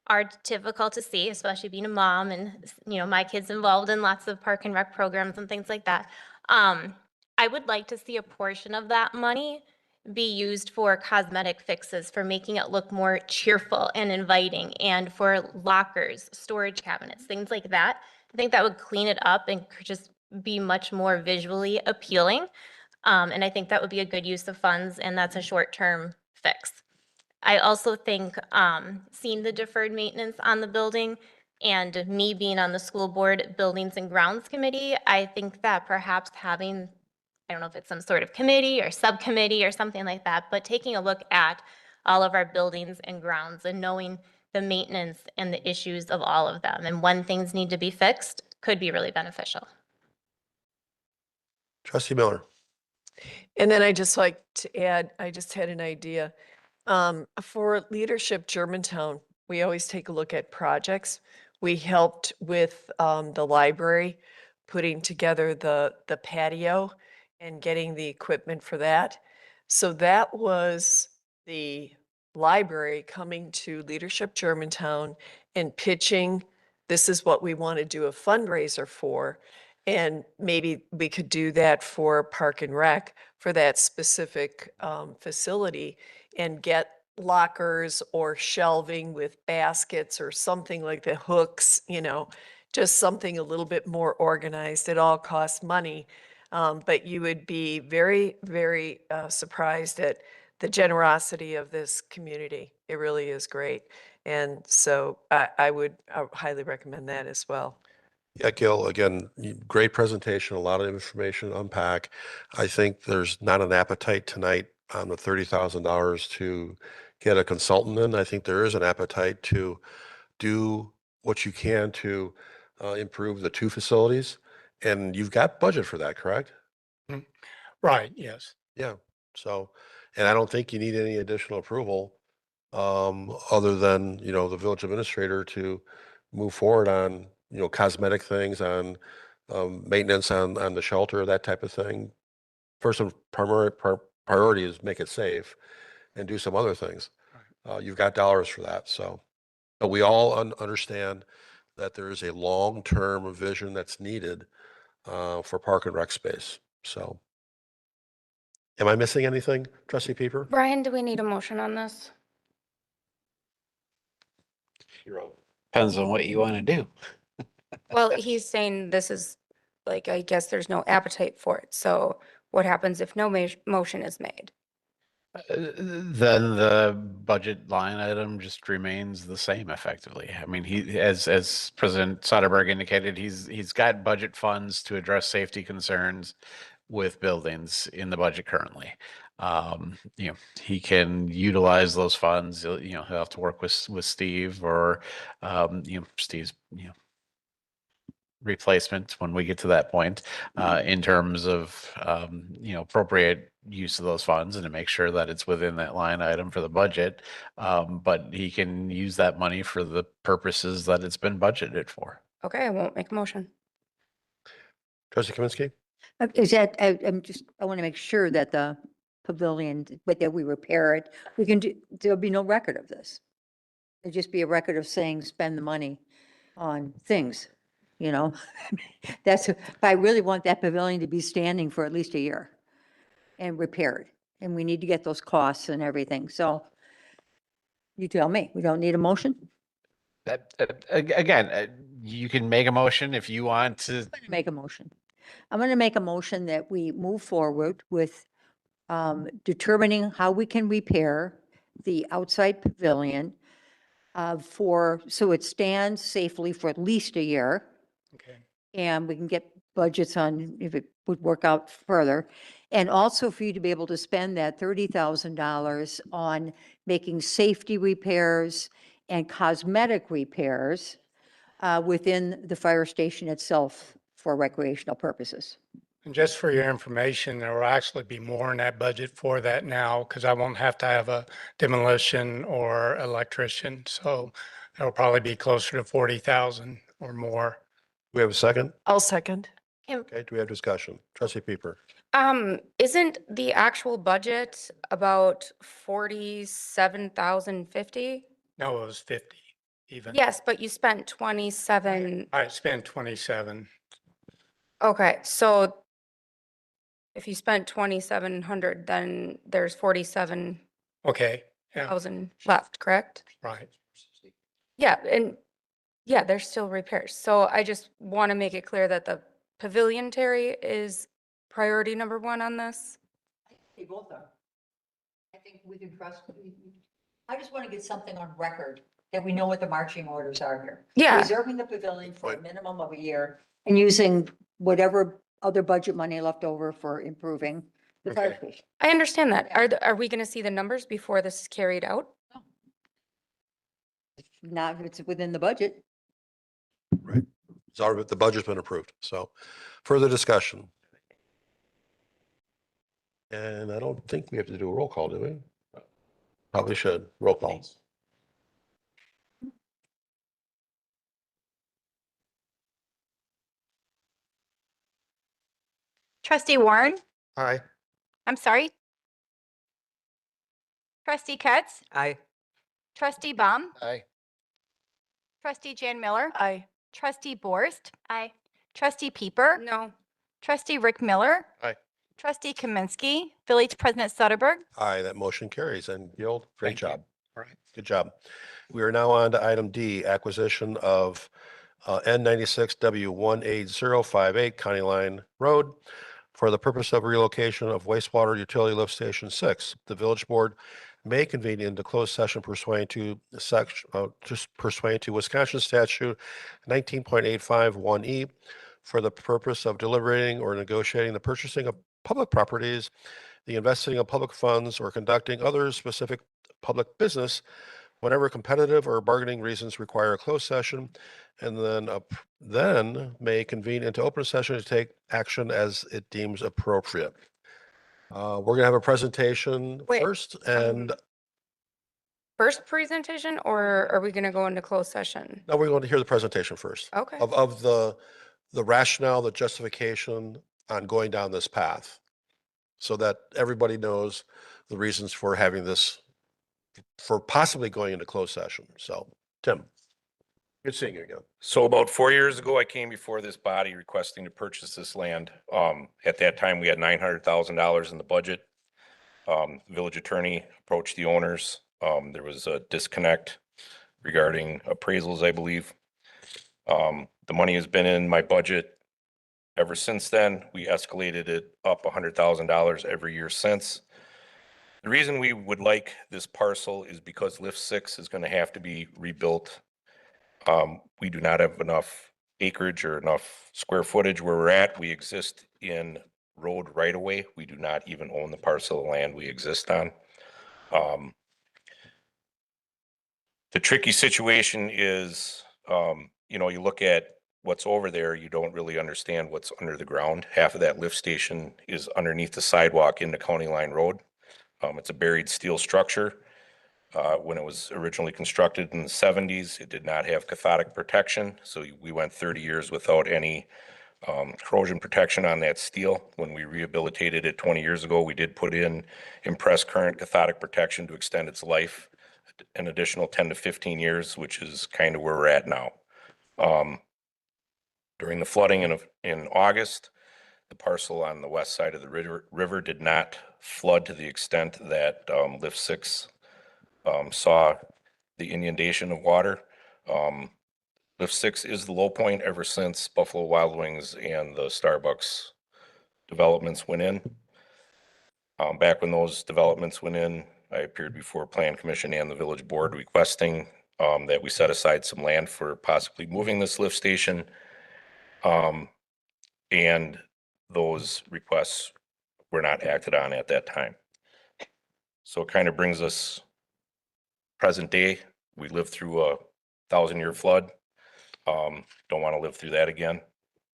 are difficult to see, especially being a mom and, you know, my kids involved in lots of park and rec programs and things like that. I would like to see a portion of that money be used for cosmetic fixes, for making it look more cheerful and inviting, and for lockers, storage cabinets, things like that. I think that would clean it up and just be much more visually appealing. And I think that would be a good use of funds, and that's a short-term fix. I also think seeing the deferred maintenance on the building and me being on the school board buildings and grounds committee, I think that perhaps having, I don't know if it's some sort of committee or subcommittee or something like that, but taking a look at all of our buildings and grounds and knowing the maintenance and the issues of all of them and when things need to be fixed could be really beneficial. Trustee Miller? And then I just like to add, I just had an idea. For Leadership Germantown, we always take a look at projects. We helped with the library, putting together the patio and getting the equipment for that. So that was the library coming to Leadership Germantown and pitching, this is what we want to do a fundraiser for. And maybe we could do that for Park and Rec for that specific facility and get lockers or shelving with baskets or something like the hooks, you know, just something a little bit more organized. It all costs money. But you would be very, very surprised at the generosity of this community. It really is great. And so I would highly recommend that as well. Yeah, Gil, again, great presentation, a lot of information to unpack. I think there's not an appetite tonight on the $30,000 to get a consultant in. I think there is an appetite to do what you can to improve the two facilities. And you've got budget for that, correct? Right, yes. Yeah. So, and I don't think you need any additional approval other than, you know, the village administrator to move forward on, you know, cosmetic things, on maintenance on the shelter, that type of thing. First and priority is make it safe and do some other things. You've got dollars for that. So, but we all understand that there is a long-term vision that's needed for park and rec space. So, am I missing anything, Trustee Pieper? Brian, do we need a motion on this? Depends on what you want to do. Well, he's saying this is, like, I guess there's no appetite for it. So what happens if no motion is made? Then the budget line item just remains the same effectively. I mean, as President Soderberg indicated, he's got budget funds to address safety concerns with buildings in the budget currently. You know, he can utilize those funds. He'll have to work with Steve or, Steve's, replacement when we get to that point, in terms of, appropriate use of those funds and to make sure that it's within that line item for the budget. But he can use that money for the purposes that it's been budgeted for. Okay, I won't make a motion. Trustee Kaminsky? Is that, I want to make sure that the pavilion, that we repair it, we can do, there'll be no record of this. It'll just be a record of saying, spend the money on things, you know? That's, if I really want that pavilion to be standing for at least a year and repaired, and we need to get those costs and everything. So you tell me, we don't need a motion? Again, you can make a motion if you want to. I'm gonna make a motion. I'm going to make a motion that we move forward with determining how we can repair the outside pavilion so it stands safely for at least a year. Okay. And we can get budgets on if it would work out further. And also for you to be able to spend that $30,000 on making safety repairs and cosmetic repairs within the fire station itself for recreational purposes. And just for your information, there will actually be more in that budget for that now because I won't have to have a demolition or electrician. So it'll probably be closer to 40,000 or more. We have a second? I'll second. Okay, do we have discussion? Trustee Peeper. Isn't the actual budget about 47,050? No, it was 50 even. Yes, but you spent 27. I spent 27. Okay, so if you spent 2,700, then there's 47,000 Okay, yeah, left, correct? right. Yeah, and yeah, there's still repairs. So I just want to make it clear that the pavilion, Terry, is priority number one on this. They both are. I think we can trust. I just want to get something on record that we know what the marching orders are here. Yeah. Reserving the pavilion for a minimum of a year and using whatever other budget money left over for improving the fire station. I understand that. Are we going to see the numbers before this is carried out? Not if it's within the budget. It's already, the budget's been approved, so further discussion. And I don't think we have to do a roll call, do we? Probably should. Roll call. Trustee Warren, Aye. I'm sorry. Trustee Kretz, Aye. Trustee Baum, Aye. Trustee Jan Miller, Aye. Trustee Borst. Aye. Trustee Peeper, No. Trustee Rick Miller. Aye. Trustee Kaminsky, Village President Sutterberg. Aye, that motion carries. And Yield, great Thank you. job. All right. Good job. We are now on to item D, acquisition of N96W18058 County Line Road for the purpose of relocation of wastewater utility lift station 6. The village board may convene into closed session pursuant to Wisconsin statute 19.851E for the purpose of deliberating or negotiating the purchasing of public properties, the investing of public funds, or conducting other specific public business whenever competitive or bargaining reasons require a closed session, and then may convene into open session to take action as it deems appropriate. We're gonna have a presentation Wait, first, and First presentation, or are we going to go into closed session? now we're going to hear the presentation first. Okay. Of the rationale, the justification on going down this path, so that everybody knows the reasons for having this, for possibly going into closed session. So, Tim, good seeing you again. So about 4 years ago, I came before this body requesting to purchase this land. At that time, we had $900,000 in the budget. Village attorney approached the owners. There was a disconnect regarding appraisals, I believe. The money has been in my budget ever since then. We escalated it up $100,000 every year since. The reason we would like this parcel is because Lift 6 is going to have to be rebuilt. We do not have enough acreage or enough square footage where we're at. We exist in road right away. We do not even own the parcel of land we exist on. The tricky situation is, you look at what's over there, you don't really understand what's under the ground. Half of that lift station is underneath the sidewalk into County Line Road. It's a buried steel structure. When it was originally constructed in the 70s, it did not have cathodic protection. So we went 30 years without any corrosion protection on that steel. When we rehabilitated it 20 years ago, we did put in impressed current cathodic protection to extend its life an additional 10 to 15 years, which is kind of where we're at now. During the flooding in August, the parcel on the west side of the river did not flood to the extent that Lift 6 saw the inundation of water. Lift 6 is the low point ever since Buffalo Wild Wings and the Starbucks developments went in. Back when those developments went in, I appeared before Plan Commission and the Village Board requesting that we set aside some land for possibly moving this lift station. And those requests were not acted on at that time. So it kind of brings us present day. We lived through a 1,000-year flood. Don't want to live through that again.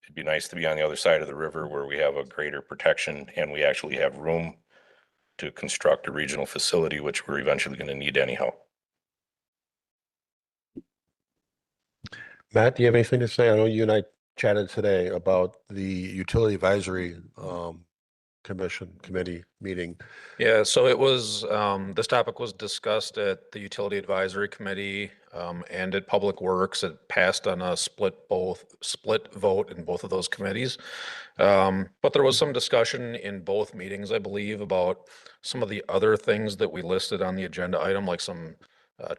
It'd be nice to be on the other side of the river where we have a greater protection and we actually have room to construct a regional facility, which we're eventually going to need anyhow. Matt, do you have anything to say? I know you and I chatted today about the Utility Advisory committee meeting. Yeah, so it was, this topic was discussed at the Utility Advisory Committee and at Public Works. It passed on a split vote in both of those committees. But there was some discussion in both meetings, I believe, about some of the other things that we listed on the agenda item, like some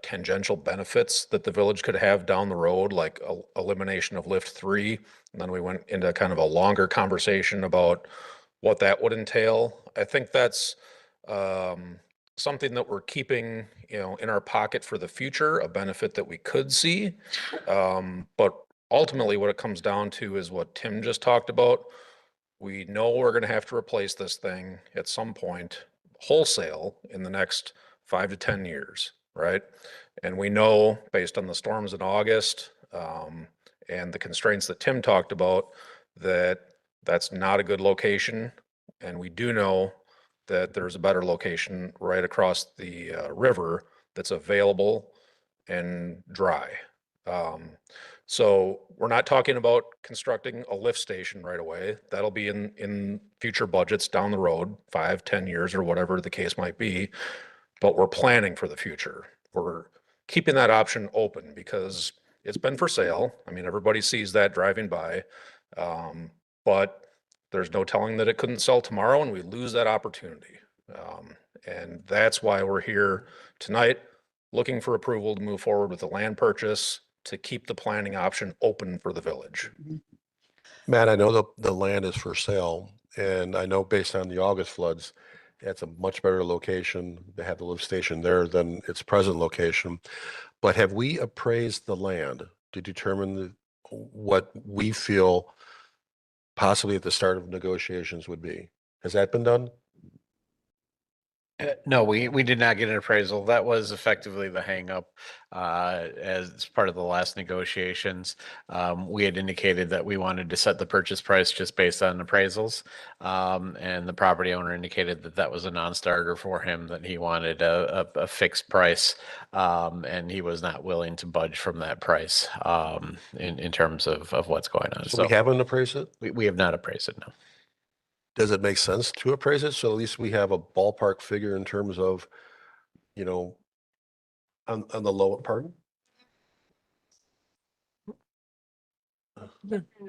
tangential benefits that the village could have down the road, like elimination of Lift 3. And then we went into kind of a longer conversation about what that would entail. I think that's something that we're keeping, in our pocket for the future, a benefit that we could see. But ultimately what it comes down to is what Tim just talked about. We know we're going to have to replace this thing at some point wholesale in the next 5 to 10 years, right? And we know based on the storms in August and the constraints that Tim talked about, that that's not a good location. And we do know that there's a better location right across the river that's available and dry. So we're not talking about constructing a lift station right away. That'll be in future budgets down the road, 5, 10 years or whatever the case might be. But we're planning for the future. We're keeping that option open because it's been for sale. I mean, everybody sees that driving by. But there's no telling that it couldn't sell tomorrow and we lose that opportunity. And that's why we're here tonight, looking for approval to move forward with the land purchase to keep the planning option open for the village. Matt, I know the land is for sale, and I know based on the August floods, it's a much better location to have the lift station there than its present location. But have we appraised the land to determine what we feel possibly at the start of negotiations would be? Has that been done? No, we did not get an appraisal. That was effectively the hangup as part of the last negotiations. We had indicated that we wanted to set the purchase price just based on appraisals. And the property owner indicated that that was a non-starter for him, that he wanted a fixed price. And he was not willing to budge from that price in terms of what's going on. So we haven't appraised it? We have not appraised it, no. Does it make sense to appraise it? So at least we have a ballpark figure in terms of, on the lower, pardon?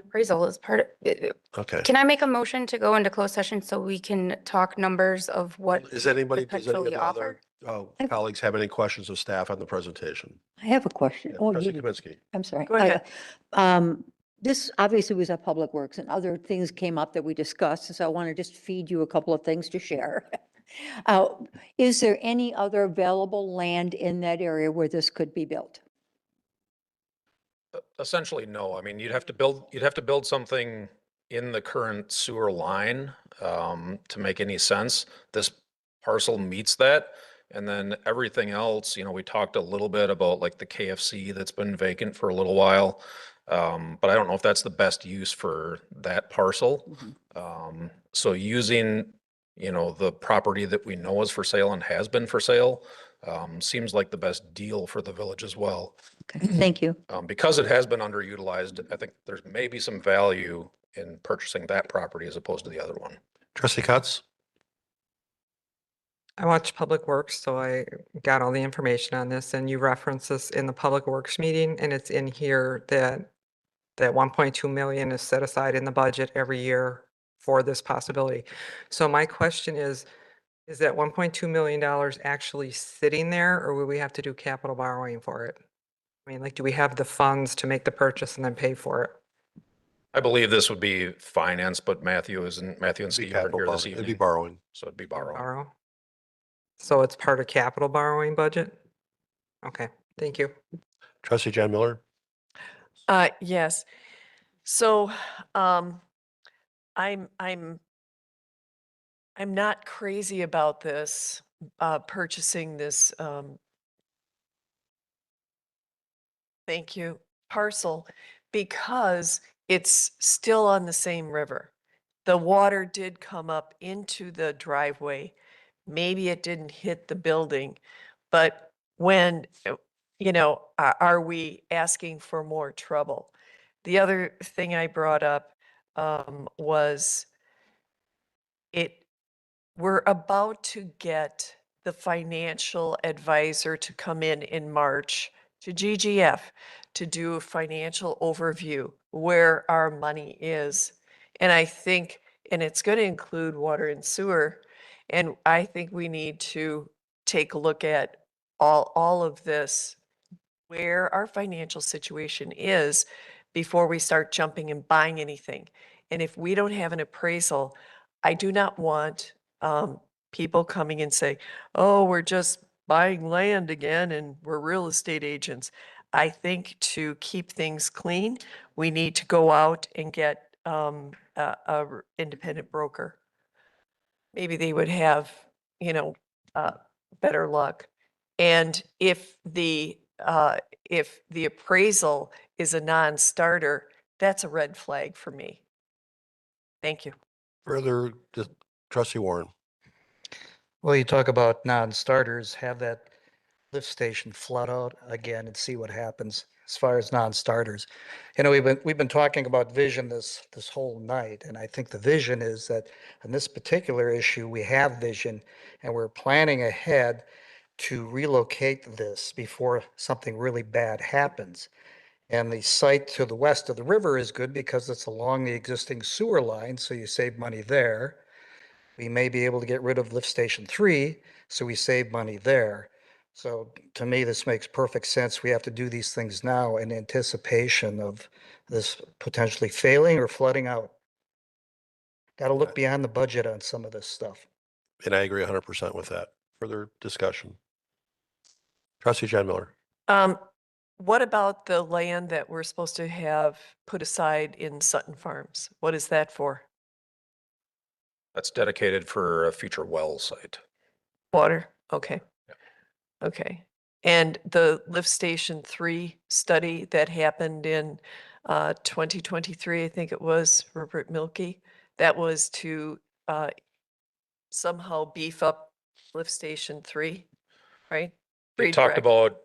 Appraisal is part of it. Okay. Can I make a motion to go into closed session so we can talk numbers of what Does anybody, does any of potentially the offer? other colleagues have any questions of staff on the presentation? I have a question. Oh, Trustee you- Kaminsky. I'm sorry. Go ahead. This obviously was at Public Works and other things came up that we discussed, so I want to just feed you a couple of things to share. Is there any other available land in that area where this could be built? Essentially, no. I mean, you'd have to build something in the current sewer line to make any sense. This parcel meets that. And then everything else, we talked a little bit about like the KFC that's been vacant for a little while. But I don't know if that's the best use for that parcel. So using, the property that we know is for sale and has been for sale, seems like the best deal for the village as well. Okay, thank you. Because it has been underutilized, I think there's maybe some value in purchasing that property as opposed to the other one. Trustee Cutts? I watched Public Works, so I got all the information on this, and you referenced this in the Public Works meeting, and it's in here that 1.2 million is set aside in the budget every year for this possibility. So my question is that $1.2 million actually sitting there, or will we have to do capital borrowing for it? I mean, like, do we have the funds to make the purchase and then pay for it? I believe this would be finance, but Matthew and It'd be Steve are capital here this borrowing. It'd be evening, borrowing. so it'd be borrowing. Borrow? So it's part of capital borrowing budget? Okay, thank you. Trustee Jan Miller? Yes. So, I'm not crazy about this, purchasing this, thank you, parcel, because it's still on the same river. The water did come up into the driveway. Maybe it didn't hit the building, but when, are we asking for more trouble? The other thing I brought up was we're about to get the financial advisor to come in March to GGF to do a financial overview where our money is. And I think, and it's going to include water and sewer. And I think we need to take a look at all of this, where our financial situation is before we start jumping and buying anything. And if we don't have an appraisal, I do not want people coming and say, oh, we're just buying land again and we're real estate agents. I think to keep things clean, we need to go out and get independent broker. Maybe they would have, better luck. And if the appraisal is a non-starter, that's a red flag for me. Thank you. Further, Trustee Warren? Well, you talk about non-starters, have that lift station flood out again and see what happens as far as non-starters. You know, we've been talking about vision this whole night, and I think the vision is that on this particular issue, we have vision and we're planning ahead to relocate this before something really bad happens. And the site to the west of the river is good because it's along the existing sewer line, so you save money there. We may be able to get rid of lift station 3, so we save money there. So to me, this makes perfect sense. We have to do these things now in anticipation of this potentially failing or flooding out. Got to look beyond the budget on some of this stuff. And I agree 100% with that. Further discussion? Trustee Jan Miller? What about the land that we're supposed to have put aside in Sutton Farms? What is that for? That's dedicated for a future well site. Water? Okay. Okay. And the lift station 3 study that happened in 2023, I think it was, Rupert Milkie, that was to somehow beef up lift station 3, right? It talked about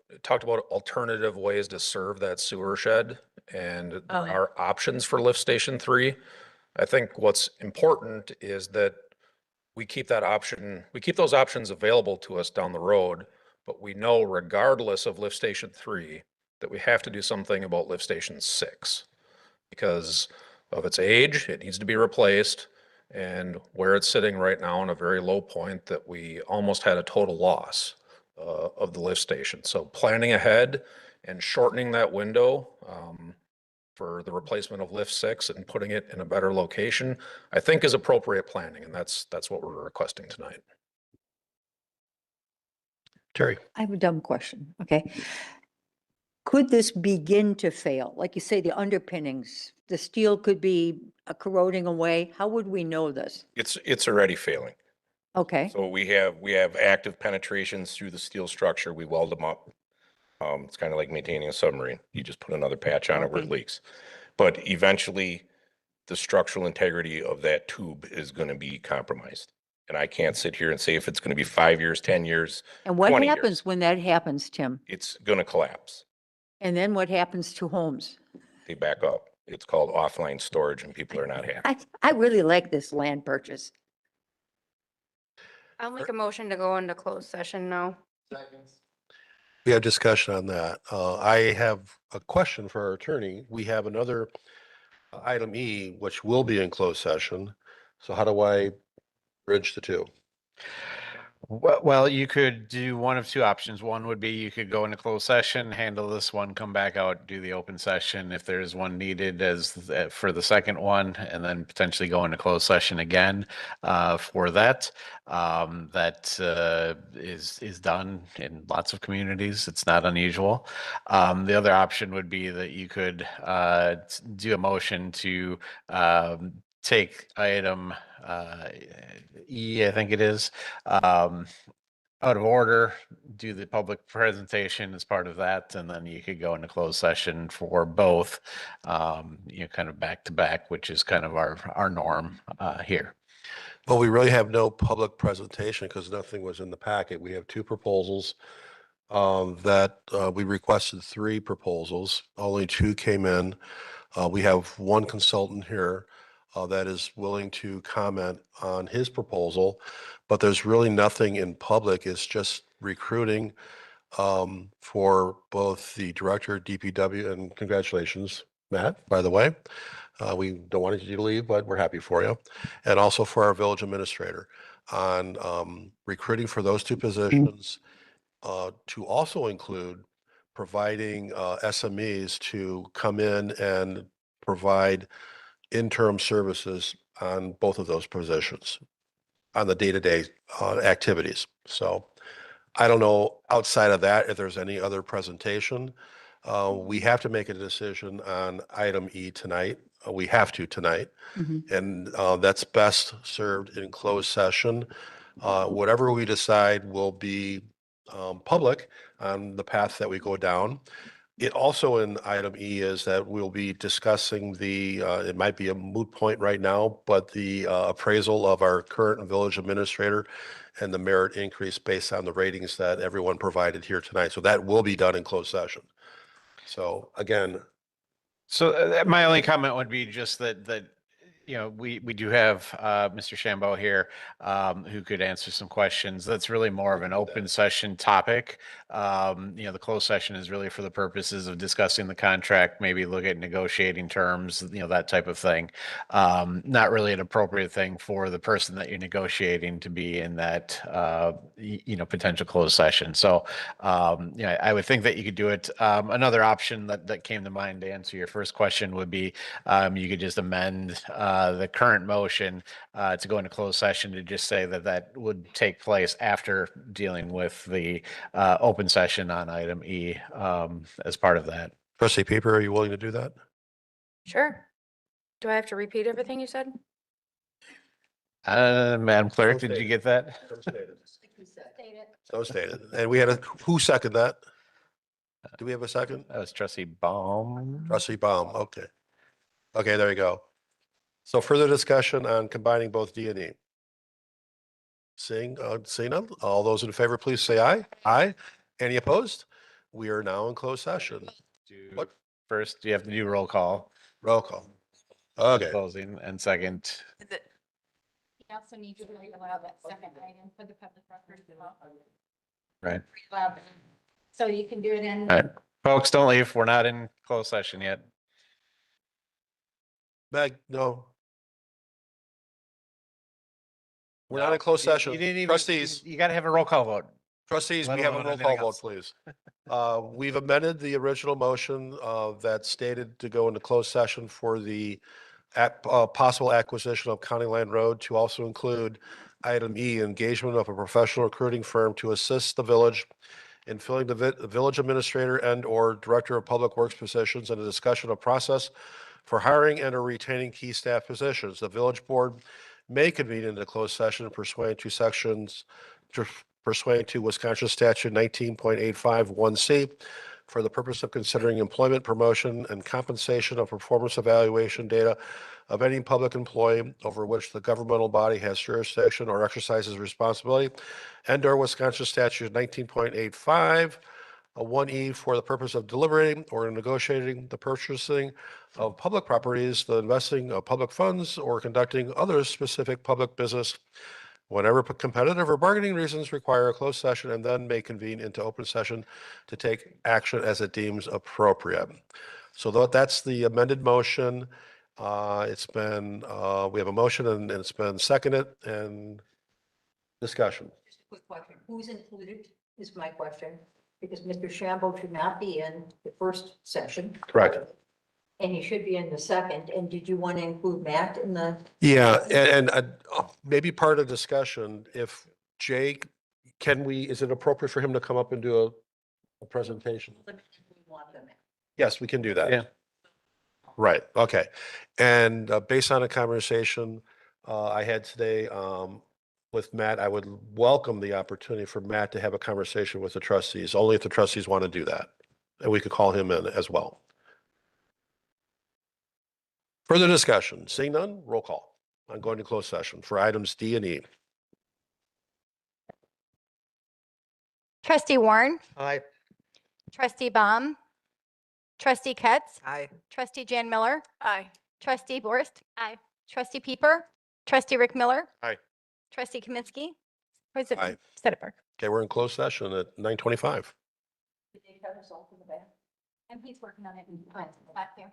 alternative ways to serve that sewer shed, and there are options for lift station 3. I think what's important is that we keep those options available to us down the road, but we know regardless of lift station 3 that we have to do something about lift station 6 because of its age. It needs to be replaced, and where it's sitting right now on a very low point that we almost had a total loss of the lift station. So planning ahead and shortening that window for the replacement of lift 6 and putting it in a better location, I think is appropriate planning, and that's what we're requesting tonight. Terry? I have a dumb question, okay? Could this begin to fail? Like you say, the underpinnings, the steel could be corroding away. How would we know this? It's already failing. Okay, So we have active penetrations through the steel structure. We weld them up. It's kind of like maintaining a submarine. You just put another patch on it where it Okay. leaks. But eventually, the structural integrity of that tube is going to be compromised. And I can't sit here and say if it's going to be 5 years, 10 years, and what 20 happens years. when that happens, Tim? It's going to collapse. And then what happens to homes? They back up. It's called offline storage, and people are not happy. I really like this land purchase. I'll make a motion to go into closed session now. We have discussion on that. I have a question for our attorney. We have another item E, which will be in closed session. So how do I bridge the two? Well, you could do one of two options. One would be you could go into closed session, handle this one, come back out, do the open session if there's one needed for the second one, and then potentially go into closed session again for that. That is done in lots of communities. It's not unusual. The other option would be that you could do a motion to take item E, I think it is, out of order, do the public presentation as part of that, and then you could go into closed session for both, kind of back to back, which is kind of our norm here. Well, we really have no public presentation because nothing was in the packet. We have two proposals that we requested 3 proposals. Only 2 came in. We have one consultant here that is willing to comment on his proposal, but there's really nothing in public. It's just recruiting for both the director, DPW, and congratulations, Matt, by the way. We don't want you to leave, but we're happy for you. And also for our village administrator on recruiting for those 2 positions, to also include providing SMEs to come in and provide interim services on both of those positions on the day-to-day activities. So I don't know outside of that if there's any other presentation. We have to make a decision on item E tonight. We have to tonight. And that's best served in closed session. Whatever we decide will be public on the path that we go down. It also in item E is that we'll be discussing it might be a moot point right now, but the appraisal of our current village administrator and the merit increase based on the ratings that everyone provided here tonight. So that will be done in closed session. So again. So my only comment would be just that we do have Mr. Shambo here who could answer some questions. That's really more of an open session topic. The closed session is really for the purposes of discussing the contract, maybe look at negotiating terms, that type of thing. Not really an appropriate thing for the person that you're negotiating to be in that, potential closed session. So, I would think that you could do it. Another option that came to mind to answer your first question would be you could just amend the current motion to go into closed session to just say that would take place after dealing with the open session on item E as part of that. Trustee Pieper, are you willing to do that? Sure. Do I have to repeat everything you said? Madam Clerk, did you get that? So stated. And we had who seconded that? Do we have a second? That was Trustee Baum. Trustee Baum, okay. Okay, there you go. So further discussion on combining both D and E. Seeing none, all those in favor, please say aye. Aye. Any opposed? We are now in closed session. What? First, you have to do roll call. Roll call. Okay. Closing, and second. You also need to allow that second item for the public record. Right. So you can do it in. All right. Folks, don't leave. We're not in closed session yet. Meg, no. We're not in closed session. You didn't even, Trustees. you got to have a roll call vote. Trustees, Let we have a alone roll anything call else. vote, please. We've amended the original motion that stated to go into closed session for the possible acquisition of County Line Road to also include item E, engagement of a professional recruiting firm to assist the village in filling the village administrator and/or director of public works positions, and a discussion of process for hiring and or retaining key staff positions. The village board may convene into closed session pursuant to Wisconsin Statute 19.851C for the purpose of considering employment, promotion, and compensation of performance evaluation data of any public employee over which the governmental body has jurisdiction or exercises responsibility, and or Wisconsin Statute 19.85 1E for the purpose of deliberating or negotiating the purchasing of public properties, the investing of public funds, or conducting other specific public business whenever competitive or bargaining reasons require a closed session, and then may convene into open session to take action as it deems appropriate. So that's the amended motion. It's been, we have a motion and it's been seconded and discussion. quick question. Who's included is my question, because Mr. Shambo should not be in the first session. Correct. And he should be in the second. And did you want to include Matt in the? Yeah, and maybe part of discussion, if Jake, is it appropriate for him to come up and do a presentation? Yes, we can do that. Yeah. Right, okay. And based on a conversation I had today with Matt, I would welcome the opportunity for Matt to have a conversation with the trustees, only if the trustees want to do that. And we could call him in as well. Further discussion, seeing none, roll call. I'm going to close session for items D and E. Trustee Warren, Aye. trustee Baum, trustee Ketz, Aye. trustee Jan Miller, Aye. trustee Borst. Aye. Trustee Pieper, trustee Rick Miller. Aye. Trustee Kaminsky. President Aye. Sediford. Okay, we're in closed session at 9:25. Did they have us all in the back? And he's working on it back there.